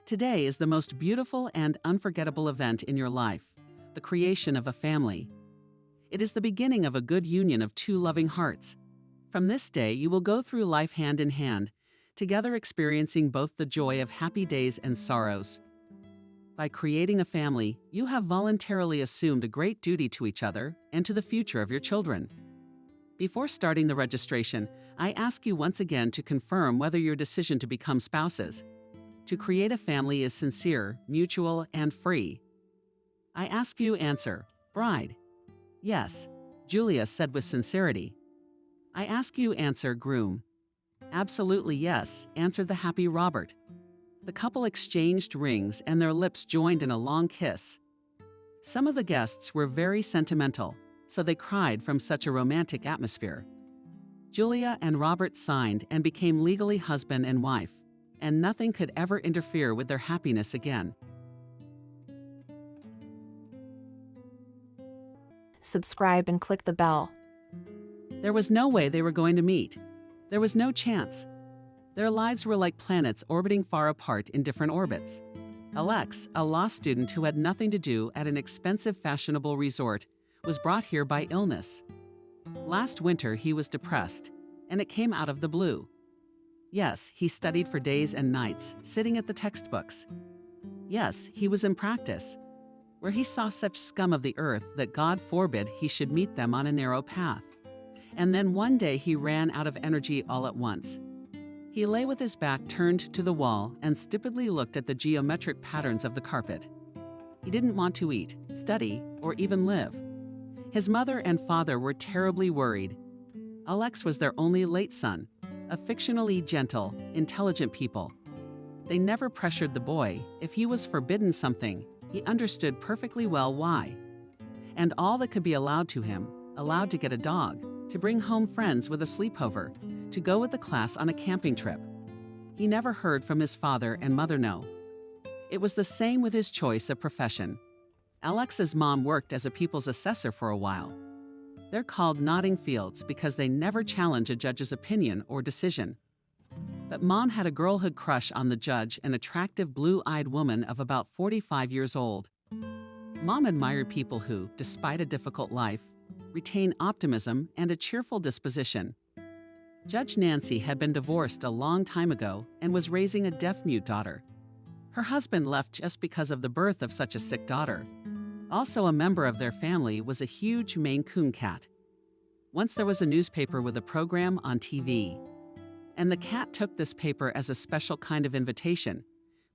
Today is the most beautiful and unforgettable event in your life, the creation of a family. It is the beginning of a good union of two loving hearts. From this day, you will go through life hand in hand, together experiencing both the joy of happy days and sorrows. By creating a family, you have voluntarily assumed a great duty to each other and to the future of your children. Before starting the registration, I ask you once again to confirm whether your decision to become spouses, to create a family, is sincere, mutual, and free. I ask you answer, bride." "Yes," Julia said with sincerity. "I ask you answer, groom." "Absolutely yes," answered the happy Robert. The couple exchanged rings and their lips joined in a long kiss. Some of the guests were very sentimental, so they cried from such a romantic atmosphere. Julia and Robert signed and became legally husband and wife, and nothing could ever interfere with their happiness again. Subscribe and click the bell. There was no way they were going to meet. There was no chance. Their lives were like planets orbiting far apart in different orbits. Alex, a law student who had nothing to do at an expensive fashionable resort, was brought here by illness. Last winter he was depressed, and it came out of the blue. Yes, he studied for days and nights, sitting at the textbooks. Yes, he was in practice, where he saw such scum of the earth that God forbid he should meet them on a narrow path. And then one day he ran out of energy all at once. He lay with his back turned to the wall and stupidly looked at the geometric patterns of the carpet. He didn't want to eat, study, or even live. His mother and father were terribly worried. Alex was their only late son, a fictionally gentle, intelligent people. They never pressured the boy. If he was forbidden something, he understood perfectly well why. And all that could be allowed to him, allowed to get a dog, to bring home friends with a sleepover, to go with the class on a camping trip. He never heard from his father and mother no. It was the same with his choice of profession. Alex's mom worked as a people's assessor for a while. They're called nodding fields because they never challenge a judge's opinion or decision. But Mom had a girlhood crush on the judge, an attractive blue-eyed woman of about 45 years old. Mom admired people who, despite a difficult life, retain optimism and a cheerful disposition. Judge Nancy had been divorced a long time ago and was raising a deaf-mute daughter. Her husband left just because of the birth of such a sick daughter. Also a member of their family was a huge Maine Coon cat. Once there was a newspaper with a program on TV, and the cat took this paper as a special kind of invitation,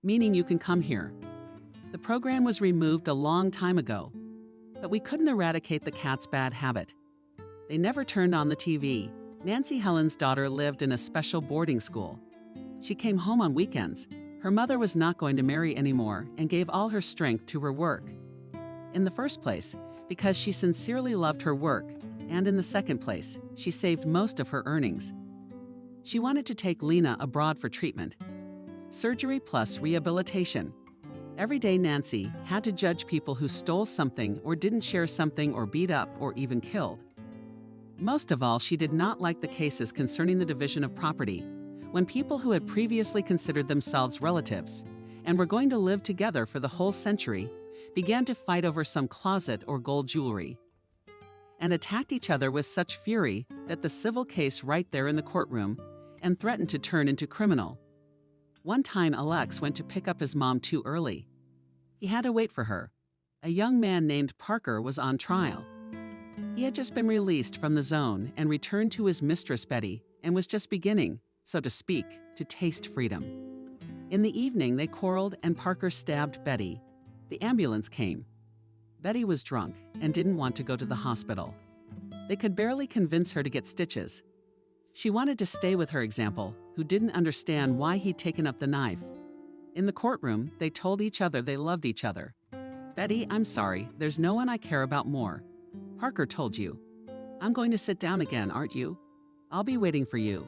meaning you can come here. The program was removed a long time ago, but we couldn't eradicate the cat's bad habit. They never turned on the TV. Nancy Helen's daughter lived in a special boarding school. She came home on weekends. Her mother was not going to marry anymore and gave all her strength to her work. In the first place, because she sincerely loved her work, and in the second place, she saved most of her earnings. She wanted to take Lena abroad for treatment. Surgery plus rehabilitation. Every day Nancy had to judge people who stole something or didn't share something or beat up or even killed. Most of all, she did not like the cases concerning the division of property, when people who had previously considered themselves relatives and were going to live together for the whole century began to fight over some closet or gold jewelry, and attacked each other with such fury that the civil case right there in the courtroom and threatened to turn into criminal. One time Alex went to pick up his mom too early. He had to wait for her. A young man named Parker was on trial. He had just been released from the zone and returned to his mistress Betty and was just beginning, so to speak, to taste freedom. In the evening they quarreled and Parker stabbed Betty. The ambulance came. Betty was drunk and didn't want to go to the hospital. They could barely convince her to get stitches. She wanted to stay with her example, who didn't understand why he'd taken up the knife. In the courtroom, they told each other they loved each other. "Betty, I'm sorry, there's no one I care about more. Parker told you. I'm going to sit down again, aren't you? I'll be waiting for you."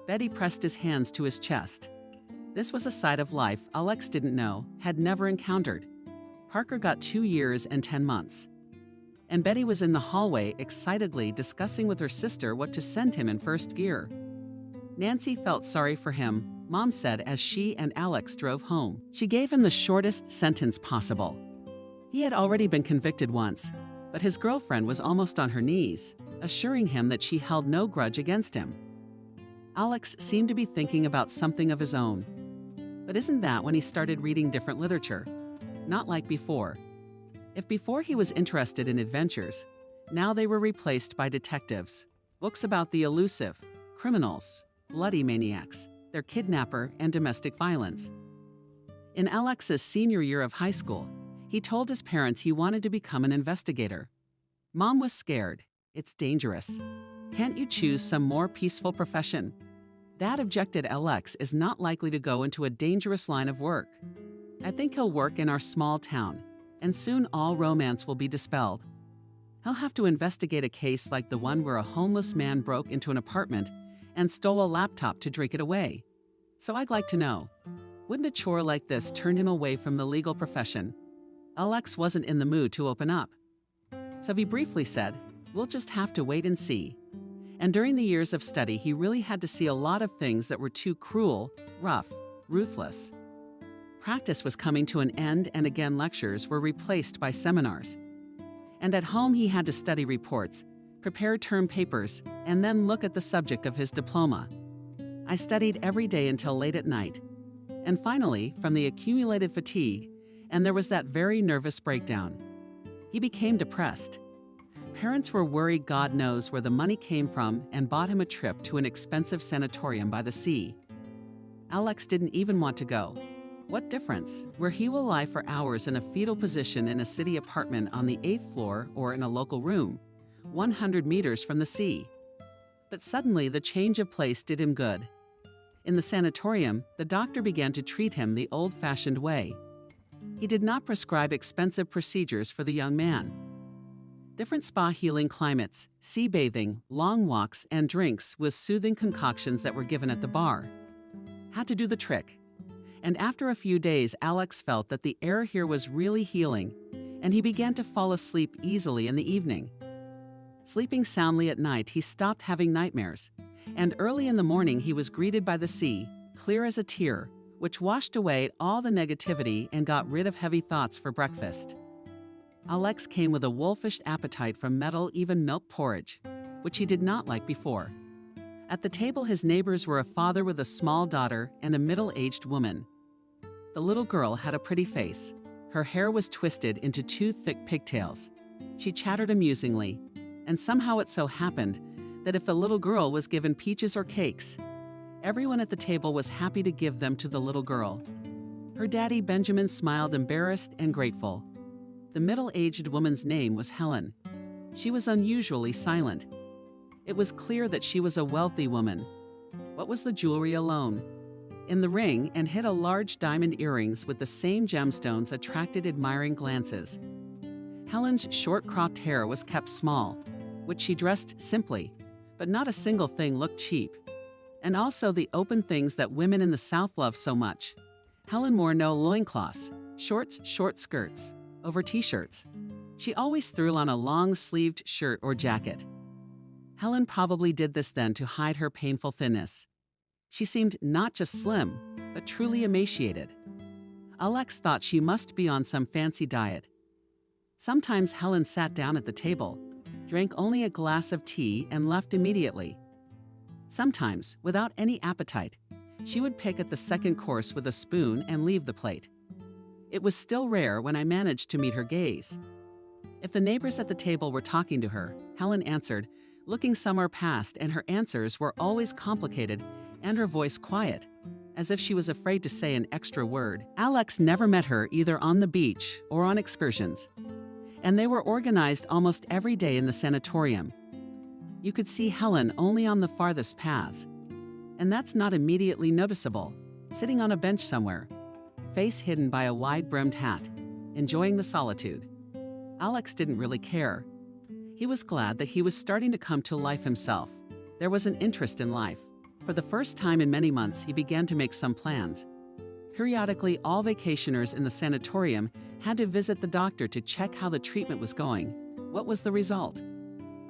Betty pressed his hands to his chest. This was a side of life Alex didn't know, had never encountered. Parker got 2 years and 10 months. And Betty was in the hallway excitedly discussing with her sister what to send him in first gear. Nancy felt sorry for him, Mom said as she and Alex drove home. She gave him the shortest sentence possible. He had already been convicted once, but his girlfriend was almost on her knees, assuring him that she held no grudge against him. Alex seemed to be thinking about something of his own. But isn't that when he started reading different literature? Not like before. If before he was interested in adventures, now they were replaced by detectives, books about the elusive, criminals, bloody maniacs, their kidnapper, and domestic violence. In Alex's senior year of high school, he told his parents he wanted to become an investigator. Mom was scared. "It's dangerous. Can't you choose some more peaceful profession?" Dad objected. "Alex is not likely to go into a dangerous line of work. I think he'll work in our small town, and soon all romance will be dispelled. He'll have to investigate a case like the one where a homeless man broke into an apartment and stole a laptop to drink it away. So I'd like to know, wouldn't a chore like this turn him away from the legal profession?" Alex wasn't in the mood to open up. So he briefly said, "We'll just have to wait and see." And during the years of study, he really had to see a lot of things that were too cruel, rough, ruthless. Practice was coming to an end, and again lectures were replaced by seminars. And at home he had to study reports, prepare term papers, and then look at the subject of his diploma. I studied every day until late at night. And finally, from the accumulated fatigue, and there was that very nervous breakdown. He became depressed. Parents were worried God knows where the money came from and bought him a trip to an expensive sanatorium by the sea. Alex didn't even want to go. What difference, where he will lie for hours in a fetal position in a city apartment on the 8th floor or in a local room, 100 meters from the sea. But suddenly the change of place did him good. In the sanatorium, the doctor began to treat him the old-fashioned way. He did not prescribe expensive procedures for the young man. Different spa healing climates, sea bathing, long walks, and drinks with soothing concoctions that were given at the bar had to do the trick. And after a few days, Alex felt that the air here was really healing, and he began to fall asleep easily in the evening. Sleeping soundly at night, he stopped having nightmares. And early in the morning, he was greeted by the sea, clear as a tear, which washed away all the negativity and got rid of heavy thoughts for breakfast. Alex came with a wolfish appetite from even milk porridge, which he did not like before. At the table, his neighbors were a father with a small daughter and a middle-aged woman. The little girl had a pretty face. Her hair was twisted into 2 thick pigtails. She chattered amusingly, and somehow it so happened that if the little girl was given peaches or cakes, everyone at the table was happy to give them to the little girl. Her daddy, Benjamin, smiled embarrassed and grateful. The middle-aged woman's name was Helen. She was unusually silent. It was clear that she was a wealthy woman. What was the jewelry alone? In the ring and hid a large diamond earrings with the same gemstones attracted admiring glances. Helen's short cropped hair was kept small, which she dressed simply, but not a single thing looked cheap. And also the open things that women in the South love so much. Helen wore no loincloths, short skirts, over t-shirts. She always threw on a long-sleeved shirt or jacket. Helen probably did this then to hide her painful thinness. She seemed not just slim, but truly emaciated. Alex thought she must be on some fancy diet. Sometimes Helen sat down at the table, drank only a glass of tea and left immediately. Sometimes, without any appetite, she would pick at the second course with a spoon and leave the plate. It was still rare when I managed to meet her gaze. If the neighbors at the table were talking to her, Helen answered, looking somewhere past, and her answers were always complicated and her voice quiet, as if she was afraid to say an extra word. Alex never met her either on the beach or on excursions, and they were organized almost every day in the sanatorium. You could see Helen only on the farthest paths, and that's not immediately noticeable, sitting on a bench somewhere, face hidden by a wide-brimmed hat, enjoying the solitude. Alex didn't really care. He was glad that he was starting to come to life himself. There was an interest in life. For the first time in many months, he began to make some plans. Periodically, all vacationers in the sanatorium had to visit the doctor to check how the treatment was going. What was the result?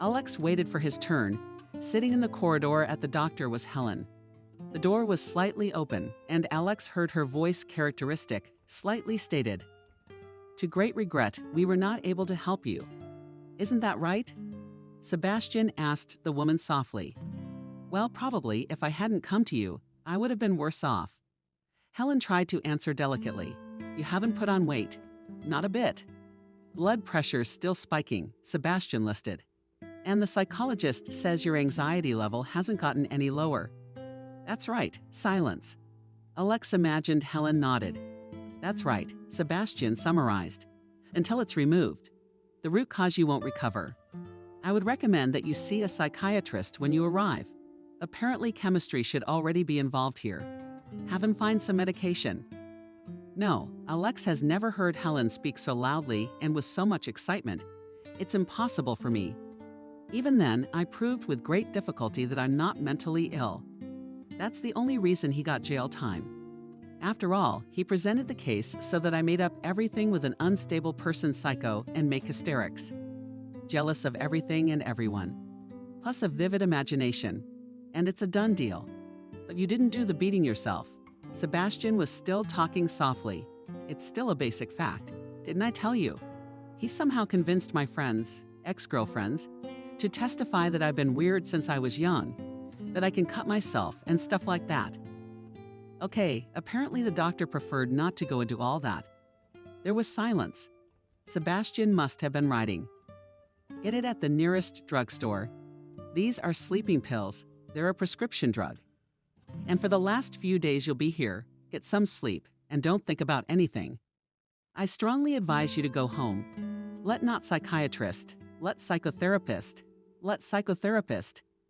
Alex waited for his turn. Sitting in the corridor at the doctor was Helen. The door was slightly open, and Alex heard her voice characteristic, slightly stated, "To great regret, we were not able to help you. Isn't that right?" Sebastian asked the woman softly. "Well, probably, if I hadn't come to you, I would have been worse off." Helen tried to answer delicately. "You haven't put on weight. Not a bit." "Blood pressure still spiking," Sebastian listed. "And the psychologist says your anxiety level hasn't gotten any lower." "That's right." Silence. Alex imagined Helen nodded. "That's right," Sebastian summarized. "Until it's removed. The root cause you won't recover. I would recommend that you see a psychiatrist when you arrive. Apparently chemistry should already be involved here. Have him find some medication." No, Alex has never heard Helen speak so loudly and with so much excitement. "It's impossible for me. Even then, I proved with great difficulty that I'm not mentally ill." That's the only reason he got jail time. After all, he presented the case so that I made up everything with an unstable person psycho and make hysterics. Jealous of everything and everyone. Plus a vivid imagination. And it's a done deal. But you didn't do the beating yourself. Sebastian was still talking softly. "It's still a basic fact. Didn't I tell you? He somehow convinced my friends, ex-girlfriends, to testify that I've been weird since I was young, that I can cut myself and stuff like that." Okay, apparently the doctor preferred not to go into all that. There was silence. Sebastian must have been writing. "Get it at the nearest drugstore. These are sleeping pills. They're a prescription drug. And for the last few days you'll be here, get some sleep, and don't think about anything. I strongly advise you to go home. Let not psychiatrist, let psychotherapist.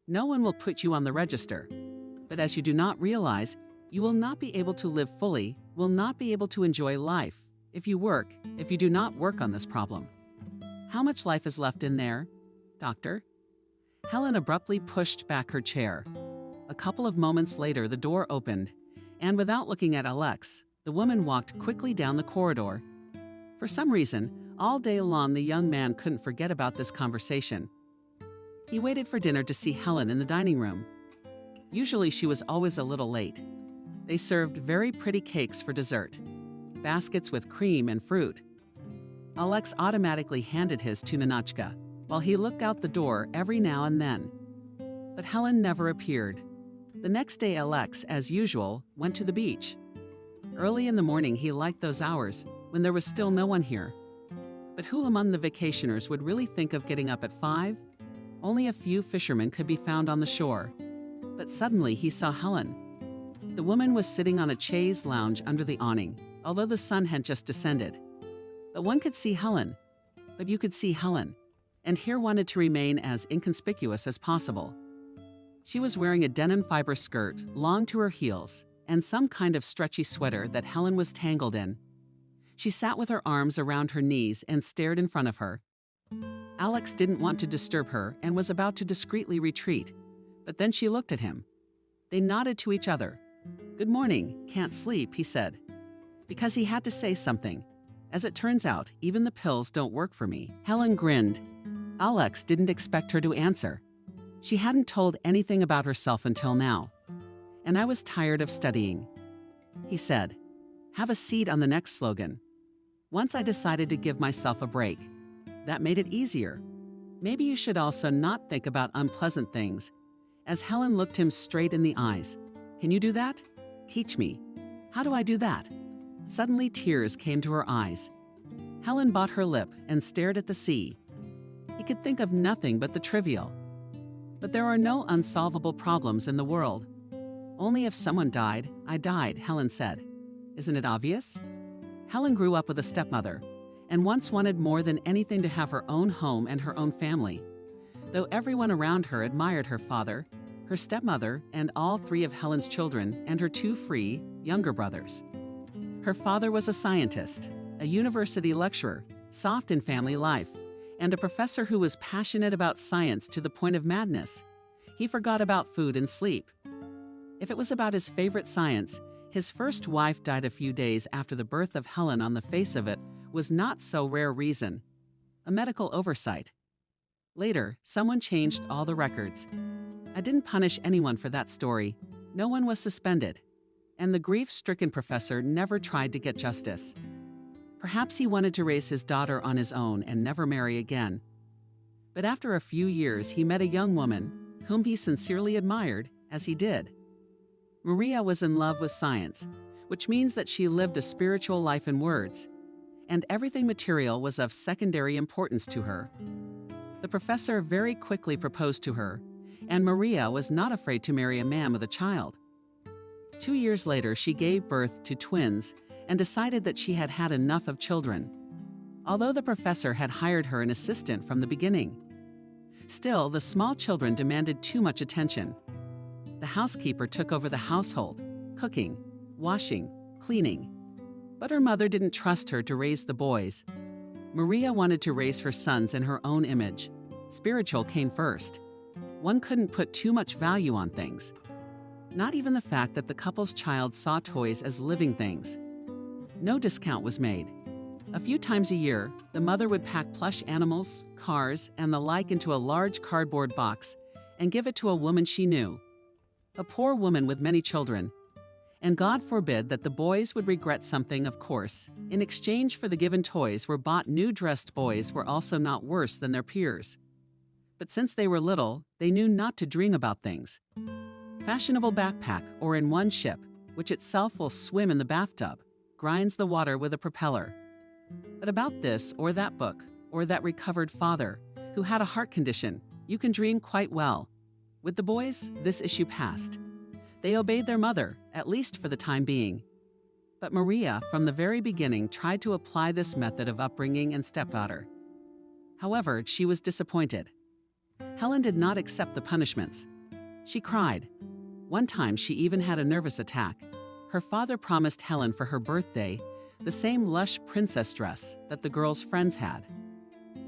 No one will put you on the register. But as you do not realize, you will not be able to live fully, will not be able to enjoy life, if you do not work on this problem. How much life is left in there, doctor?" Helen abruptly pushed back her chair. A couple of moments later, the door opened, and without looking at Alex, the woman walked quickly down the corridor. For some reason, all day long the young man couldn't forget about this conversation. He waited for dinner to see Helen in the dining room. Usually she was always a little late. They served very pretty cakes for dessert, baskets with cream and fruit. Alex automatically handed his to Ninotchka, while he looked out the door every now and then. But Helen never appeared. The next day Alex, as usual, went to the beach. Early in the morning he liked those hours, when there was still no one here. But who among the vacationers would really think of getting up at 5? Only a few fishermen could be found on the shore. But suddenly he saw Helen. The woman was sitting on a chaise lounge under the awning, although the sun had just descended. But one could see Helen. But you could see Helen, and here wanted to remain as inconspicuous as possible. She was wearing a denim fiber skirt, long to her heels, and some kind of stretchy sweater that Helen was tangled in. She sat with her arms around her knees and stared in front of her. Alex didn't want to disturb her and was about to discreetly retreat, but then she looked at him. They nodded to each other. "Good morning, can't sleep," he said. Because he had to say something. "As it turns out, even the pills don't work for me." Helen grinned. Alex didn't expect her to answer. She hadn't told anything about herself until now. "And I was tired of studying," he said. "Have a seat on the next slogan. Once I decided to give myself a break. That made it easier. Maybe you should also not think about unpleasant things." As Helen looked him straight in the eyes. "Can you do that? Teach me. How do I do that?" Suddenly tears came to her eyes. Helen bit her lip and stared at the sea. He could think of nothing but the trivial. But there are no unsolvable problems in the world. "Only if someone died, I died," Helen said. Isn't it obvious? Helen grew up with a stepmother, and once wanted more than anything to have her own home and her own family. Though everyone around her admired her father, her stepmother, and all 3 of Helen's children, and her 2 free, younger brothers. Her father was a scientist, a university lecturer, soft in family life, and a professor who was passionate about science to the point of madness. He forgot about food and sleep. If it was about his favorite science, his first wife died a few days after the birth of Helen. On the face of it was not so rare reason. A medical oversight. Later, someone changed all the records. I didn't punish anyone for that story. No one was suspended. And the grief-stricken professor never tried to get justice. Perhaps he wanted to raise his daughter on his own and never marry again. But after a few years, he met a young woman, whom he sincerely admired, as he did. Maria was in love with science, which means that she lived a spiritual life in words, and everything material was of secondary importance to her. The professor very quickly proposed to her, and Maria was not afraid to marry a man with a child. 2 years later, she gave birth to twins and decided that she had had enough of children, although the professor had hired her an assistant from the beginning. Still, the small children demanded too much attention. The housekeeper took over the household, cooking, washing, cleaning. But her mother didn't trust her to raise the boys. Maria wanted to raise her sons in her own image. Spiritual came first. One couldn't put too much value on things. Not even the fact that the couple's child saw toys as living things. No discount was made. A few times a year, the mother would pack plush animals, cars, and the like into a large cardboard box and give it to a woman she knew. A poor woman with many children. And God forbid that the boys would regret something, of course. In exchange for the given toys were bought new dressed boys were also not worse than their peers. But since they were little, they knew not to dream about things. Fashionable backpack or in one ship, which itself will swim in the bathtub, grinds the water with a propeller. But about this or that book, or that recovered father, who had a heart condition, you can dream quite well. With the boys, this issue passed. They obeyed their mother, at least for the time being. But Maria, from the very beginning, tried to apply this method of upbringing and stepdaughter. However, she was disappointed. Helen did not accept the punishments. She cried. One time, she even had a nervous attack. Her father promised Helen for her birthday the same lush princess dress that the girl's friends had.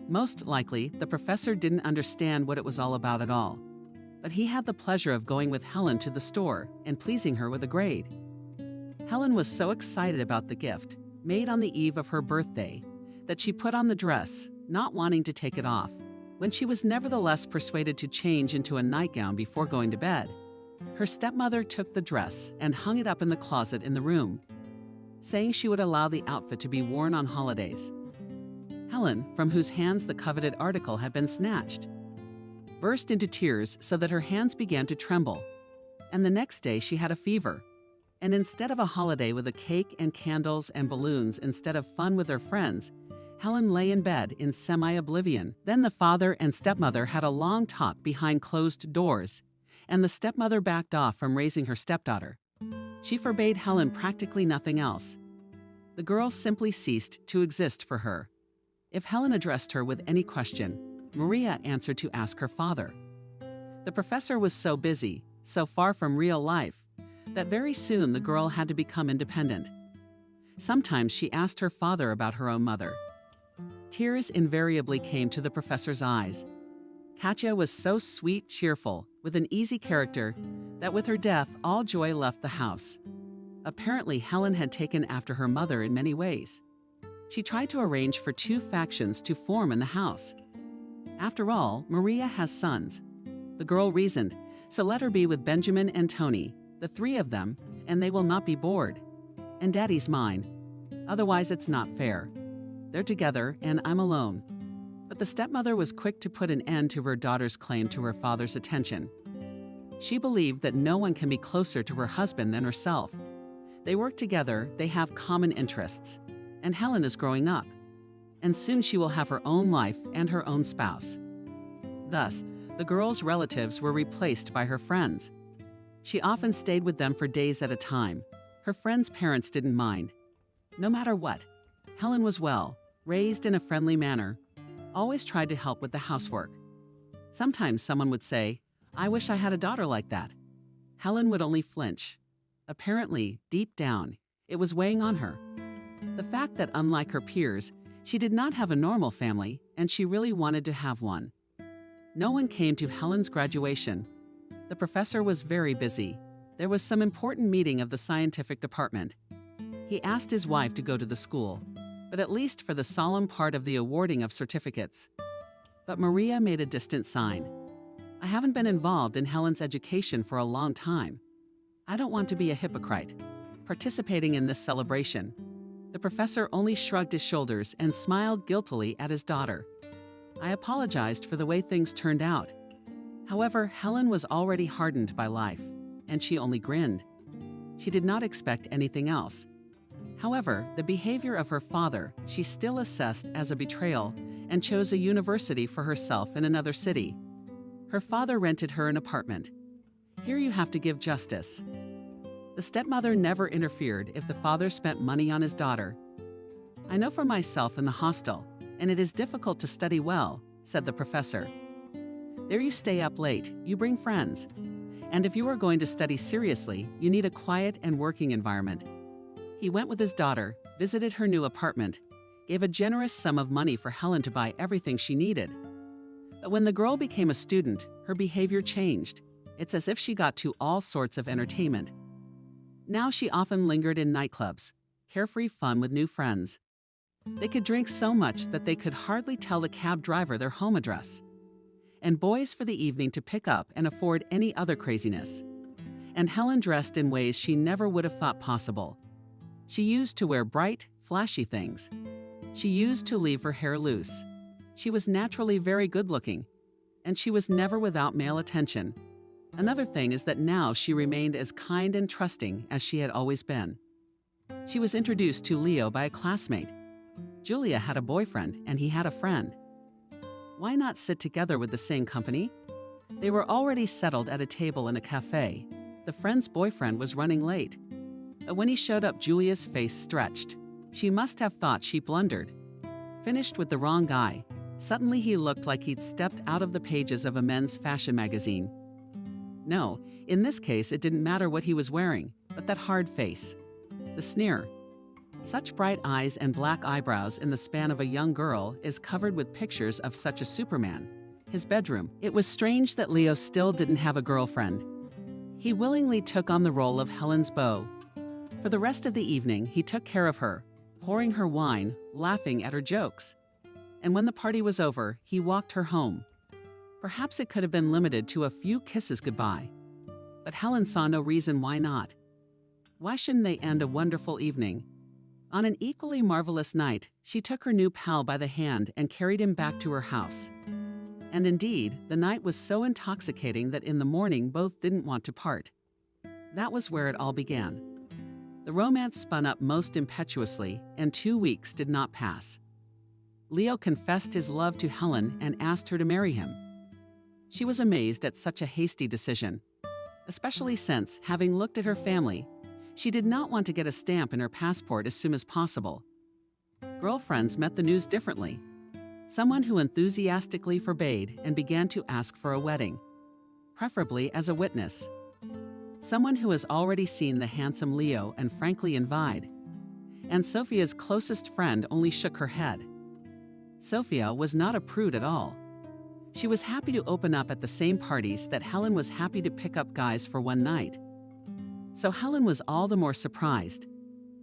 Most likely, the professor didn't understand what it was all about at all. But he had the pleasure of going with Helen to the store and pleasing her with a grade. Helen was so excited about the gift, made on the eve of her birthday, that she put on the dress, not wanting to take it off, when she was nevertheless persuaded to change into a nightgown before going to bed, her stepmother took the dress and hung it up in the closet in the room, saying she would allow the outfit to be worn on holidays. Helen, from whose hands the coveted article had been snatched, burst into tears so that her hands began to tremble, and the next day she had a fever. And instead of a holiday with a cake and candles and balloons, instead of fun with her friends, Helen lay in bed in semi-oblivion. Then the father and stepmother had a long talk behind closed doors, and the stepmother backed off from raising her stepdaughter. She forbade Helen practically nothing else. The girl simply ceased to exist for her. If Helen addressed her with any question, Maria answered to ask her father. The professor was so busy, so far from real life, that very soon the girl had to become independent. Sometimes she asked her father about her own mother. Tears invariably came to the professor's eyes. Katya was so sweet, cheerful, with an easy character, that with her death all joy left the house. Apparently Helen had taken after her mother in many ways. She tried to arrange for two factions to form in the house. After all, Maria has sons. The girl reasoned, so let her be with Benjamin and Tony, the three of them, and they will not be bored. And Daddy's mine. Otherwise it's not fair. They're together and I'm alone. But the stepmother was quick to put an end to her daughter's claim to her father's attention. She believed that no one can be closer to her husband than herself. They work together, they have common interests. And Helen is growing up. And soon she will have her own life and her own spouse. Thus, the girl's relatives were replaced by her friends. She often stayed with them for days at a time. Her friends' parents didn't mind. No matter what, Helen was well, raised in a friendly manner, always tried to help with the housework. Sometimes someone would say, "I wish I had a daughter like that." Helen would only flinch. Apparently, deep down, it was weighing on her. The fact that, unlike her peers, she did not have a normal family, and she really wanted to have one. No one came to Helen's graduation. The professor was very busy. There was some important meeting of the scientific department. He asked his wife to go to the school, but at least for the solemn part of the awarding of certificates. But Maria made a distant sign. "I haven't been involved in Helen's education for a long time. I don't want to be a hypocrite, participating in this celebration." The professor only shrugged his shoulders and smiled guiltily at his daughter. "I apologized for the way things turned out." However, Helen was already hardened by life, and she only grinned. She did not expect anything else. However, the behavior of her father she still assessed as a betrayal and chose a university for herself in another city. Her father rented her an apartment. Here you have to give justice. The stepmother never interfered if the father spent money on his daughter. "I know for myself in the hostel, and it is difficult to study well," said the professor. "There you stay up late, you bring friends. And if you are going to study seriously, you need a quiet and working environment." He went with his daughter, visited her new apartment, gave a generous sum of money for Helen to buy everything she needed. But when the girl became a student, her behavior changed. It's as if she got to all sorts of entertainment. Now she often lingered in nightclubs, carefree fun with new friends. They could drink so much that they could hardly tell the cab driver their home address. And boys for the evening to pick up and afford any other craziness. And Helen dressed in ways she never would have thought possible. She used to wear bright, flashy things. She used to leave her hair loose. She was naturally very good-looking, and she was never without male attention. Another thing is that now she remained as kind and trusting as she had always been. She was introduced to Leo by a classmate. Julia had a boyfriend, and he had a friend. Why not sit together with the same company? They were already settled at a table in a cafe. The friend's boyfriend was running late. But when he showed up, Julia's face stretched. She must have thought she blundered. Finished with the wrong guy. Suddenly he looked like he'd stepped out of the pages of a men's fashion magazine. No, in this case it didn't matter what he was wearing, but that hard face. The sneer. Such bright eyes and black eyebrows in the span of a young girl is covered with pictures of such a Superman. His bedroom. It was strange that Leo still didn't have a girlfriend. He willingly took on the role of Helen's beau. For the rest of the evening, he took care of her, pouring her wine, laughing at her jokes. And when the party was over, he walked her home, Perhaps it could have been limited to a few kisses goodbye. But Helen saw no reason why not. Why shouldn't they end a wonderful evening? On an equally marvelous night, she took her new pal by the hand and carried him back to her house. And indeed, the night was so intoxicating that in the morning both didn't want to part. That was where it all began. The romance spun up most impetuously, and 2 weeks did not pass. Leo confessed his love to Helen and asked her to marry him. She was amazed at such a hasty decision, especially since, having looked at her family, she did not want to get a stamp in her passport as soon as possible. Girlfriends met the news differently. Someone who enthusiastically forbade and began to ask for a wedding, preferably as a witness. Someone who has already seen the handsome Leo and frankly invited. And Sophia's closest friend only shook her head. Sophia was not a prude at all. She was happy to open up at the same parties that Helen was happy to pick up guys for one night. So Helen was all the more surprised.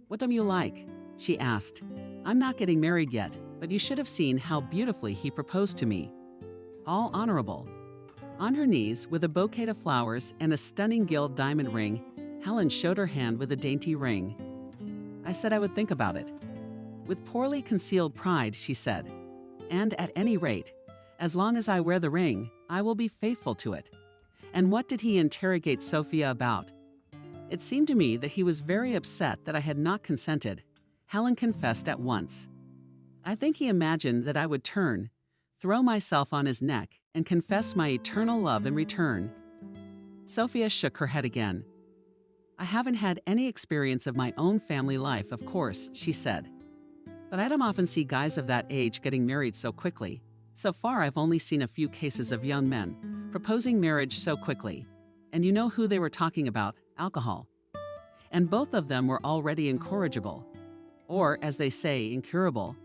"What do you like?" she asked. "I'm not getting married yet, but you should have seen how beautifully he proposed to me. All honorable." On her knees, with a bouquet of flowers and a stunning gilt diamond ring, Helen showed her hand with a dainty ring. "I said I would think about it." With poorly concealed pride, she said, "And at any rate, as long as I wear the ring, I will be faithful to it." And what did he interrogate Sophia about? "It seemed to me that he was very upset that I had not consented," Helen confessed at once. "I think he imagined that I would turn, throw myself on his neck, and confess my eternal love in return." Sophia shook her head again. "I haven't had any experience of my own family life, of course," she said. "But I don't often see guys of that age getting married so quickly. So far, I've only seen a few cases of young men proposing marriage so quickly. And you know who they were talking about? Alcohol. And both of them were already incorrigible, or, as they say, incurable.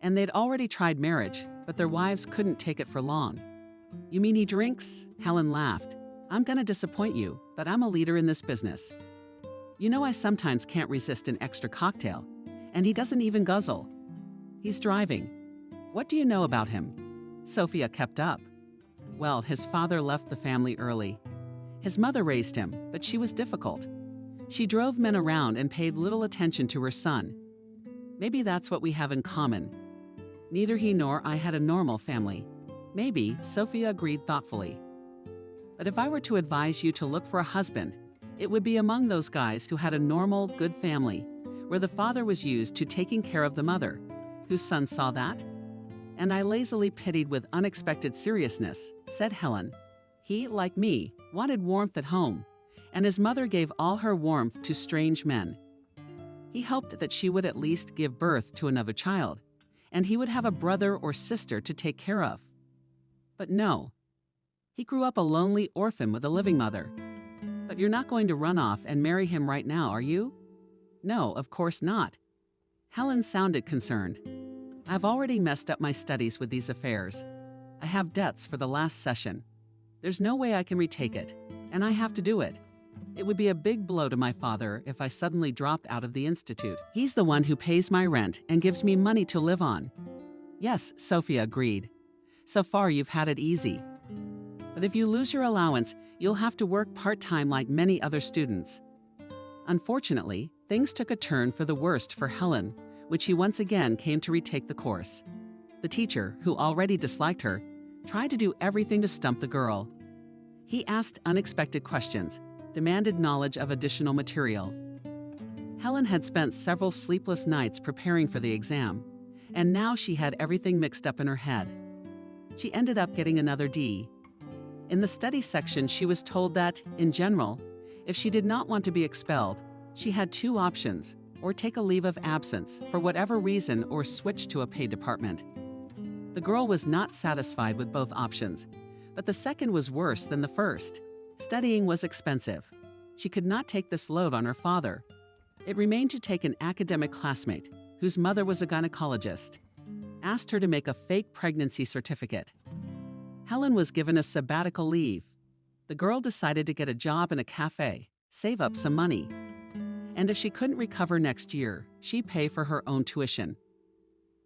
And they'd already tried marriage, but their wives couldn't take it for long." "You mean he drinks?" Helen laughed. "I'm gonna disappoint you, but I'm a leader in this business. You know I sometimes can't resist an extra cocktail, and he doesn't even guzzle. He's driving. What do you know about him?" Sophia kept up. "Well, his father left the family early. His mother raised him, but she was difficult. She drove men around and paid little attention to her son. Maybe that's what we have in common. Neither he nor I had a normal family." "Maybe," Sophia agreed thoughtfully. "But if I were to advise you to look for a husband, it would be among those guys who had a normal, good family, where the father was used to taking care of the mother, whose son saw that." "And I lazily pitied with unexpected seriousness," said Helen. "He, like me, wanted warmth at home, and his mother gave all her warmth to strange men. He hoped that she would at least give birth to another child, and he would have a brother or sister to take care of. But no. He grew up a lonely orphan with a living mother. But you're not going to run off and marry him right now, are you?" "No, of course not." Helen sounded concerned. "I've already messed up my studies with these affairs. I have debts for the last session. There's no way I can retake it, and I have to do it. It would be a big blow to my father if I suddenly dropped out of the institute. He's the one who pays my rent and gives me money to live on." "Yes," Sophia agreed. "So far you've had it easy. But if you lose your allowance, you'll have to work part-time like many other students." Unfortunately, things took a turn for the worst for Helen, when she once again came to retake the course. The teacher, who already disliked her, tried to do everything to stump the girl. He asked unexpected questions, demanded knowledge of additional material. Helen had spent several sleepless nights preparing for the exam, and now she had everything mixed up in her head. She ended up getting another D. In the study section, she was told that, in general, if she did not want to be expelled, she had 2 options: or take a leave of absence for whatever reason or switch to a paid department. The girl was not satisfied with both options, but the second was worse than the first. Studying was expensive. She could not take this load on her father. It remained to take an academic classmate, whose mother was a gynecologist, asked her to make a fake pregnancy certificate. Helen was given a sabbatical leave. The girl decided to get a job in a cafe, save up some money. And if she couldn't recover next year, she'd pay for her own tuition.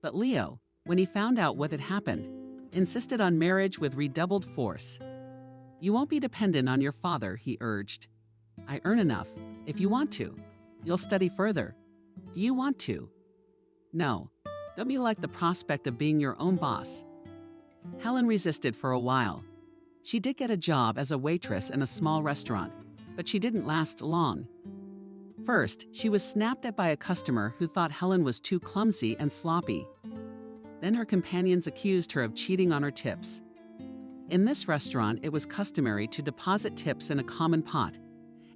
But Leo, when he found out what had happened, insisted on marriage with redoubled force. "You won't be dependent on your father," he urged. "I earn enough, if you want to. You'll study further. Do you want to?" "No. Don't you like the prospect of being your own boss?" Helen resisted for a while. She did get a job as a waitress in a small restaurant, but she didn't last long. First, she was snapped at by a customer who thought Helen was too clumsy and sloppy. Then her companions accused her of cheating on her tips. In this restaurant, it was customary to deposit tips in a common pot,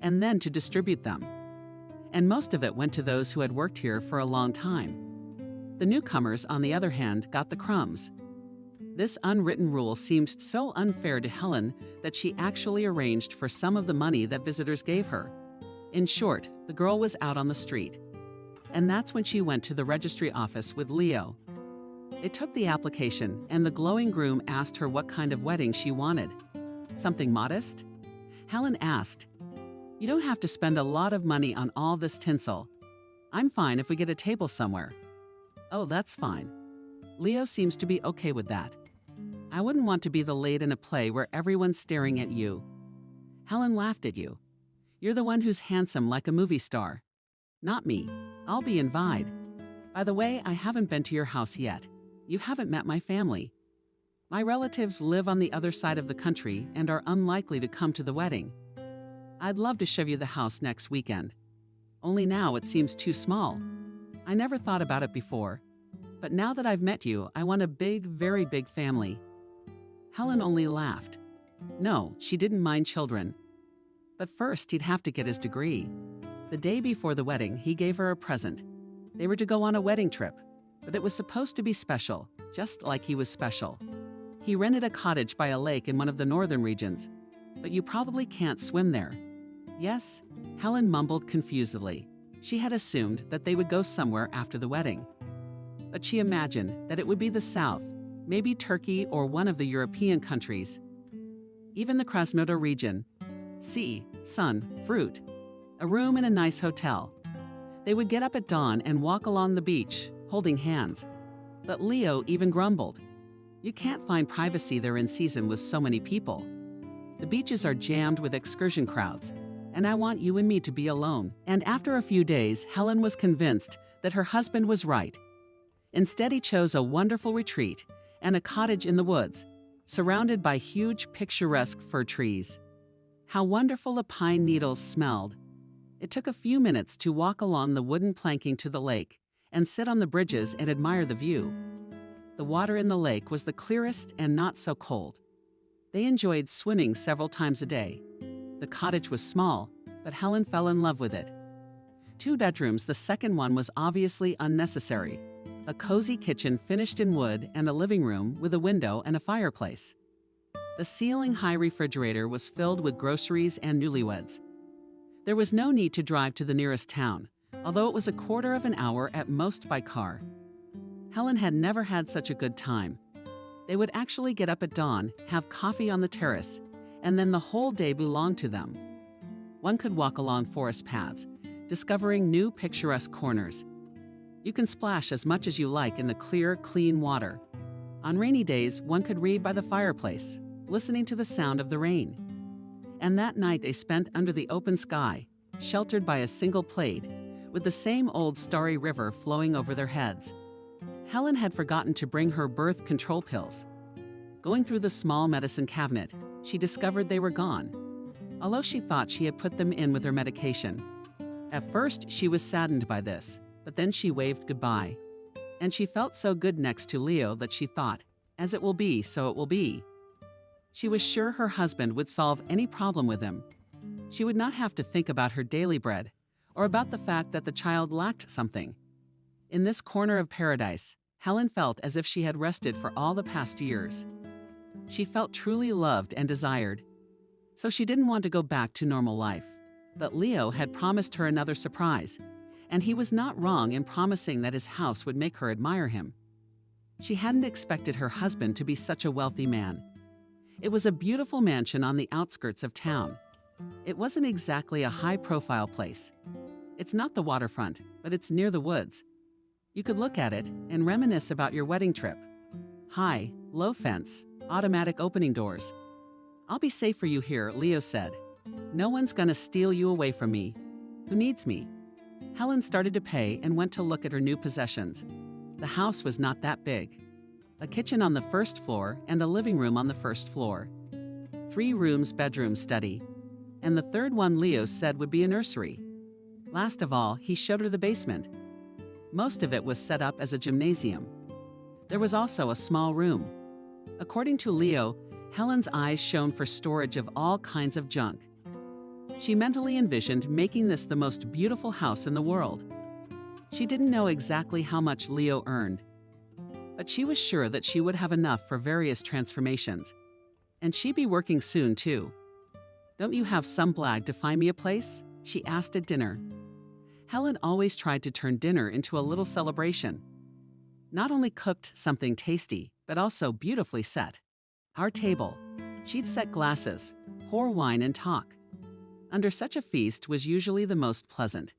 and then to distribute them. And most of it went to those who had worked here for a long time. The newcomers, on the other hand, got the crumbs. This unwritten rule seemed so unfair to Helen that she actually arranged for some of the money that visitors gave her. In short, the girl was out on the street. And that's when she went to the registry office with Leo. It took the application, and the glowing groom asked her what kind of wedding she wanted. Something modest? Helen asked, "You don't have to spend a lot of money on all this tinsel. I'm fine if we get a table somewhere." "Oh, that's fine." Leo seems to be okay with that. "I wouldn't want to be the lead in a play where everyone's staring at you." Helen laughed at you. "You're the one who's handsome like a movie star." "Not me. I'll be invited. By the way, I haven't been to your house yet. You haven't met my family. My relatives live on the other side of the country and are unlikely to come to the wedding. I'd love to show you the house next weekend. Only now it seems too small. I never thought about it before. But now that I've met you, I want a big, very big family." Helen only laughed. No, she didn't mind children. But first, he'd have to get his degree. The day before the wedding, he gave her a present. They were to go on a wedding trip, but it was supposed to be special, just like he was special. He rented a cottage by a lake in one of the northern regions, but you probably can't swim there. "Yes?" Helen mumbled confusedly. She had assumed that they would go somewhere after the wedding. But she imagined that it would be the south, maybe Turkey or one of the European countries. Even the Krasnodar region. Sea, sun, fruit. A room in a nice hotel. They would get up at dawn and walk along the beach, holding hands. But Leo even grumbled. "You can't find privacy there in season with so many people. The beaches are jammed with excursion crowds, and I want you and me to be alone." And after a few days, Helen was convinced that her husband was right. Instead, he chose a wonderful retreat and a cottage in the woods, surrounded by huge picturesque fir trees. How wonderful the pine needles smelled. It took a few minutes to walk along the wooden planking to the lake and sit on the bridges and admire the view. The water in the lake was the clearest and not so cold. They enjoyed swimming several times a day. The cottage was small, but Helen fell in love with it. 2 bedrooms, the second one was obviously unnecessary. A cozy kitchen finished in wood and a living room with a window and a fireplace. The ceiling-high refrigerator was filled with groceries and newlyweds. There was no need to drive to the nearest town, although it was a quarter of an hour at most by car. Helen had never had such a good time. They would actually get up at dawn, have coffee on the terrace, and then the whole day belonged to them. One could walk along forest paths, discovering new picturesque corners. You can splash as much as you like in the clear, clean water. On rainy days, one could read by the fireplace, listening to the sound of the rain. And that night they spent under the open sky, sheltered by a single plaid, with the same old starry river flowing over their heads. Helen had forgotten to bring her birth control pills. Going through the small medicine cabinet, she discovered they were gone, although she thought she had put them in with her medication. At first, she was saddened by this, but then she waved goodbye. And she felt so good next to Leo that she thought, as it will be, so it will be. She was sure her husband would solve any problem with him. She would not have to think about her daily bread, or about the fact that the child lacked something. In this corner of paradise, Helen felt as if she had rested for all the past years. She felt truly loved and desired. So she didn't want to go back to normal life. But Leo had promised her another surprise, and he was not wrong in promising that his house would make her admire him. She hadn't expected her husband to be such a wealthy man. It was a beautiful mansion on the outskirts of town. It wasn't exactly a high-profile place. It's not the waterfront, but it's near the woods. You could look at it and reminisce about your wedding trip. High, low fence, automatic opening doors. I'll be safe for you here, Leo said. No one's gonna steal you away from me. Who needs me? Helen started to pay and went to look at her new possessions. The house was not that big. A kitchen on the first floor and a living room on the first floor. 3 rooms, bedroom, study. And the third one Leo said would be a nursery. Last of all, he showed her the basement. Most of it was set up as a gymnasium. There was also a small room. According to Leo, Helen's eyes shone for storage of all kinds of junk. She mentally envisioned making this the most beautiful house in the world. She didn't know exactly how much Leo earned, but she was sure that she would have enough for various transformations. And she'd be working soon, too. Don't you have some blag to find me a place? She asked at dinner. Helen always tried to turn dinner into a little celebration. Not only cooked something tasty, but also beautifully set. Our table. She'd set glasses, pour wine and talk. Under such a feast was usually the most pleasant.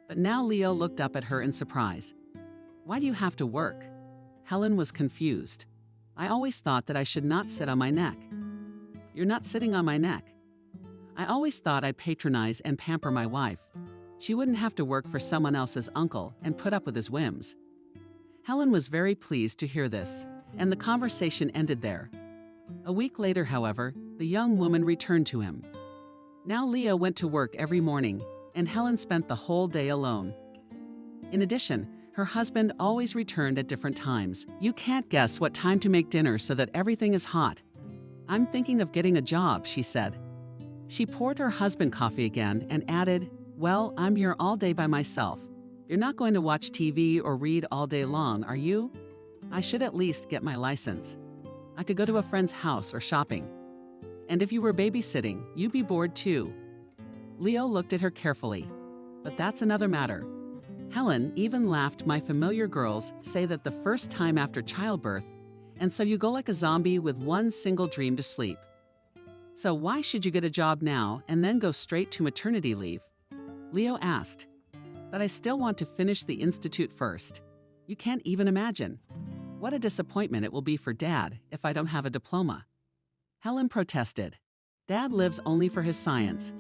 But now Leo looked up at her in surprise. Why do you have to work? Helen was confused. I always thought that I should not sit on my neck. You're not sitting on my neck. I always thought I'd patronize and pamper my wife. She wouldn't have to work for someone else's uncle and put up with his whims. Helen was very pleased to hear this, and the conversation ended there. A week later, however, the young woman returned to him. Now Leo went to work every morning, and Helen spent the whole day alone. In addition, her husband always returned at different times. You can't guess what time to make dinner so that everything is hot. I'm thinking of getting a job, she said. She poured her husband coffee again and added, well, I'm here all day by myself. You're not going to watch TV or read all day long, are you? I should at least get my license. I could go to a friend's house or shopping. And if you were babysitting, you'd be bored too. Leo looked at her carefully. But that's another matter. Helen even laughed. My familiar girls say that the first time after childbirth, and so you go like a zombie with one single dream to sleep. So why should you get a job now and then go straight to maternity leave? Leo asked. But I still want to finish the institute first. You can't even imagine. What a disappointment it will be for Dad if I don't have a diploma. Helen protested. Dad lives only for his science.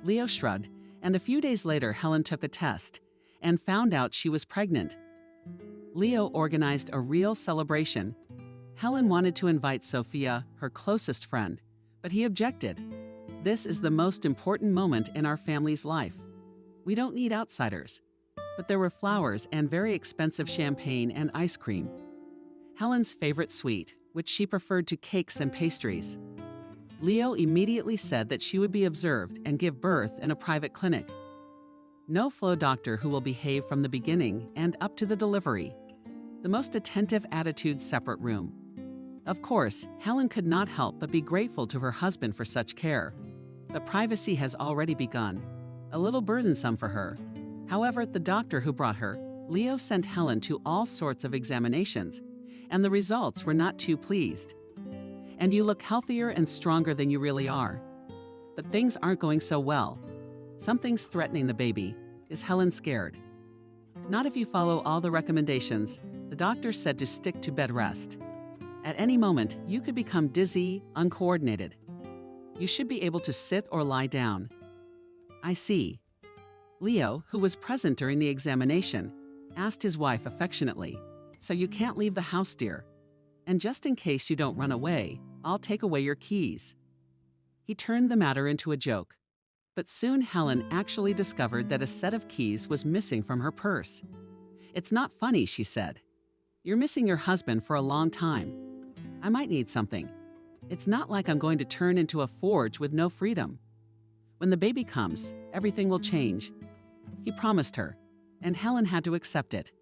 Leo shrugged, and a few days later Helen took a test and found out she was pregnant. Leo organized a real celebration. Helen wanted to invite Sophia, her closest friend, but he objected. This is the most important moment in our family's life. We don't need outsiders. But there were flowers and very expensive champagne and ice cream. Helen's favorite sweet, which she preferred to cakes and pastries. Leo immediately said that she would be observed and give birth in a private clinic. No flow doctor who will behave from the beginning and up to the delivery. The most attentive attitude, separate room. Of course, Helen could not help but be grateful to her husband for such care. But privacy has already begun. A little burdensome for her. However, the doctor who brought her, Leo sent Helen to all sorts of examinations, and the results were not too pleased. And you look healthier and stronger than you really are. But things aren't going so well. Something's threatening the baby. Is Helen scared? Not if you follow all the recommendations. The doctor said to stick to bed rest. At any moment, you could become dizzy, uncoordinated. You should be able to sit or lie down. I see. Leo, who was present during the examination, asked his wife affectionately, so you can't leave the house, dear. And just in case you don't run away, I'll take away your keys. He turned the matter into a joke. But soon Helen actually discovered that a set of keys was missing from her purse. It's not funny, she said. You're missing your husband for a long time. I might need something. It's not like I'm going to turn into a forge with no freedom. When the baby comes, everything will change. He promised her, and Helen had to accept it.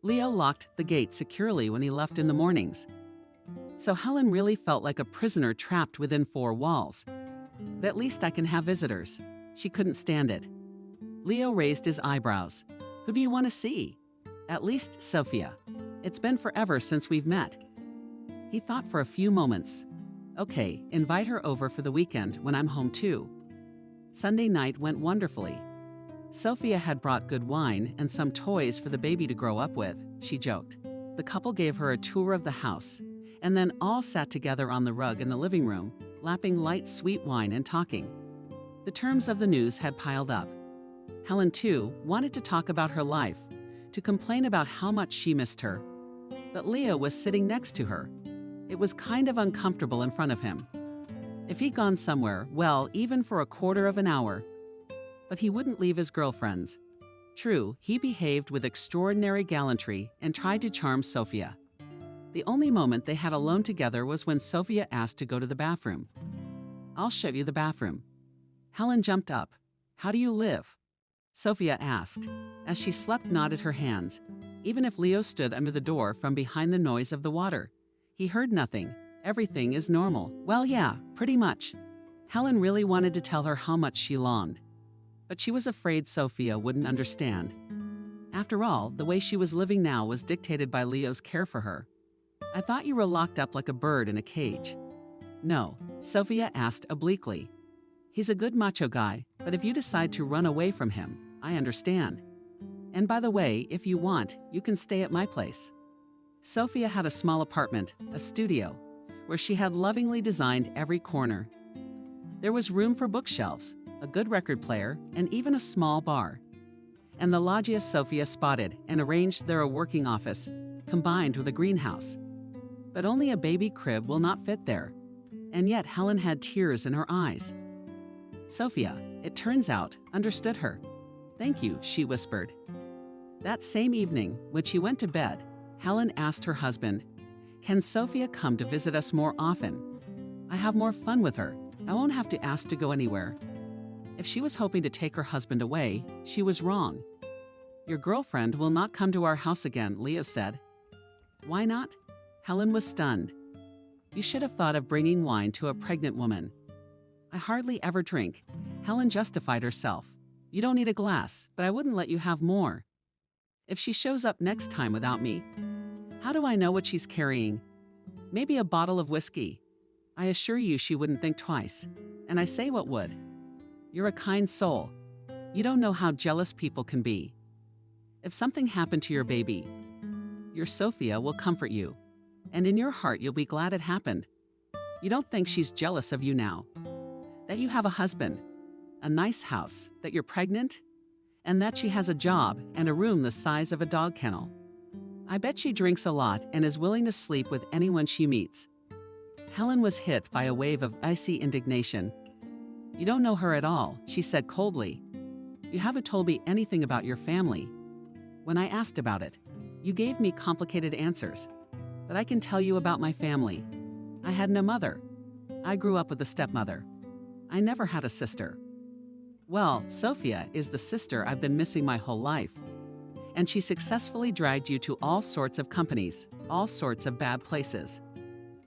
Leo locked the gate securely when he left in the mornings. So Helen really felt like a prisoner trapped within 4 walls. But at least I can have visitors. She couldn't stand it. Leo raised his eyebrows. Who do you want to see? At least Sophia. It's been forever since we've met. He thought for a few moments. Okay, invite her over for the weekend when I'm home too. Sunday night went wonderfully. Sophia had brought good wine and some toys for the baby to grow up with, she joked. the couple gave her a tour of the house, and then all sat together on the rug in the living room, lapping light, sweet wine and talking. The terms of the news had piled up. Helen, too, wanted to talk about her life, to complain about how much she missed her. But Leo was sitting next to her. It was kind of uncomfortable in front of him. If he'd gone somewhere, well, even for a quarter of an hour. But he wouldn't leave his girlfriends. True, he behaved with extraordinary gallantry and tried to charm Sophia. The only moment they had alone together was when Sophia asked to go to the bathroom. "I'll show you the bathroom." Helen jumped up. "How do you live?" Sophia asked, as she slept nodded her hands. Even if Leo stood under the door from behind the noise of the water, he heard nothing. Everything is normal. Well, yeah, pretty much. Helen really wanted to tell her how much she longed, but she was afraid Sophia wouldn't understand. After all, the way she was living now was dictated by Leo's care for her. "I thought you were locked up like a bird in a cage." "No," Sophia asked obliquely. "He's a good macho guy, but if you decide to run away from him, I understand. And by the way, if you want, you can stay at my place." Sophia had a small apartment, a studio, where she had lovingly designed every corner. There was room for bookshelves, a good record player, and even a small bar. And the loggia Sophia spotted and arranged there a working office, combined with a greenhouse. But only a baby crib will not fit there. And yet Helen had tears in her eyes. Sophia, it turns out, understood her. "Thank you," she whispered. That same evening, when she went to bed, Helen asked her husband, "Can Sophia come to visit us more often? I have more fun with her. I won't have to ask to go anywhere." If she was hoping to take her husband away, she was wrong. "Your girlfriend will not come to our house again," Leo said. "Why not?" Helen was stunned. "You should have thought of bringing wine to a pregnant woman." "I hardly ever drink." Helen justified herself. "You don't need a glass, but I wouldn't let you have more. If she shows up next time without me, how do I know what she's carrying? Maybe a bottle of whiskey." I assure you she wouldn't think twice. And I say what would. You're a kind soul. You don't know how jealous people can be. If something happened to your baby, your Sophia will comfort you. And in your heart you'll be glad it happened. You don't think she's jealous of you now. That you have a husband, a nice house, that you're pregnant, and that she has a job and a room the size of a dog kennel. I bet she drinks a lot and is willing to sleep with anyone she meets. Helen was hit by a wave of icy indignation. "You don't know her at all," she said coldly. "You haven't told me anything about your family. When I asked about it, you gave me complicated answers. But I can tell you about my family. I had no mother. I grew up with a stepmother. I never had a sister. Well, Sophia is the sister I've been missing my whole life. And she successfully dragged you to all sorts of companies, all sorts of bad places.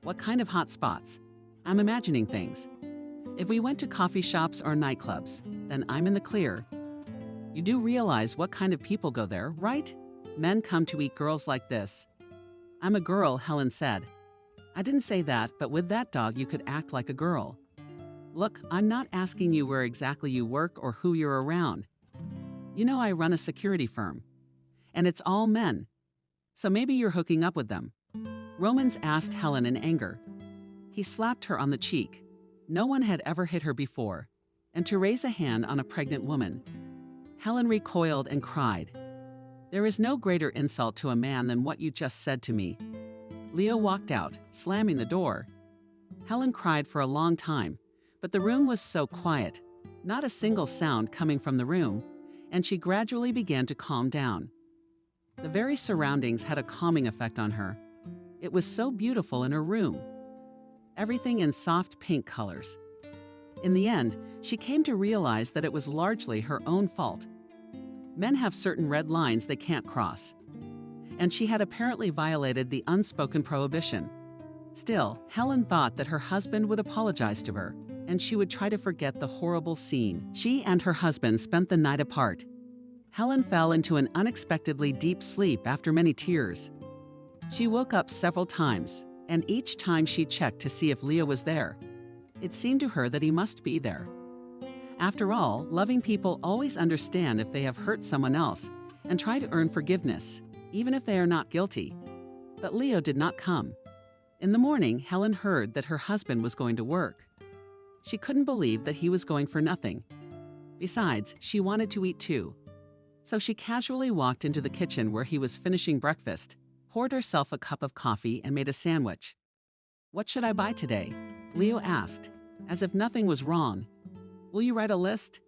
What kind of hot spots? I'm imagining things. If we went to coffee shops or nightclubs, then I'm in the clear. You do realize what kind of people go there, right? Men come to eat girls like this." "I'm a girl," Helen said. "I didn't say that, but with that dog you could act like a girl." "Look, I'm not asking you where exactly you work or who you're around. You know I run a security firm. And it's all men. So maybe you're hooking up with them." Romans asked Helen in anger. He slapped her on the cheek. No one had ever hit her before. And to raise a hand on a pregnant woman. Helen recoiled and cried. "There is no greater insult to a man than what you just said to me." Leo walked out, slamming the door. Helen cried for a long time, but the room was so quiet, not a single sound coming from the room, and she gradually began to calm down. The very surroundings had a calming effect on her. It was so beautiful in her room. Everything in soft pink colors. In the end, she came to realize that it was largely her own fault. Men have certain red lines they can't cross. And she had apparently violated the unspoken prohibition. Still, Helen thought that her husband would apologize to her, and she would try to forget the horrible scene. She and her husband spent the night apart. Helen fell into an unexpectedly deep sleep after many tears. She woke up several times, and each time she checked to see if Leo was there. It seemed to her that he must be there. After all, loving people always understand if they have hurt someone else and try to earn forgiveness, even if they are not guilty. But Leo did not come. In the morning, Helen heard that her husband was going to work. She couldn't believe that he was going for nothing. Besides, she wanted to eat too. So she casually walked into the kitchen where he was finishing breakfast, poured herself a cup of coffee, and made a sandwich. "What should I buy today?" Leo asked, as if nothing was wrong. "Will you write a list?"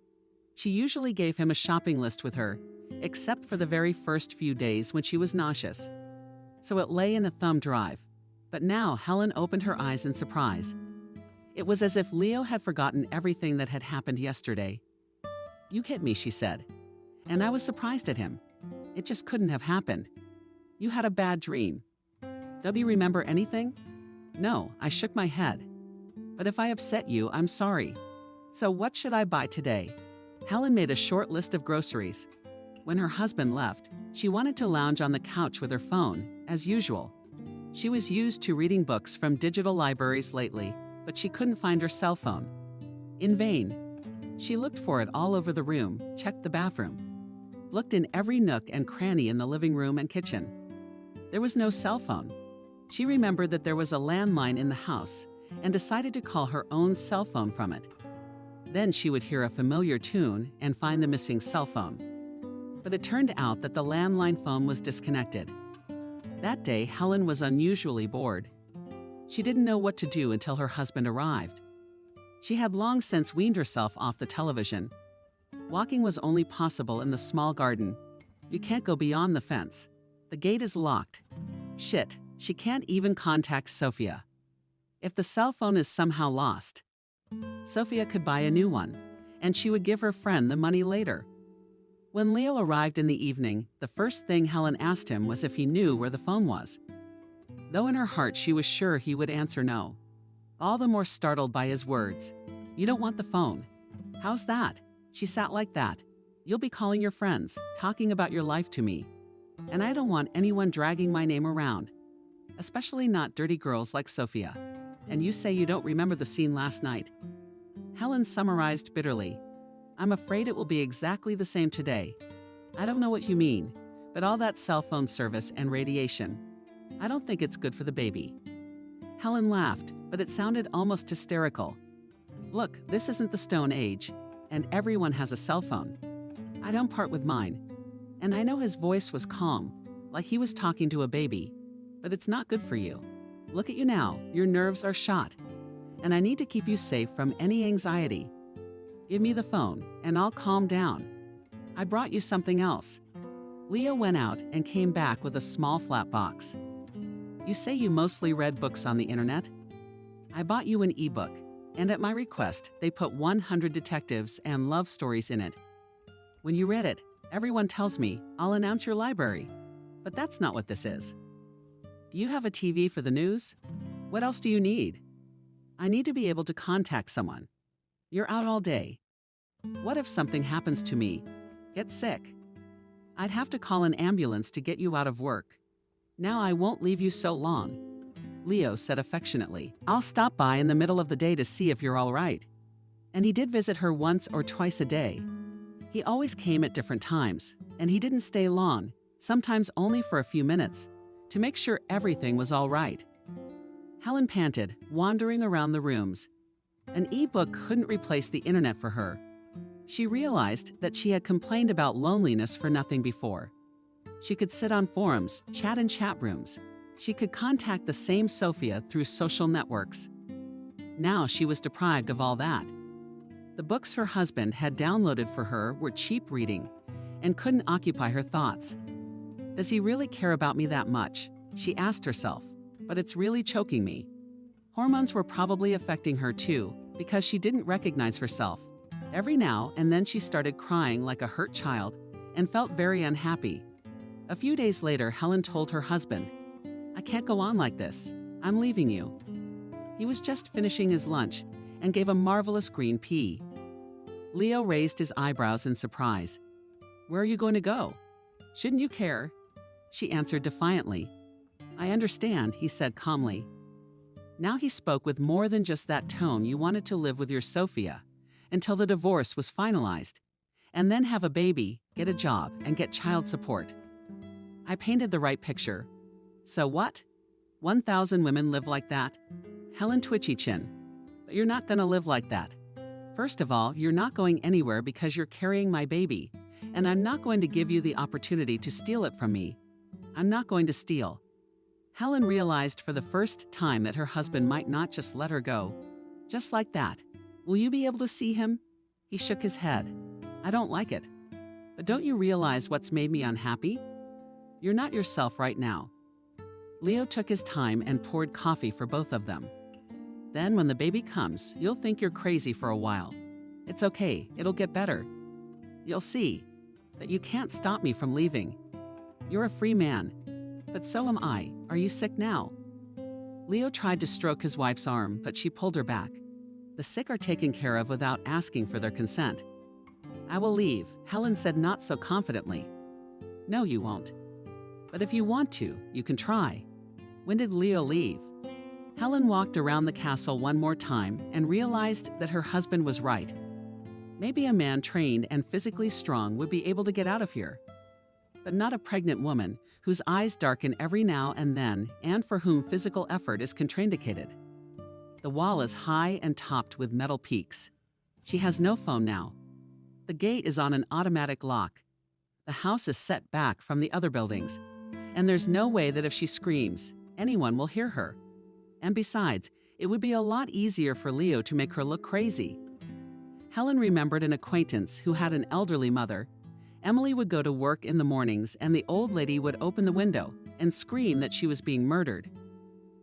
She usually gave him a shopping list with her, except for the very first few days when she was nauseous. So it lay in a thumb drive. But now Helen opened her eyes in surprise. It was as if Leo had forgotten everything that had happened yesterday. "You hit me," she said. And I was surprised at him. It just couldn't have happened. "You had a bad dream." "Do you remember anything?" "No," I shook my head. "But if I upset you, I'm sorry. So what should I buy today?" Helen made a short list of groceries. When her husband left, she wanted to lounge on the couch with her phone, as usual. She was used to reading books from digital libraries lately, but she couldn't find her cell phone. In vain. She looked for it all over the room, checked the bathroom, looked in every nook and cranny in the living room and kitchen. There was no cell phone. She remembered that there was a landline in the house and decided to call her own cell phone from it. Then she would hear a familiar tune and find the missing cell phone. But it turned out that the landline phone was disconnected. That day, Helen was unusually bored. She didn't know what to do until her husband arrived. She had long since weaned herself off the television. Walking was only possible in the small garden. You can't go beyond the fence. The gate is locked. Shit, she can't even contact Sophia. If the cell phone is somehow lost, Sophia could buy a new one, and she would give her friend the money later. When Leo arrived in the evening, the first thing Helen asked him was if he knew where the phone was. Though in her heart she was sure he would answer no. All the more startled by his words. "You don't want the phone." "How's that?" She sat like that. "You'll be calling your friends, talking about your life to me. And I don't want anyone dragging my name around. Especially not dirty girls like Sophia. And you say you don't remember the scene last night." Helen summarized bitterly. "I'm afraid it will be exactly the same today. I don't know what you mean, but all that cell phone service and radiation. I don't think it's good for the baby." Helen laughed, but it sounded almost hysterical. "Look, this isn't the Stone Age, and everyone has a cell phone. I don't part with mine." And I know his voice was calm, like he was talking to a baby. "But it's not good for you. Look at you now, your nerves are shot. And I need to keep you safe from any anxiety. Give me the phone, and I'll calm down. I brought you something else." Leo went out and came back with a small flat box. "You say you mostly read books on the internet? I bought you an ebook, and at my request, they put 100 detectives and love stories in it. When you read it, everyone tells me I'll announce your library. But that's not what this is. Do you have a TV for the news? What else do you need? I need to be able to contact someone. You're out all day. What if something happens to me? Get sick? I'd have to call an ambulance to get you out of work. Now I won't leave you so long." Leo said affectionately, "I'll stop by in the middle of the day to see if you're all right." And he did visit her once or twice a day. He always came at different times, and he didn't stay long, sometimes only for a few minutes, to make sure everything was all right. Helen panted, wandering around the rooms. An e-book couldn't replace the internet for her. She realized that she had complained about loneliness for nothing before. She could sit on forums, chat in chat rooms. She could contact the same Sophia through social networks. Now she was deprived of all that. The books her husband had downloaded for her were cheap reading and couldn't occupy her thoughts. Does he really care about me that much? She asked herself, but it's really choking me. Hormones were probably affecting her too, because she didn't recognize herself. Every now and then she started crying like a hurt child and felt very unhappy. A few days later, Helen told her husband, "I can't go on like this. I'm leaving you." He was just finishing his lunch and gave a marvelous green pea. Leo raised his eyebrows in surprise. "Where are you going to go? Shouldn't you care?" She answered defiantly. "I understand," he said calmly. Now he spoke with more than just that tone. "You wanted to live with your Sophia until the divorce was finalized, and then have a baby, get a job, and get child support. I painted the right picture. So what? 1,000 women live like that? Helen twitchy chin. But you're not gonna live like that. First of all, you're not going anywhere because you're carrying my baby, and I'm not going to give you the opportunity to steal it from me. I'm not going to steal. Helen realized for the first time that her husband might not just let her go. Just like that. Will you be able to see him? He shook his head. I don't like it. But don't you realize what's made me unhappy? You're not yourself right now. Leo took his time and poured coffee for both of them. Then when the baby comes, you'll think you're crazy for a while. It's okay, it'll get better. You'll see. But you can't stop me from leaving. You're a free man. But so am I. Are you sick now? Leo tried to stroke his wife's arm, but she pulled her back. The sick are taken care of without asking for their consent. I will leave, Helen said not so confidently. No, you won't. But if you want to, you can try. When did Leo leave? Helen walked around the castle one more time and realized that her husband was right. Maybe a man trained and physically strong would be able to get out of here. But not a pregnant woman whose eyes darken every now and then and for whom physical effort is contraindicated. The wall is high and topped with metal peaks. She has no phone now. The gate is on an automatic lock. The house is set back from the other buildings, and there's no way that if she screams, anyone will hear her. And besides, it would be a lot easier for Leo to make her look crazy. Helen remembered an acquaintance who had an elderly mother. Emily would go to work in the mornings, and the old lady would open the window and scream that she was being murdered.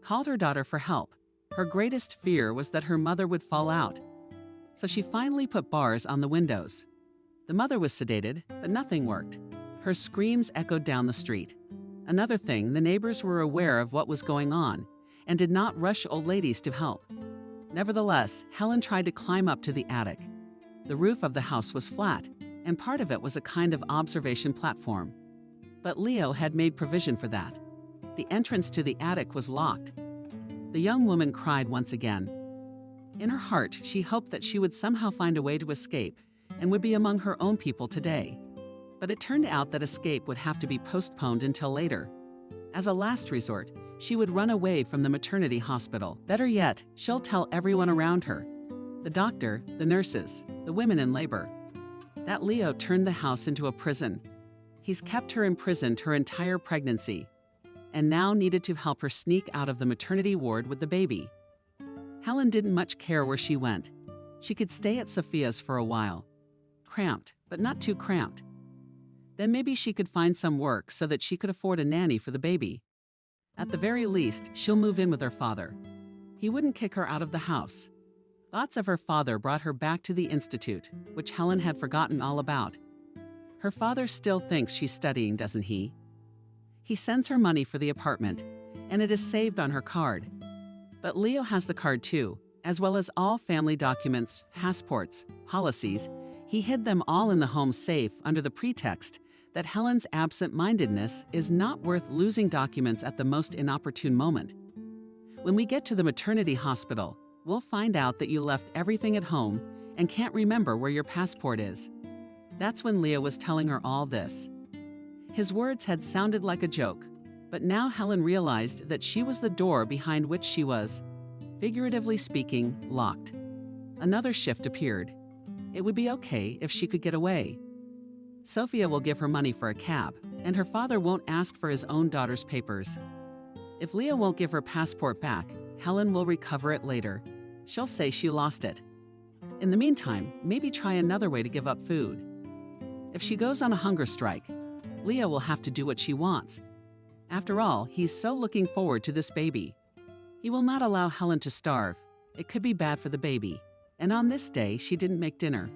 Called her daughter for help. Her greatest fear was that her mother would fall out. So she finally put bars on the windows. The mother was sedated, but nothing worked. Her screams echoed down the street. Another thing, the neighbors were aware of what was going on and did not rush old ladies to help. Nevertheless, Helen tried to climb up to the attic. The roof of the house was flat, and part of it was a kind of observation platform. But Leo had made provision for that. The entrance to the attic was locked. The young woman cried once again. In her heart, she hoped that she would somehow find a way to escape and would be among her own people today. But it turned out that escape would have to be postponed until later. As a last resort, she would run away from the maternity hospital. Better yet, she'll tell everyone around her. The doctor, the nurses, the women in labor. That Leo turned the house into a prison. He's kept her imprisoned her entire pregnancy, and now needed to help her sneak out of the maternity ward with the baby. Helen didn't much care where she went. She could stay at Sophia's for a while. Cramped, but not too cramped. Then maybe she could find some work so that she could afford a nanny for the baby. At the very least, she'll move in with her father. He wouldn't kick her out of the house. Thoughts of her father brought her back to the institute, which Helen had forgotten all about. Her father still thinks she's studying, doesn't he? He sends her money for the apartment, and it is saved on her card. But Leo has the card too, as well as all family documents, passports, policies. He hid them all in the home safe under the pretext that Helen's absent-mindedness is not worth losing documents at the most inopportune moment. When we get to the maternity hospital, we'll find out that you left everything at home and can't remember where your passport is. That's when Leo was telling her all this. His words had sounded like a joke, but now Helen realized that she was the door behind which she was, figuratively speaking, locked. Another shift appeared. It would be okay if she could get away. Sophia will give her money for a cab, and her father won't ask for his own daughter's papers. If Leo won't give her passport back, Helen will recover it later. She'll say she lost it. In the meantime, maybe try another way to give up food. If she goes on a hunger strike, Leo will have to do what she wants. After all, he's so looking forward to this baby. He will not allow Helen to starve. It could be bad for the baby. And on this day, she didn't make dinner.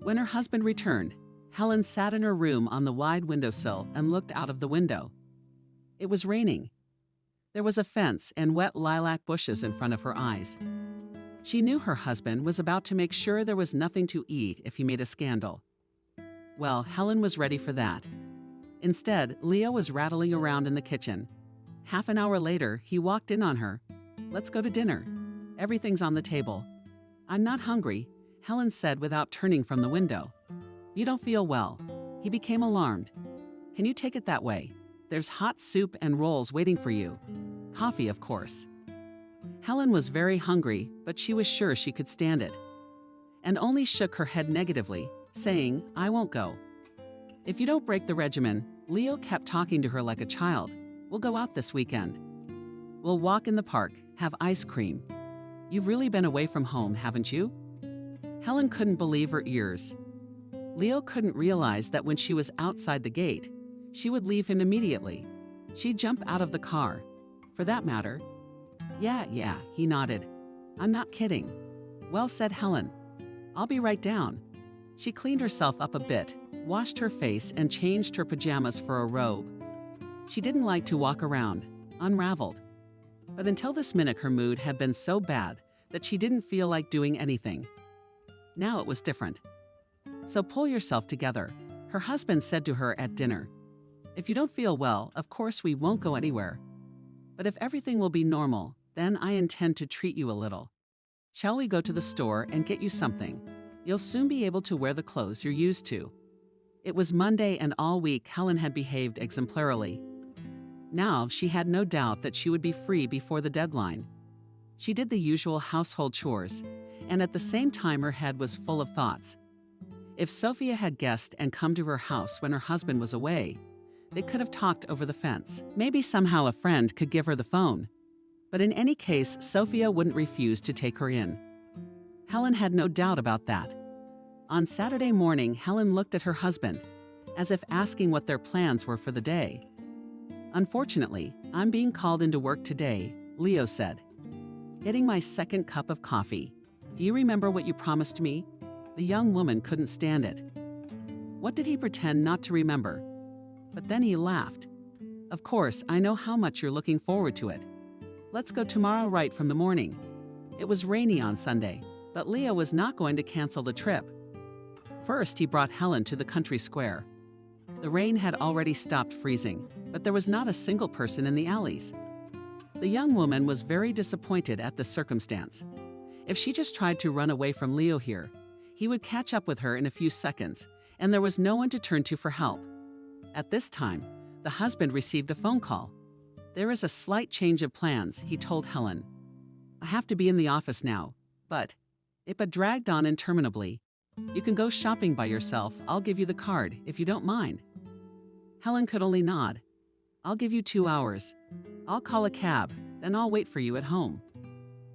When her husband returned, Helen sat in her room on the wide windowsill and looked out of the window. It was raining. There was a fence and wet lilac bushes in front of her eyes. She knew her husband was about to make sure there was nothing to eat if he made a scandal. Well, Helen was ready for that. Instead, Leo was rattling around in the kitchen. Half an hour later, he walked in on her. Let's go to dinner. Everything's on the table. I'm not hungry, Helen said without turning from the window. You don't feel well. He became alarmed. Can you take it that way? There's hot soup and rolls waiting for you. Coffee, of course. Helen was very hungry, but she was sure she could stand it, and only shook her head negatively, saying, "I won't go." "If you don't break the regimen," Leo kept talking to her like a child, "we'll go out this weekend. We'll walk in the park, have ice cream. You've really been away from home, haven't you?" Helen couldn't believe her ears. Leo couldn't realize that when she was outside the gate, she would leave him immediately. She'd jump out of the car. For that matter. Yeah, he nodded. "I'm not kidding." "Well said, Helen. I'll be right down." She cleaned herself up a bit, washed her face, and changed her pajamas for a robe. She didn't like to walk around, unraveled. But until this minute, her mood had been so bad that she didn't feel like doing anything. Now it was different. "So pull yourself together," her husband said to her at dinner. "If you don't feel well, of course we won't go anywhere. But if everything will be normal, then I intend to treat you a little. Shall we go to the store and get you something? You'll soon be able to wear the clothes you're used to." It was Monday, and all week Helen had behaved exemplarily. Now she had no doubt that she would be free before the deadline. She did the usual household chores, and at the same time her head was full of thoughts. If Sophia had guessed and come to her house when her husband was away, they could have talked over the fence. Maybe somehow a friend could give her the phone. But in any case, Sophia wouldn't refuse to take her in. Helen had no doubt about that. On Saturday morning, Helen looked at her husband, as if asking what their plans were for the day. "Unfortunately, I'm being called into work today," Leo said. "Getting my second cup of coffee. Do you remember what you promised me?" The young woman couldn't stand it. What did he pretend not to remember? But then he laughed. "Of course, I know how much you're looking forward to it. Let's go tomorrow right from the morning." It was rainy on Sunday, but Leo was not going to cancel the trip. First, he brought Helen to the country square. The rain had already stopped freezing, but there was not a single person in the alleys. The young woman was very disappointed at this circumstance. If she just tried to run away from Leo here, he would catch up with her in a few seconds, and there was no one to turn to for help. At this time, the husband received a phone call. "There is a slight change of plans," he told Helen. "I have to be in the office now, but..." It dragged on interminably. "You can go shopping by yourself. I'll give you the card, if you don't mind." Helen could only nod. "I'll give you 2 hours. I'll call a cab, then I'll wait for you at home."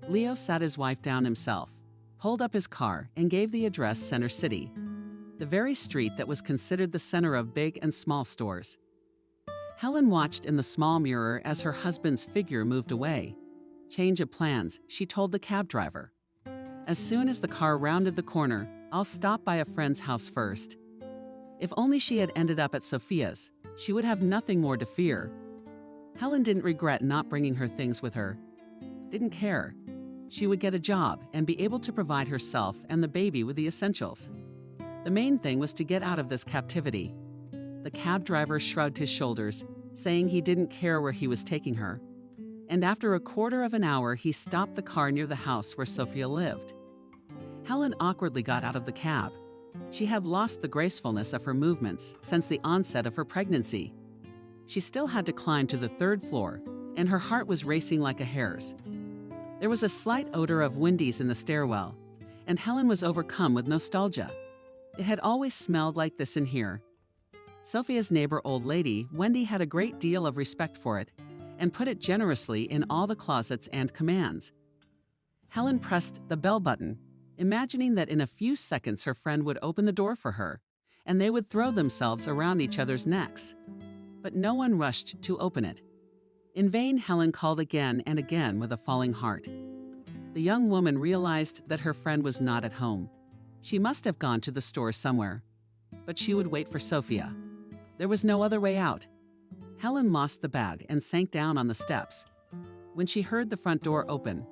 Leo sat his wife down himself, pulled up his car, and gave the address Center City, the very street that was considered the center of big and small stores. Helen watched in the small mirror as her husband's figure moved away. "Change of plans," she told the cab driver. "As soon as the car rounded the corner, I'll stop by a friend's house first." If only she had ended up at Sophia's, she would have nothing more to fear. Helen didn't regret not bringing her things with her. Didn't care. She would get a job and be able to provide herself and the baby with the essentials. The main thing was to get out of this captivity. The cab driver shrugged his shoulders, saying he didn't care where he was taking her. And after a quarter of an hour, he stopped the car near the house where Sophia lived. Helen awkwardly got out of the cab. She had lost the gracefulness of her movements since the onset of her pregnancy. She still had to climb to the 3rd floor, and her heart was racing like a hare's. There was a slight odor of Wendy's in the stairwell, and Helen was overcome with nostalgia. It had always smelled like this in here. Sophia's neighbor old lady, Wendy, had a great deal of respect for it, and put it generously in all the closets and commands. Helen pressed the bell button, imagining that in a few seconds her friend would open the door for her, and they would throw themselves around each other's necks. But no one rushed to open it. In vain, Helen called again and again with a falling heart. The young woman realized that her friend was not at home. She must have gone to the store somewhere. But she would wait for Sophia. There was no other way out. Helen lost the bag and sank down on the steps. When she heard the front door open,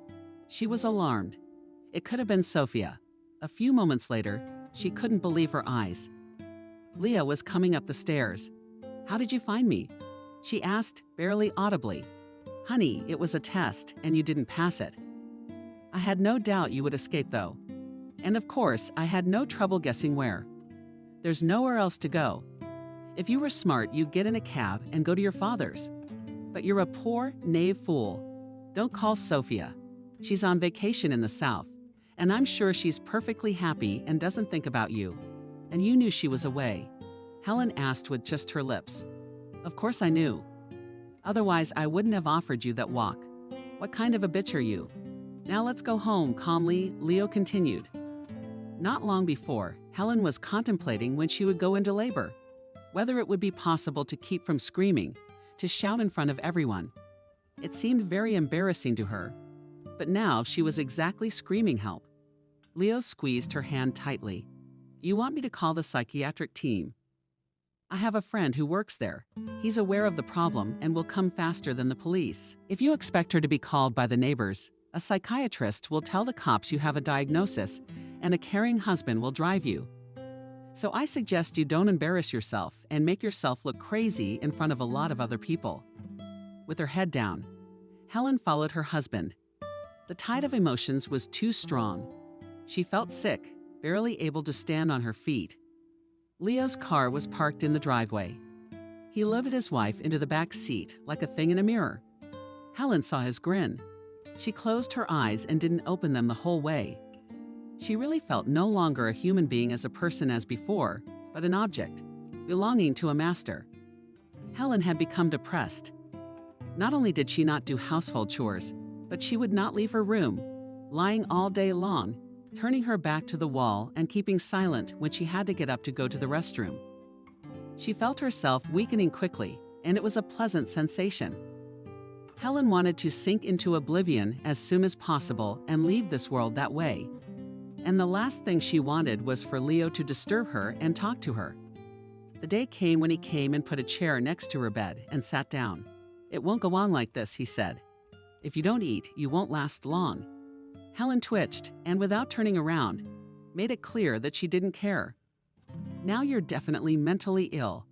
she was alarmed. It could have been Sophia. A few moments later, she couldn't believe her eyes. Leah was coming up the stairs. "How did you find me?" she asked, barely audibly. "Honey, it was a test, and you didn't pass it. I had no doubt you would escape, though. And of course, I had no trouble guessing where. There's nowhere else to go. If you were smart, you'd get in a cab and go to your father's. But you're a poor, knave fool. Don't call Sophia. She's on vacation in the South, and I'm sure she's perfectly happy and doesn't think about you. And you knew she was away. Helen asked with just her lips. Of course I knew. Otherwise, I wouldn't have offered you that walk. What kind of a bitch are you? Now let's go home, calmly, Leo continued. Not long before, Helen was contemplating when she would go into labor, whether it would be possible to keep from screaming, to shout in front of everyone. It seemed very embarrassing to her, but now she was exactly screaming help. Leo squeezed her hand tightly. You want me to call the psychiatric team? I have a friend who works there. He's aware of the problem and will come faster than the police. If you expect her to be called by the neighbors, a psychiatrist will tell the cops you have a diagnosis, and a caring husband will drive you. So I suggest you don't embarrass yourself and make yourself look crazy in front of a lot of other people. With her head down, Helen followed her husband. The tide of emotions was too strong. She felt sick, barely able to stand on her feet. Leo's car was parked in the driveway. He loaded his wife into the back seat like a thing in a mirror. Helen saw his grin. She closed her eyes and didn't open them the whole way. She really felt no longer a human being as a person as before, but an object, belonging to a master. Helen had become depressed. Not only did she not do household chores, but she would not leave her room, lying all day long, turning her back to the wall and keeping silent when she had to get up to go to the restroom. She felt herself weakening quickly, and it was a pleasant sensation. Helen wanted to sink into oblivion as soon as possible and leave this world that way. And the last thing she wanted was for Leo to disturb her and talk to her. The day came when he came and put a chair next to her bed and sat down. It won't go on like this, he said. If you don't eat, you won't last long. Helen twitched, and without turning around, made it clear that she didn't care. Now you're definitely mentally ill.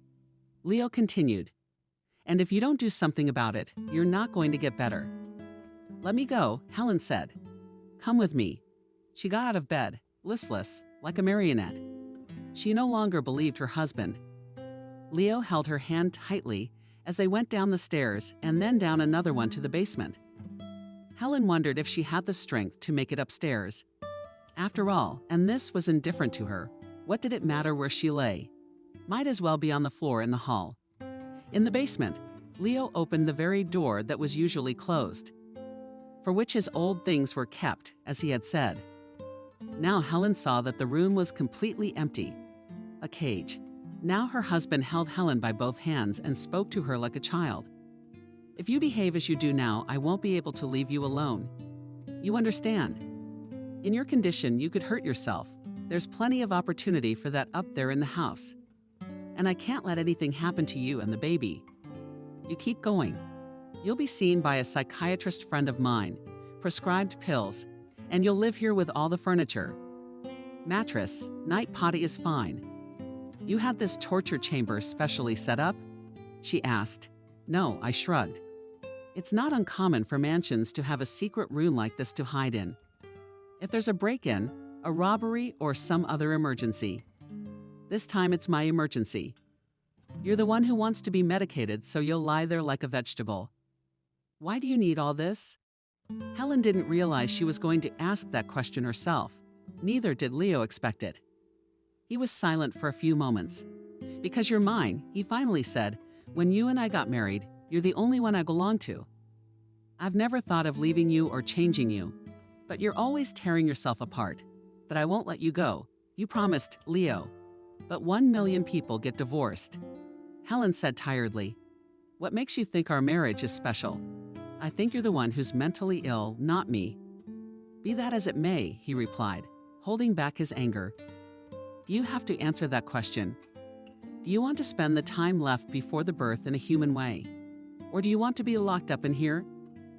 Leo continued. And if you don't do something about it, you're not going to get better. Let me go, Helen said. Come with me. She got out of bed, listless, like a marionette. She no longer believed her husband. Leo held her hand tightly as they went down the stairs and then down another one to the basement. Helen wondered if she had the strength to make it upstairs. After all, and this was indifferent to her, what did it matter where she lay? Might as well be on the floor in the hall. In the basement, Leo opened the very door that was usually closed, for which his old things were kept, as he had said. Now Helen saw that the room was completely empty. A cage. Now her husband held Helen by both hands and spoke to her like a child. If you behave as you do now, I won't be able to leave you alone. You understand? In your condition, you could hurt yourself. There's plenty of opportunity for that up there in the house. And I can't let anything happen to you and the baby. You keep going. You'll be seen by a psychiatrist friend of mine, prescribed pills, and you'll live here with all the furniture. Mattress, night potty is fine. You had this torture chamber specially set up? She asked. No, I shrugged. It's not uncommon for mansions to have a secret room like this to hide in. If there's a break-in, a robbery, or some other emergency. This time it's my emergency. You're the one who wants to be medicated, so you'll lie there like a vegetable. Why do you need all this? Helen didn't realize she was going to ask that question herself. Neither did Leo expect it. He was silent for a few moments. Because you're mine, he finally said. When you and I got married, you're the only one I belong to. I've never thought of leaving you or changing you, but you're always tearing yourself apart. But I won't let you go. You promised, Leo. But 1 million people get divorced. Helen said tiredly, What makes you think our marriage is special? I think you're the one who's mentally ill, not me. Be that as it may, he replied, holding back his anger. Do you have to answer that question? Do you want to spend the time left before the birth in a human way? Or do you want to be locked up in here?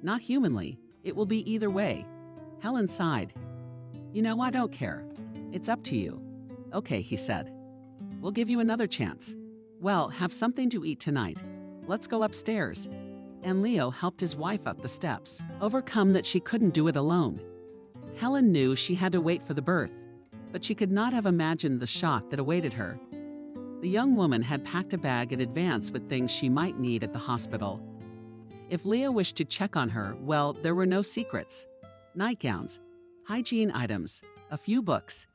Not humanly. It will be either way. Helen sighed. You know, I don't care. It's up to you. Okay, he said. We'll give you another chance. Well, have something to eat tonight. Let's go upstairs. And Leo helped his wife up the steps, overcome that she couldn't do it alone. Helen knew she had to wait for the birth, but she could not have imagined the shock that awaited her. The young woman had packed a bag in advance with things she might need at the hospital. If Leah wished to check on her, well, there were no secrets. Nightgowns, hygiene items, a few books.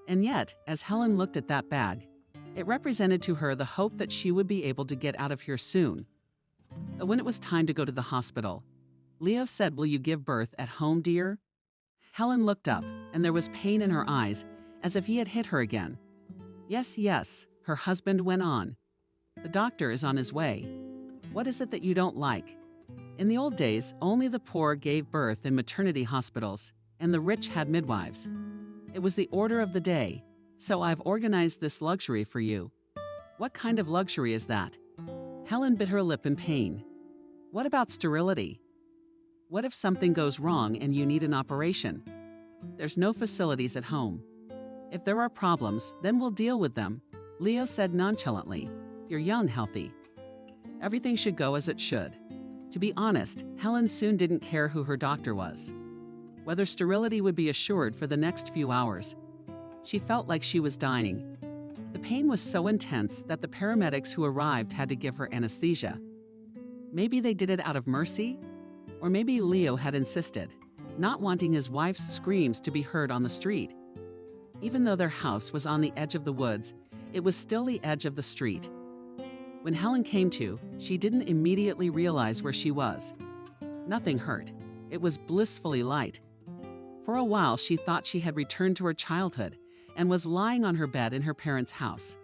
And yet, as Helen looked at that bag, it represented to her the hope that she would be able to get out of here soon. But when it was time to go to the hospital, Leo said, "Will you give birth at home, dear?" Helen looked up, and there was pain in her eyes, as if he had hit her again. "Yes, yes," her husband went on. "The doctor is on his way. What is it that you don't like? In the old days, only the poor gave birth in maternity hospitals, and the rich had midwives. It was the order of the day, so I've organized this luxury for you." "What kind of luxury is that?" Helen bit her lip in pain. "What about sterility? What if something goes wrong and you need an operation? There's no facilities at home. If there are problems, then we'll deal with them," Leo said nonchalantly. "You're young, healthy. Everything should go as it should." To be honest, Helen soon didn't care who her doctor was, whether sterility would be assured for the next few hours. She felt like she was dying. The pain was so intense that the paramedics who arrived had to give her anesthesia. Maybe they did it out of mercy? Or maybe Leo had insisted, not wanting his wife's screams to be heard on the street. Even though their house was on the edge of the woods, it was still the edge of the street. When Helen came to, she didn't immediately realize where she was. Nothing hurt. It was blissfully light. For a while, she thought she had returned to her childhood and was lying on her bed in her parents' house.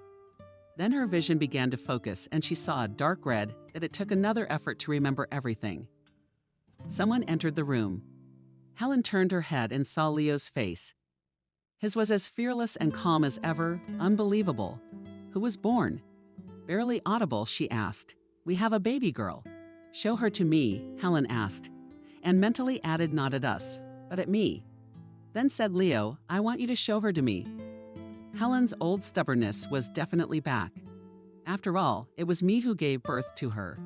Then her vision began to focus, and she saw a dark red that it took another effort to remember everything. Someone entered the room. Helen turned her head and saw Leo's face. His was as fearless and calm as ever, unbelievable. "Who was born?" Barely audible, she asked. "We have a baby girl." "Show her to me," Helen asked, and mentally added not at us, but at me. Then said Leo, "I want you to show her to me." Helen's old stubbornness was definitely back. After all, it was me who gave birth to her.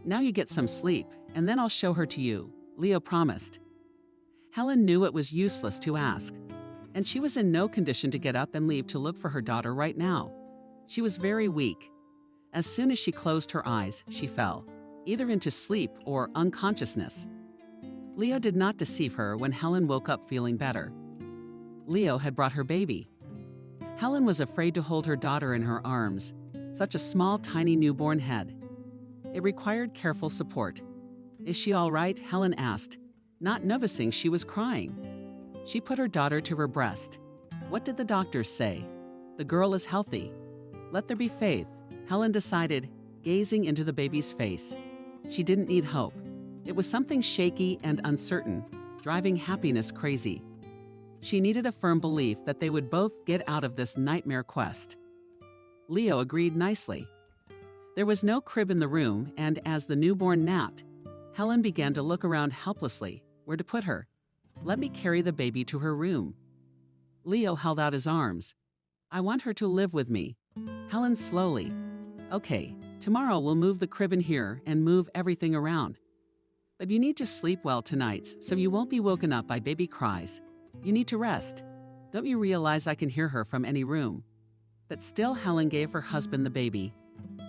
"Now you get some sleep, and then I'll show her to you," Leo promised. Helen knew it was useless to ask, and she was in no condition to get up and leave to look for her daughter right now. She was very weak. As soon as she closed her eyes, she fell, either into sleep or unconsciousness. Leo did not deceive her when Helen woke up feeling better. Leo had brought her baby. Helen was afraid to hold her daughter in her arms, such a small, tiny newborn head. It required careful support. "Is she all right?" Helen asked, not noticing she was crying. She put her daughter to her breast. "What did the doctors say?" "The girl is healthy." "Let there be faith," Helen decided, gazing into the baby's face. She didn't need hope. It was something shaky and uncertain, driving happiness crazy. She needed a firm belief that they would both get out of this nightmare quest. Leo agreed nicely. There was no crib in the room, and as the newborn napped, Helen began to look around helplessly, where to put her. "Let me carry the baby to her room." Leo held out his arms. "I want her to live with me." Helen slowly. "Okay, tomorrow we'll move the crib in here and move everything around. But you need to sleep well tonight so you won't be woken up by baby cries. You need to rest. Don't you realize I can hear her from any room?" But still Helen gave her husband the baby.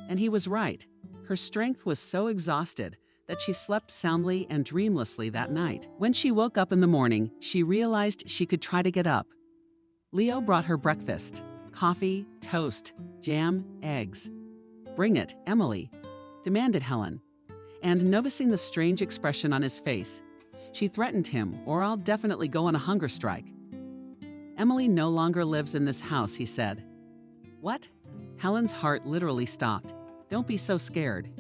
And he was right. Her strength was so exhausted that she slept soundly and dreamlessly that night. When she woke up in the morning, she realized she could try to get up. Leo brought her breakfast: coffee, toast, jam, eggs. "Bring it, Emily," demanded Helen. And noticing the strange expression on his face, she threatened him, "Or I'll definitely go on a hunger strike." "Emily no longer lives in this house," he said. "What?" Helen's heart literally stopped. "Don't be so scared.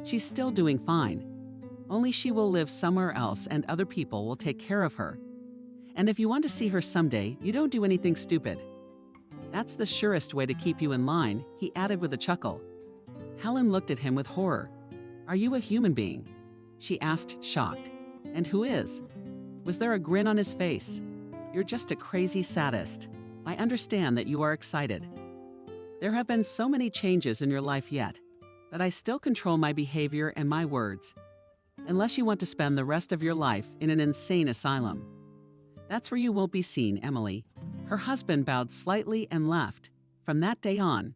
She's still doing fine. Only she will live somewhere else and other people will take care of her. And if you want to see her someday, you don't do anything stupid. That's the surest way to keep you in line," he added with a chuckle. Helen looked at him with horror. "Are you a human being?" she asked, shocked. "And who is?" Was there a grin on his face? "You're just a crazy sadist. I understand that you are excited. There have been so many changes in your life yet, but I still control my behavior and my words. Unless you want to spend the rest of your life in an insane asylum. That's where you won't be seen, Emily." Her husband bowed slightly and left. From that day on,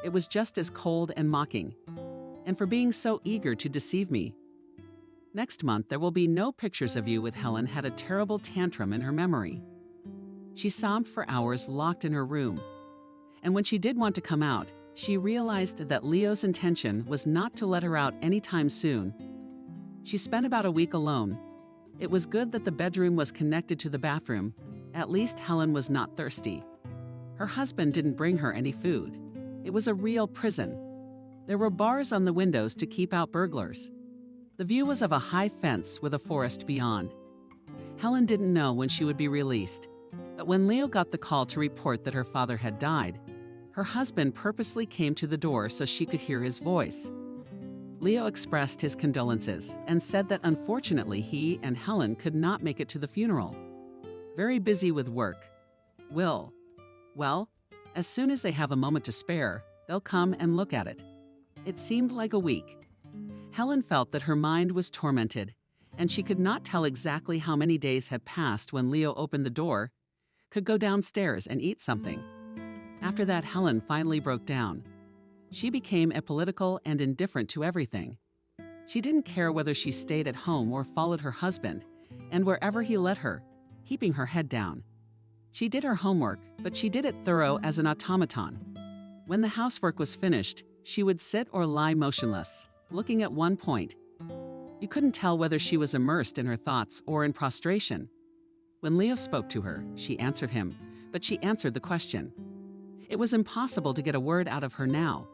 It was just as cold and mocking. And for being so eager to deceive me. Next month, there will be no pictures of you with Helen had a terrible tantrum in her memory. She sobbed for hours locked in her room. And when she did want to come out, she realized that Leo's intention was not to let her out anytime soon. She spent about a week alone. It was good that the bedroom was connected to the bathroom. At least Helen was not thirsty. Her husband didn't bring her any food. It was a real prison. There were bars on the windows to keep out burglars. The view was of a high fence with a forest beyond. Helen didn't know when she would be released, but when Leo got the call to report that her father had died, her husband purposely came to the door so she could hear his voice. Leo expressed his condolences and said that unfortunately he and Helen could not make it to the funeral. Very busy with work. Well, as soon as they have a moment to spare, they'll come and look at it. It seemed like a week. Helen felt that her mind was tormented, and she could not tell exactly how many days had passed when Leo opened the door, could go downstairs and eat something. After that, Helen finally broke down. She became apolitical and indifferent to everything. She didn't care whether she stayed at home or followed her husband, and wherever he led her, keeping her head down. She did her homework, but she did it thorough as an automaton. When the housework was finished, she would sit or lie motionless, looking at one point. You couldn't tell whether she was immersed in her thoughts or in prostration. When Leo spoke to her, she answered him, but she answered the question. It was impossible to get a word out of her now.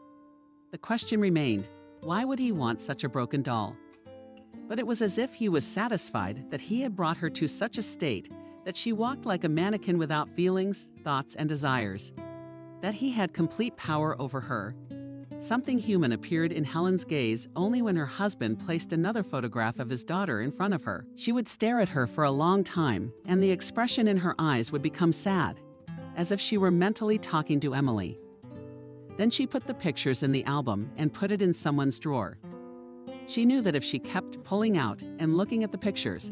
The question remained, why would he want such a broken doll? But it was as if he was satisfied that he had brought her to such a state that she walked like a mannequin without feelings, thoughts, and desires. That he had complete power over her. Something human appeared in Helen's gaze only when her husband placed another photograph of his daughter in front of her. She would stare at her for a long time, and the expression in her eyes would become sad, as if she were mentally talking to Emily. Then she put the pictures in the album and put it in someone's drawer. She knew that if she kept pulling out and looking at the pictures,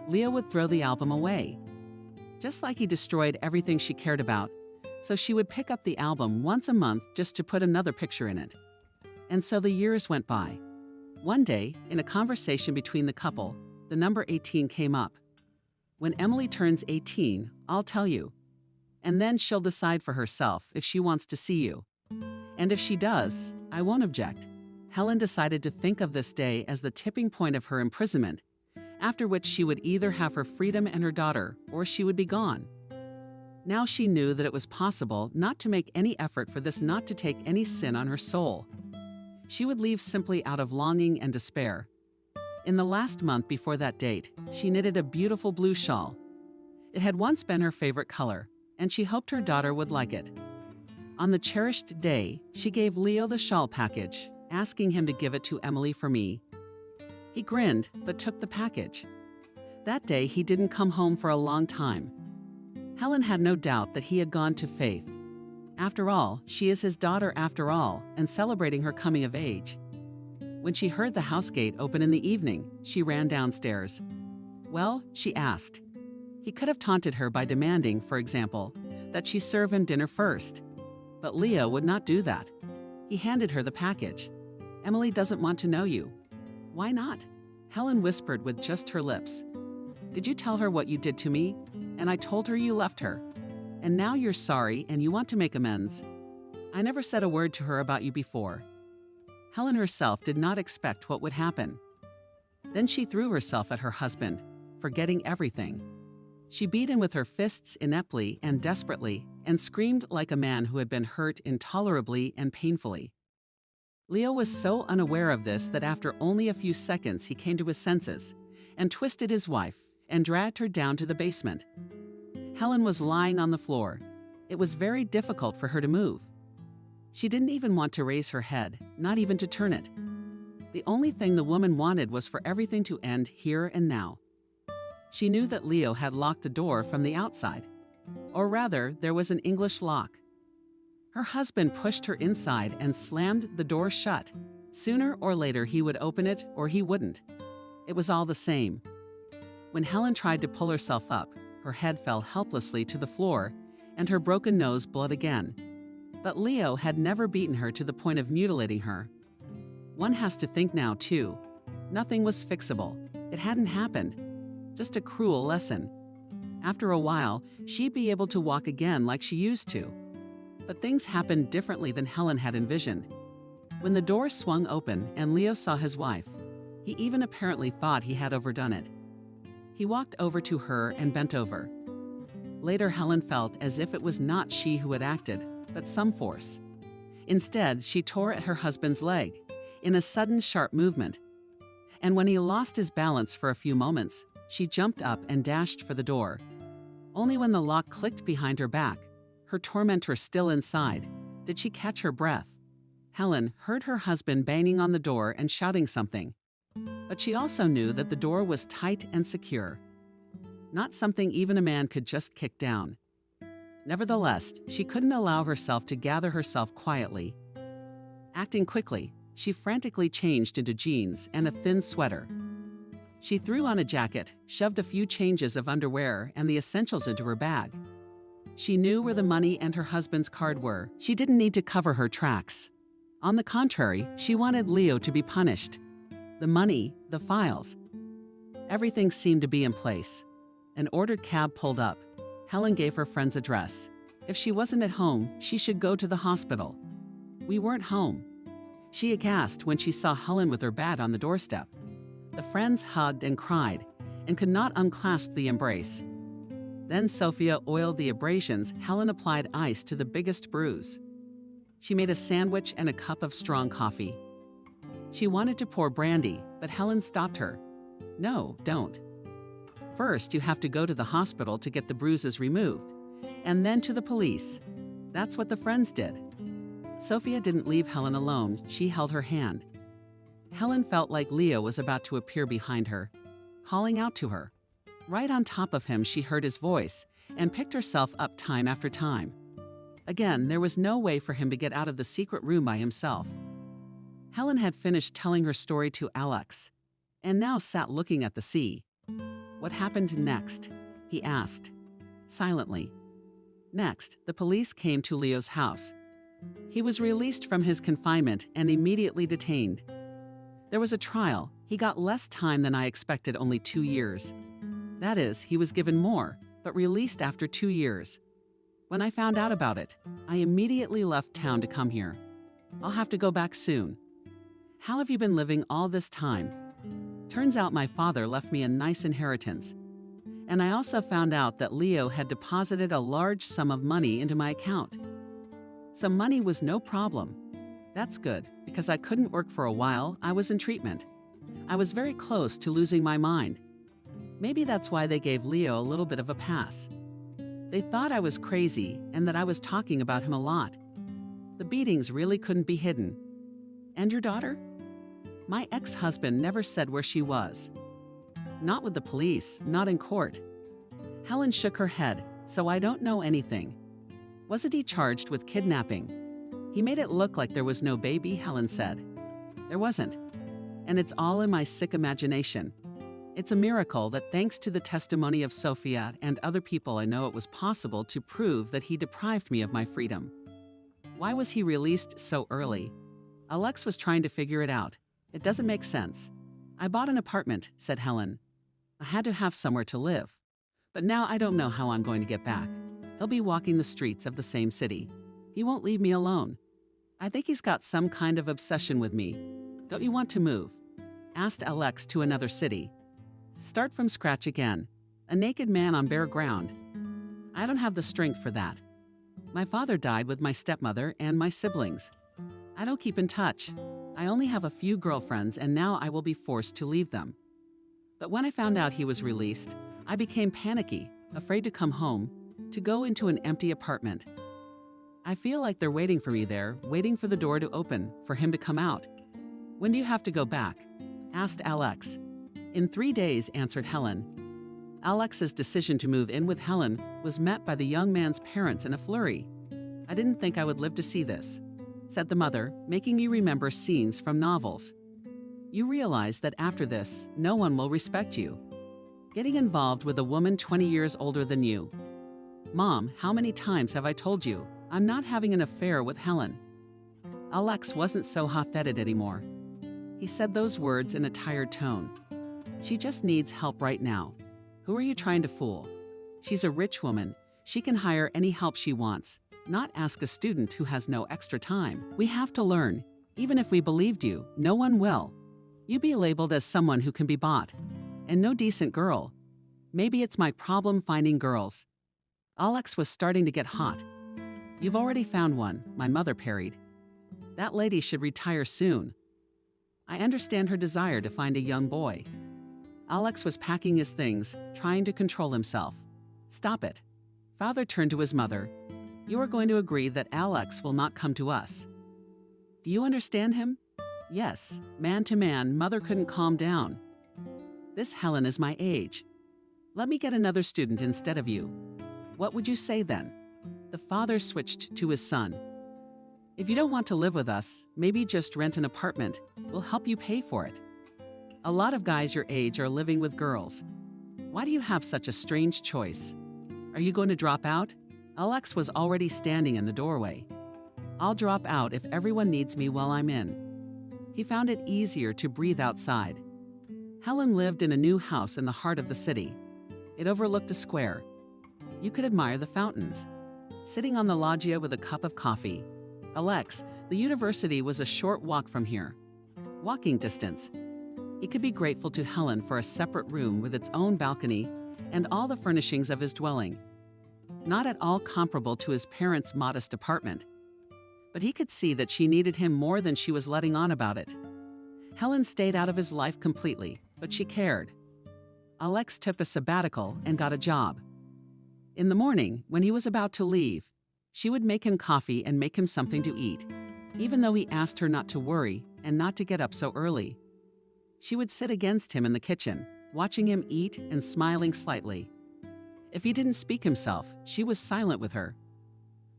Leo would throw the album away. Just like he destroyed everything she cared about, so she would pick up the album once a month just to put another picture in it. And so the years went by. One day, in a conversation between the couple, the number 18 came up. When Emily turns 18, I'll tell you. And then she'll decide for herself if she wants to see you. And if she does, I won't object. Helen decided to think of this day as the tipping point of her imprisonment, after which she would either have her freedom and her daughter, or she would be gone. Now she knew that it was possible not to make any effort for this not to take any sin on her soul. She would leave simply out of longing and despair. In the last month before that date, she knitted a beautiful blue shawl. It had once been her favorite color, and she hoped her daughter would like it. On the cherished day, she gave Leo the shawl package, asking him to give it to Emily for me. He grinned, but took the package. That day, he didn't come home for a long time. Helen had no doubt that he had gone to Faith. After all, she is his daughter after all, and celebrating her coming of age. When she heard the house gate open in the evening, she ran downstairs. Well, she asked. He could have taunted her by demanding, for example, that she serve him dinner first. But Leo would not do that. He handed her the package. Emily doesn't want to know you. Why not? Helen whispered with just her lips. Did you tell her what you did to me? And I told her you left her. And now you're sorry and you want to make amends. I never said a word to her about you before. Helen herself did not expect what would happen. Then she threw herself at her husband, forgetting everything. She beat him with her fists ineptly and desperately, and screamed like a man who had been hurt intolerably and painfully. Leo was so unaware of this that after only a few seconds he came to his senses, and twisted his wife, and dragged her down to the basement. Helen was lying on the floor. It was very difficult for her to move. She didn't even want to raise her head, not even to turn it. The only thing the woman wanted was for everything to end here and now. She knew that Leo had locked the door from the outside. Or rather, there was an English lock. Her husband pushed her inside and slammed the door shut. Sooner or later he would open it or he wouldn't. It was all the same. When Helen tried to pull herself up, her head fell helplessly to the floor and her broken nose bled again. But Leo had never beaten her to the point of mutilating her. One has to think now, too. Nothing was fixable. It hadn't happened. Just a cruel lesson. After a while, she'd be able to walk again like she used to. But things happened differently than Helen had envisioned. When the door swung open and Leo saw his wife, he even apparently thought he had overdone it. He walked over to her and bent over. Later, Helen felt as if it was not she who had acted, but some force. Instead, she tore at her husband's leg, in a sudden, sharp movement. And when he lost his balance for a few moments, she jumped up and dashed for the door. Only when the lock clicked behind her back, her tormentor still inside, did she catch her breath. Helen heard her husband banging on the door and shouting something. But she also knew that the door was tight and secure. Not something even a man could just kick down. Nevertheless, she couldn't allow herself to gather herself quietly. Acting quickly, she frantically changed into jeans and a thin sweater. She threw on a jacket, shoved a few changes of underwear and the essentials into her bag. She knew where the money and her husband's card were. She didn't need to cover her tracks. On the contrary, she wanted Leo to be punished. The money, the files. Everything seemed to be in place. An ordered cab pulled up. Helen gave her friend's address. If she wasn't at home, she should go to the hospital. We weren't home. She aghast when she saw Helen with her bat on the doorstep. The friends hugged and cried, and could not unclasp the embrace. Then Sophia oiled the abrasions. Helen applied ice to the biggest bruise. She made a sandwich and a cup of strong coffee. She wanted to pour brandy, but Helen stopped her. No, don't. First, you have to go to the hospital to get the bruises removed, and then to the police. That's what the friends did. Sophia didn't leave Helen alone. She held her hand. Helen felt like Leo was about to appear behind her, calling out to her. Right on top of him, she heard his voice and picked herself up time after time. Again, there was no way for him to get out of the secret room by himself. Helen had finished telling her story to Alex, and now sat looking at the sea. What happened next? He asked, silently. Next, the police came to Leo's house. He was released from his confinement and immediately detained. There was a trial. He got less time than I expected, only 2 years. That is, he was given more, but released after 2 years. When I found out about it, I immediately left town to come here. I'll have to go back soon. How have you been living all this time? Turns out my father left me a nice inheritance. And I also found out that Leo had deposited a large sum of money into my account. Some money was no problem. That's good, because I couldn't work for a while. I was in treatment. I was very close to losing my mind. Maybe that's why they gave Leo a little bit of a pass. They thought I was crazy and that I was talking about him a lot. The beatings really couldn't be hidden. And your daughter? My ex-husband never said where she was. Not with the police, not in court. Helen shook her head, so I don't know anything. Wasn't he charged with kidnapping? He made it look like there was no baby, Helen said. There wasn't. And it's all in my sick imagination. It's a miracle that thanks to the testimony of Sophia and other people, I know it was possible to prove that he deprived me of my freedom. Why was he released so early? Alex was trying to figure it out. It doesn't make sense. I bought an apartment, said Helen. I had to have somewhere to live. But now I don't know how I'm going to get back. He'll be walking the streets of the same city. He won't leave me alone. I think he's got some kind of obsession with me. Don't you want to move? Asked Alex to another city. Start from scratch again. A naked man on bare ground. I don't have the strength for that. My father died with my stepmother and my siblings. I don't keep in touch. I only have a few girlfriends, and now I will be forced to leave them. But when I found out he was released, I became panicky, afraid to come home, to go into an empty apartment. I feel like they're waiting for me there, waiting for the door to open, for him to come out. When do you have to go back? Asked Alex. In 3 days, answered Helen. Alex's decision to move in with Helen was met by the young man's parents in a flurry. I didn't think I would live to see this, said the mother, making me remember scenes from novels. You realize that after this, no one will respect you. Getting involved with a woman 20 years older than you. Mom, how many times have I told you? I'm not having an affair with Helen." Alex wasn't so hot-headed anymore. He said those words in a tired tone. "She just needs help right now. Who are you trying to fool? She's a rich woman. She can hire any help she wants, not ask a student who has no extra time. We have to learn. Even if we believed you, no one will. You be labeled as someone who can be bought. And no decent girl. Maybe it's my problem finding girls." Alex was starting to get hot. "You've already found one," my mother parried. "That lady should retire soon." I understand her desire to find a young boy. Alex was packing his things, trying to control himself. "Stop it." Father turned to his mother. "You are going to agree that Alex will not come to us." "Do you understand him?" "Yes." Man to man, Mother couldn't calm down. "This Helen is my age. Let me get another student instead of you. What would you say then?" The father switched to his son. "If you don't want to live with us, maybe just rent an apartment. We'll help you pay for it. A lot of guys your age are living with girls. Why do you have such a strange choice? Are you going to drop out?" Alex was already standing in the doorway. "I'll drop out if everyone needs me while I'm in." He found it easier to breathe outside. Helen lived in a new house in the heart of the city. It overlooked a square. You could admire the fountains. Sitting on the loggia with a cup of coffee. Alex, the university was a short walk from here. Walking distance. He could be grateful to Helen for a separate room with its own balcony and all the furnishings of his dwelling. Not at all comparable to his parents' modest apartment. But he could see that she needed him more than she was letting on about it. Helen stayed out of his life completely, but she cared. Alex took a sabbatical and got a job. In the morning, when he was about to leave, she would make him coffee and make him something to eat, even though he asked her not to worry and not to get up so early. She would sit against him in the kitchen, watching him eat and smiling slightly. If he didn't speak himself, she was silent with her.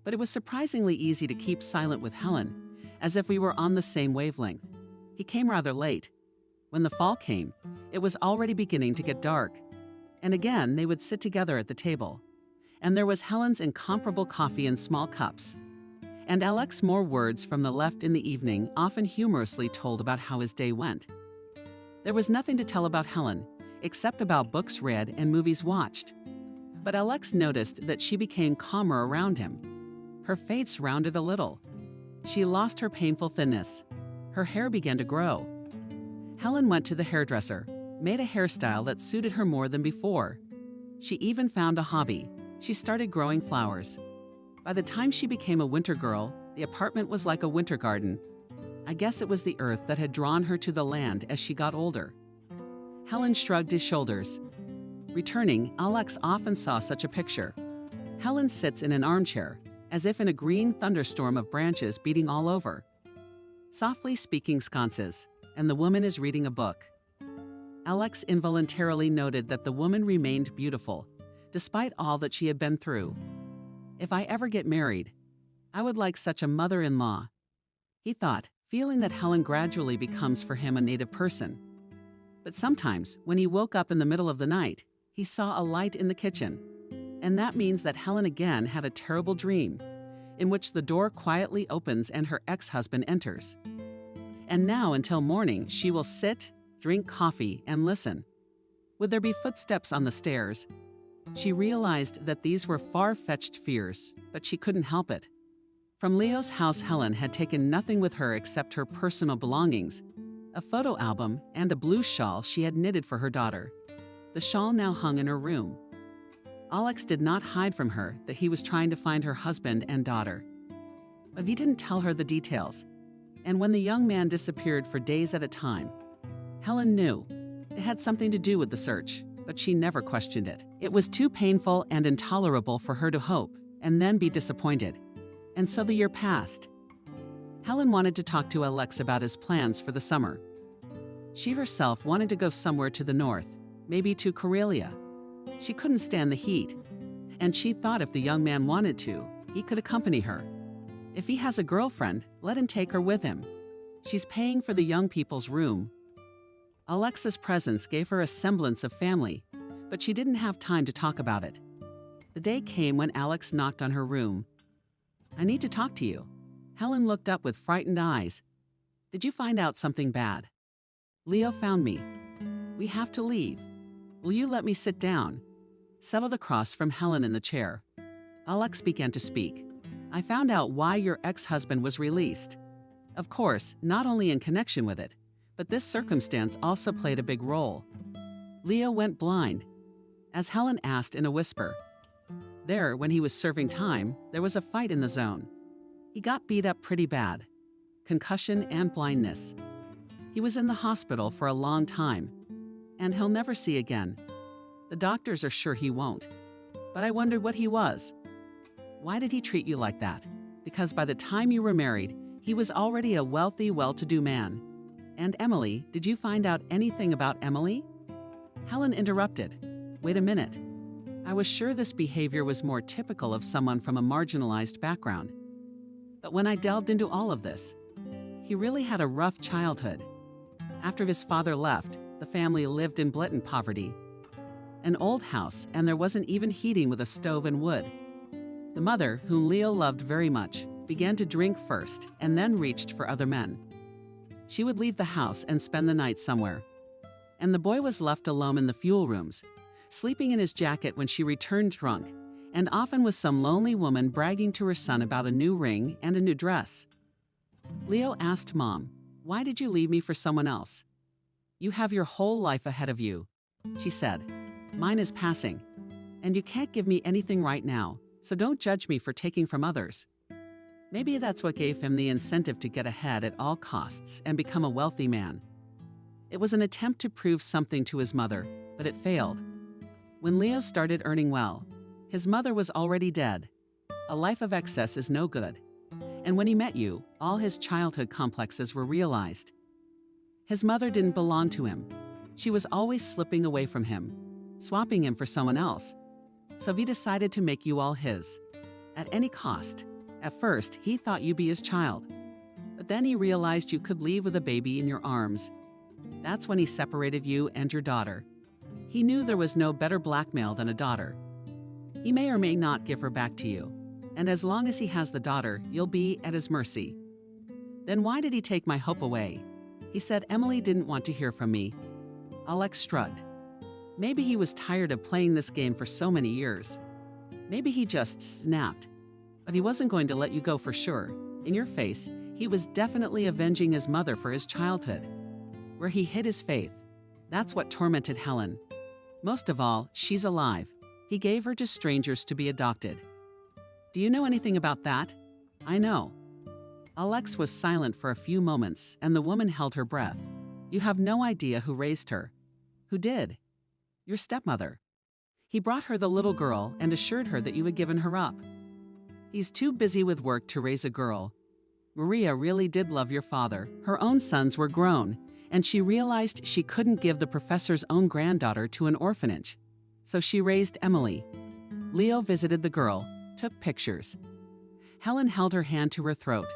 But it was surprisingly easy to keep silent with Helen, as if we were on the same wavelength. He came rather late. When the fall came, it was already beginning to get dark. And again, they would sit together at the table. And there was Helen's incomparable coffee in small cups. And Alex more words from the left in the evening, often humorously told about how his day went. There was nothing to tell about Helen, except about books read and movies watched. But Alex noticed that she became calmer around him. Her face rounded a little. She lost her painful thinness. Her hair began to grow. Helen went to the hairdresser, made a hairstyle that suited her more than before. She even found a hobby. She started growing flowers. By the time she became a winter girl, the apartment was like a winter garden. I guess it was the earth that had drawn her to the land as she got older. Helen shrugged his shoulders. Returning, Alex often saw such a picture. Helen sits in an armchair, as if in a green thunderstorm of branches beating all over. Softly speaking sconces, and the woman is reading a book. Alex involuntarily noted that the woman remained beautiful, despite all that she had been through. If I ever get married, I would like such a mother-in-law, he thought, feeling that Helen gradually becomes for him a native person. But sometimes, when he woke up in the middle of the night, he saw a light in the kitchen. And that means that Helen again had a terrible dream, in which the door quietly opens and her ex-husband enters. And now until morning, she will sit, drink coffee, and listen. Would there be footsteps on the stairs? She realized that these were far-fetched fears, but she couldn't help it. From Leo's house, Helen had taken nothing with her except her personal belongings, a photo album, and a blue shawl she had knitted for her daughter. The shawl now hung in her room. Alex did not hide from her that he was trying to find her husband and daughter. But he didn't tell her the details. And when the young man disappeared for days at a time, Helen knew it had something to do with the search, but she never questioned it. It was too painful and intolerable for her to hope and then be disappointed. And so the year passed. Helen wanted to talk to Alex about his plans for the summer. She herself wanted to go somewhere to the north, maybe to Karelia. She couldn't stand the heat, and she thought if the young man wanted to, he could accompany her. If he has a girlfriend, let him take her with him. She's paying for the young people's room. Alex's presence gave her a semblance of family, but she didn't have time to talk about it. The day came when Alex knocked on her room. I need to talk to you." Helen looked up with frightened eyes. "Did you find out something bad?" "Leo found me. We have to leave. Will you let me sit down?" Settled across from Helen in the chair, Alex began to speak. "I found out why your ex-husband was released. Of course, not only in connection with it, but this circumstance also played a big role. Leo went blind." As Helen asked in a whisper. "There, when he was serving time, there was a fight in the zone. He got beat up pretty bad. Concussion and blindness. He was in the hospital for a long time, and he'll never see again. The doctors are sure he won't. But I wondered what he was. Why did he treat you like that? Because by the time you were married, he was already a wealthy, well-to-do man. And Emily, did you find out anything about Emily?" Helen interrupted. "Wait a minute. I was sure this behavior was more typical of someone from a marginalized background. But when I delved into all of this, he really had a rough childhood. After his father left, the family lived in blatant poverty. An old house, and there wasn't even heating with a stove and wood. The mother, whom Leo loved very much, began to drink first and then reached for other men. She would leave the house and spend the night somewhere. And the boy was left alone in the fuel rooms, sleeping in his jacket when she returned drunk, and often with some lonely woman bragging to her son about a new ring and a new dress. Leo asked Mom, "Why did you leave me for someone else?" "You have your whole life ahead of you," she said. "Mine is passing. And you can't give me anything right now, so don't judge me for taking from others." Maybe that's what gave him the incentive to get ahead at all costs and become a wealthy man. It was an attempt to prove something to his mother, but it failed. When Leo started earning well, his mother was already dead. A life of excess is no good. And when he met you, all his childhood complexes were realized. His mother didn't belong to him. She was always slipping away from him, swapping him for someone else. So he decided to make you all his, at any cost. At first, he thought you'd be his child. But then he realized you could leave with a baby in your arms. That's when he separated you and your daughter. He knew there was no better blackmail than a daughter. He may or may not give her back to you. And as long as he has the daughter, you'll be at his mercy. Then why did he take my hope away? He said Emily didn't want to hear from me. Alex shrugged. Maybe he was tired of playing this game for so many years. Maybe he just snapped. But he wasn't going to let you go for sure. In your face, he was definitely avenging his mother for his childhood. Where he hid his faith. That's what tormented Helen. Most of all, she's alive. He gave her to strangers to be adopted. Do you know anything about that? I know. Alex was silent for a few moments, and the woman held her breath. You have no idea who raised her. Who did? Your stepmother. He brought her the little girl and assured her that you had given her up. He's too busy with work to raise a girl. Maria really did love your father. Her own sons were grown, and she realized she couldn't give the professor's own granddaughter to an orphanage. So she raised Emily. Leo visited the girl, took pictures. Helen held her hand to her throat.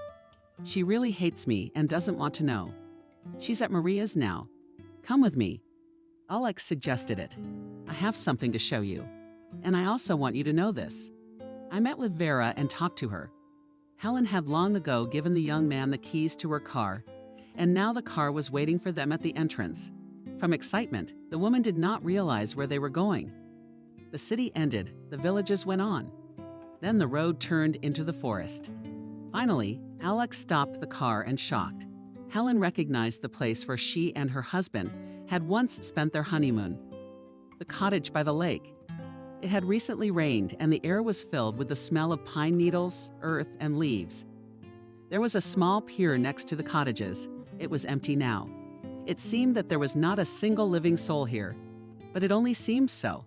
She really hates me and doesn't want to know. She's at Maria's now. Come with me. Alex suggested it. I have something to show you. And I also want you to know this. I met with Vera and talked to her. Helen had long ago given the young man the keys to her car, and now the car was waiting for them at the entrance. From excitement, the woman did not realize where they were going. The city ended, the villages went on. Then the road turned into the forest. Finally, Alex stopped the car and shocked. Helen recognized the place where she and her husband had once spent their honeymoon. The cottage by the lake. It had recently rained and the air was filled with the smell of pine needles, earth, and leaves. There was a small pier next to the cottages. It was empty now. It seemed that there was not a single living soul here, but it only seemed so.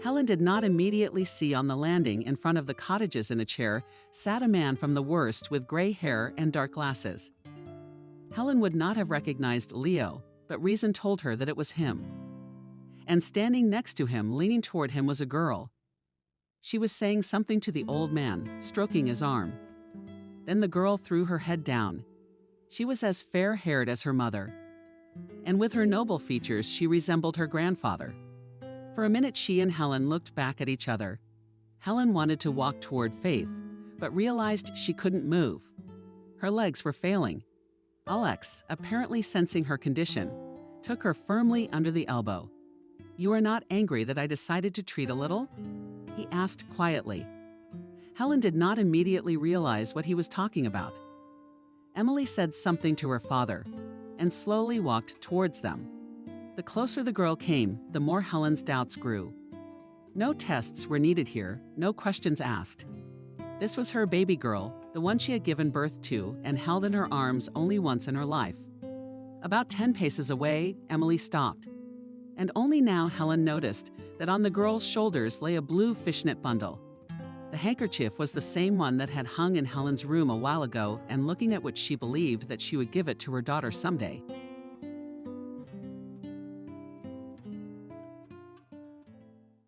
Helen did not immediately see on the landing in front of the cottages in a chair sat a man from the worst with gray hair and dark glasses. Helen would not have recognized Leo, but reason told her that it was him. And standing next to him, leaning toward him, was a girl. She was saying something to the old man, stroking his arm. Then the girl threw her head down. She was as fair-haired as her mother. And with her noble features, she resembled her grandfather. For a minute, she and Helen looked back at each other. Helen wanted to walk toward Faith, but realized she couldn't move. Her legs were failing. Alex, apparently sensing her condition, took her firmly under the elbow. "You are not angry that I decided to treat a little?" he asked quietly. Helen did not immediately realize what he was talking about. Emily said something to her father and slowly walked towards them. The closer the girl came, the more Helen's doubts grew. No tests were needed here, no questions asked. This was her baby girl, the one she had given birth to and held in her arms only once in her life. About 10 paces away, Emily stopped. And only now Helen noticed that on the girl's shoulders lay a blue fishnet bundle. The handkerchief was the same one that had hung in Helen's room a while ago, and looking at which she believed that she would give it to her daughter someday.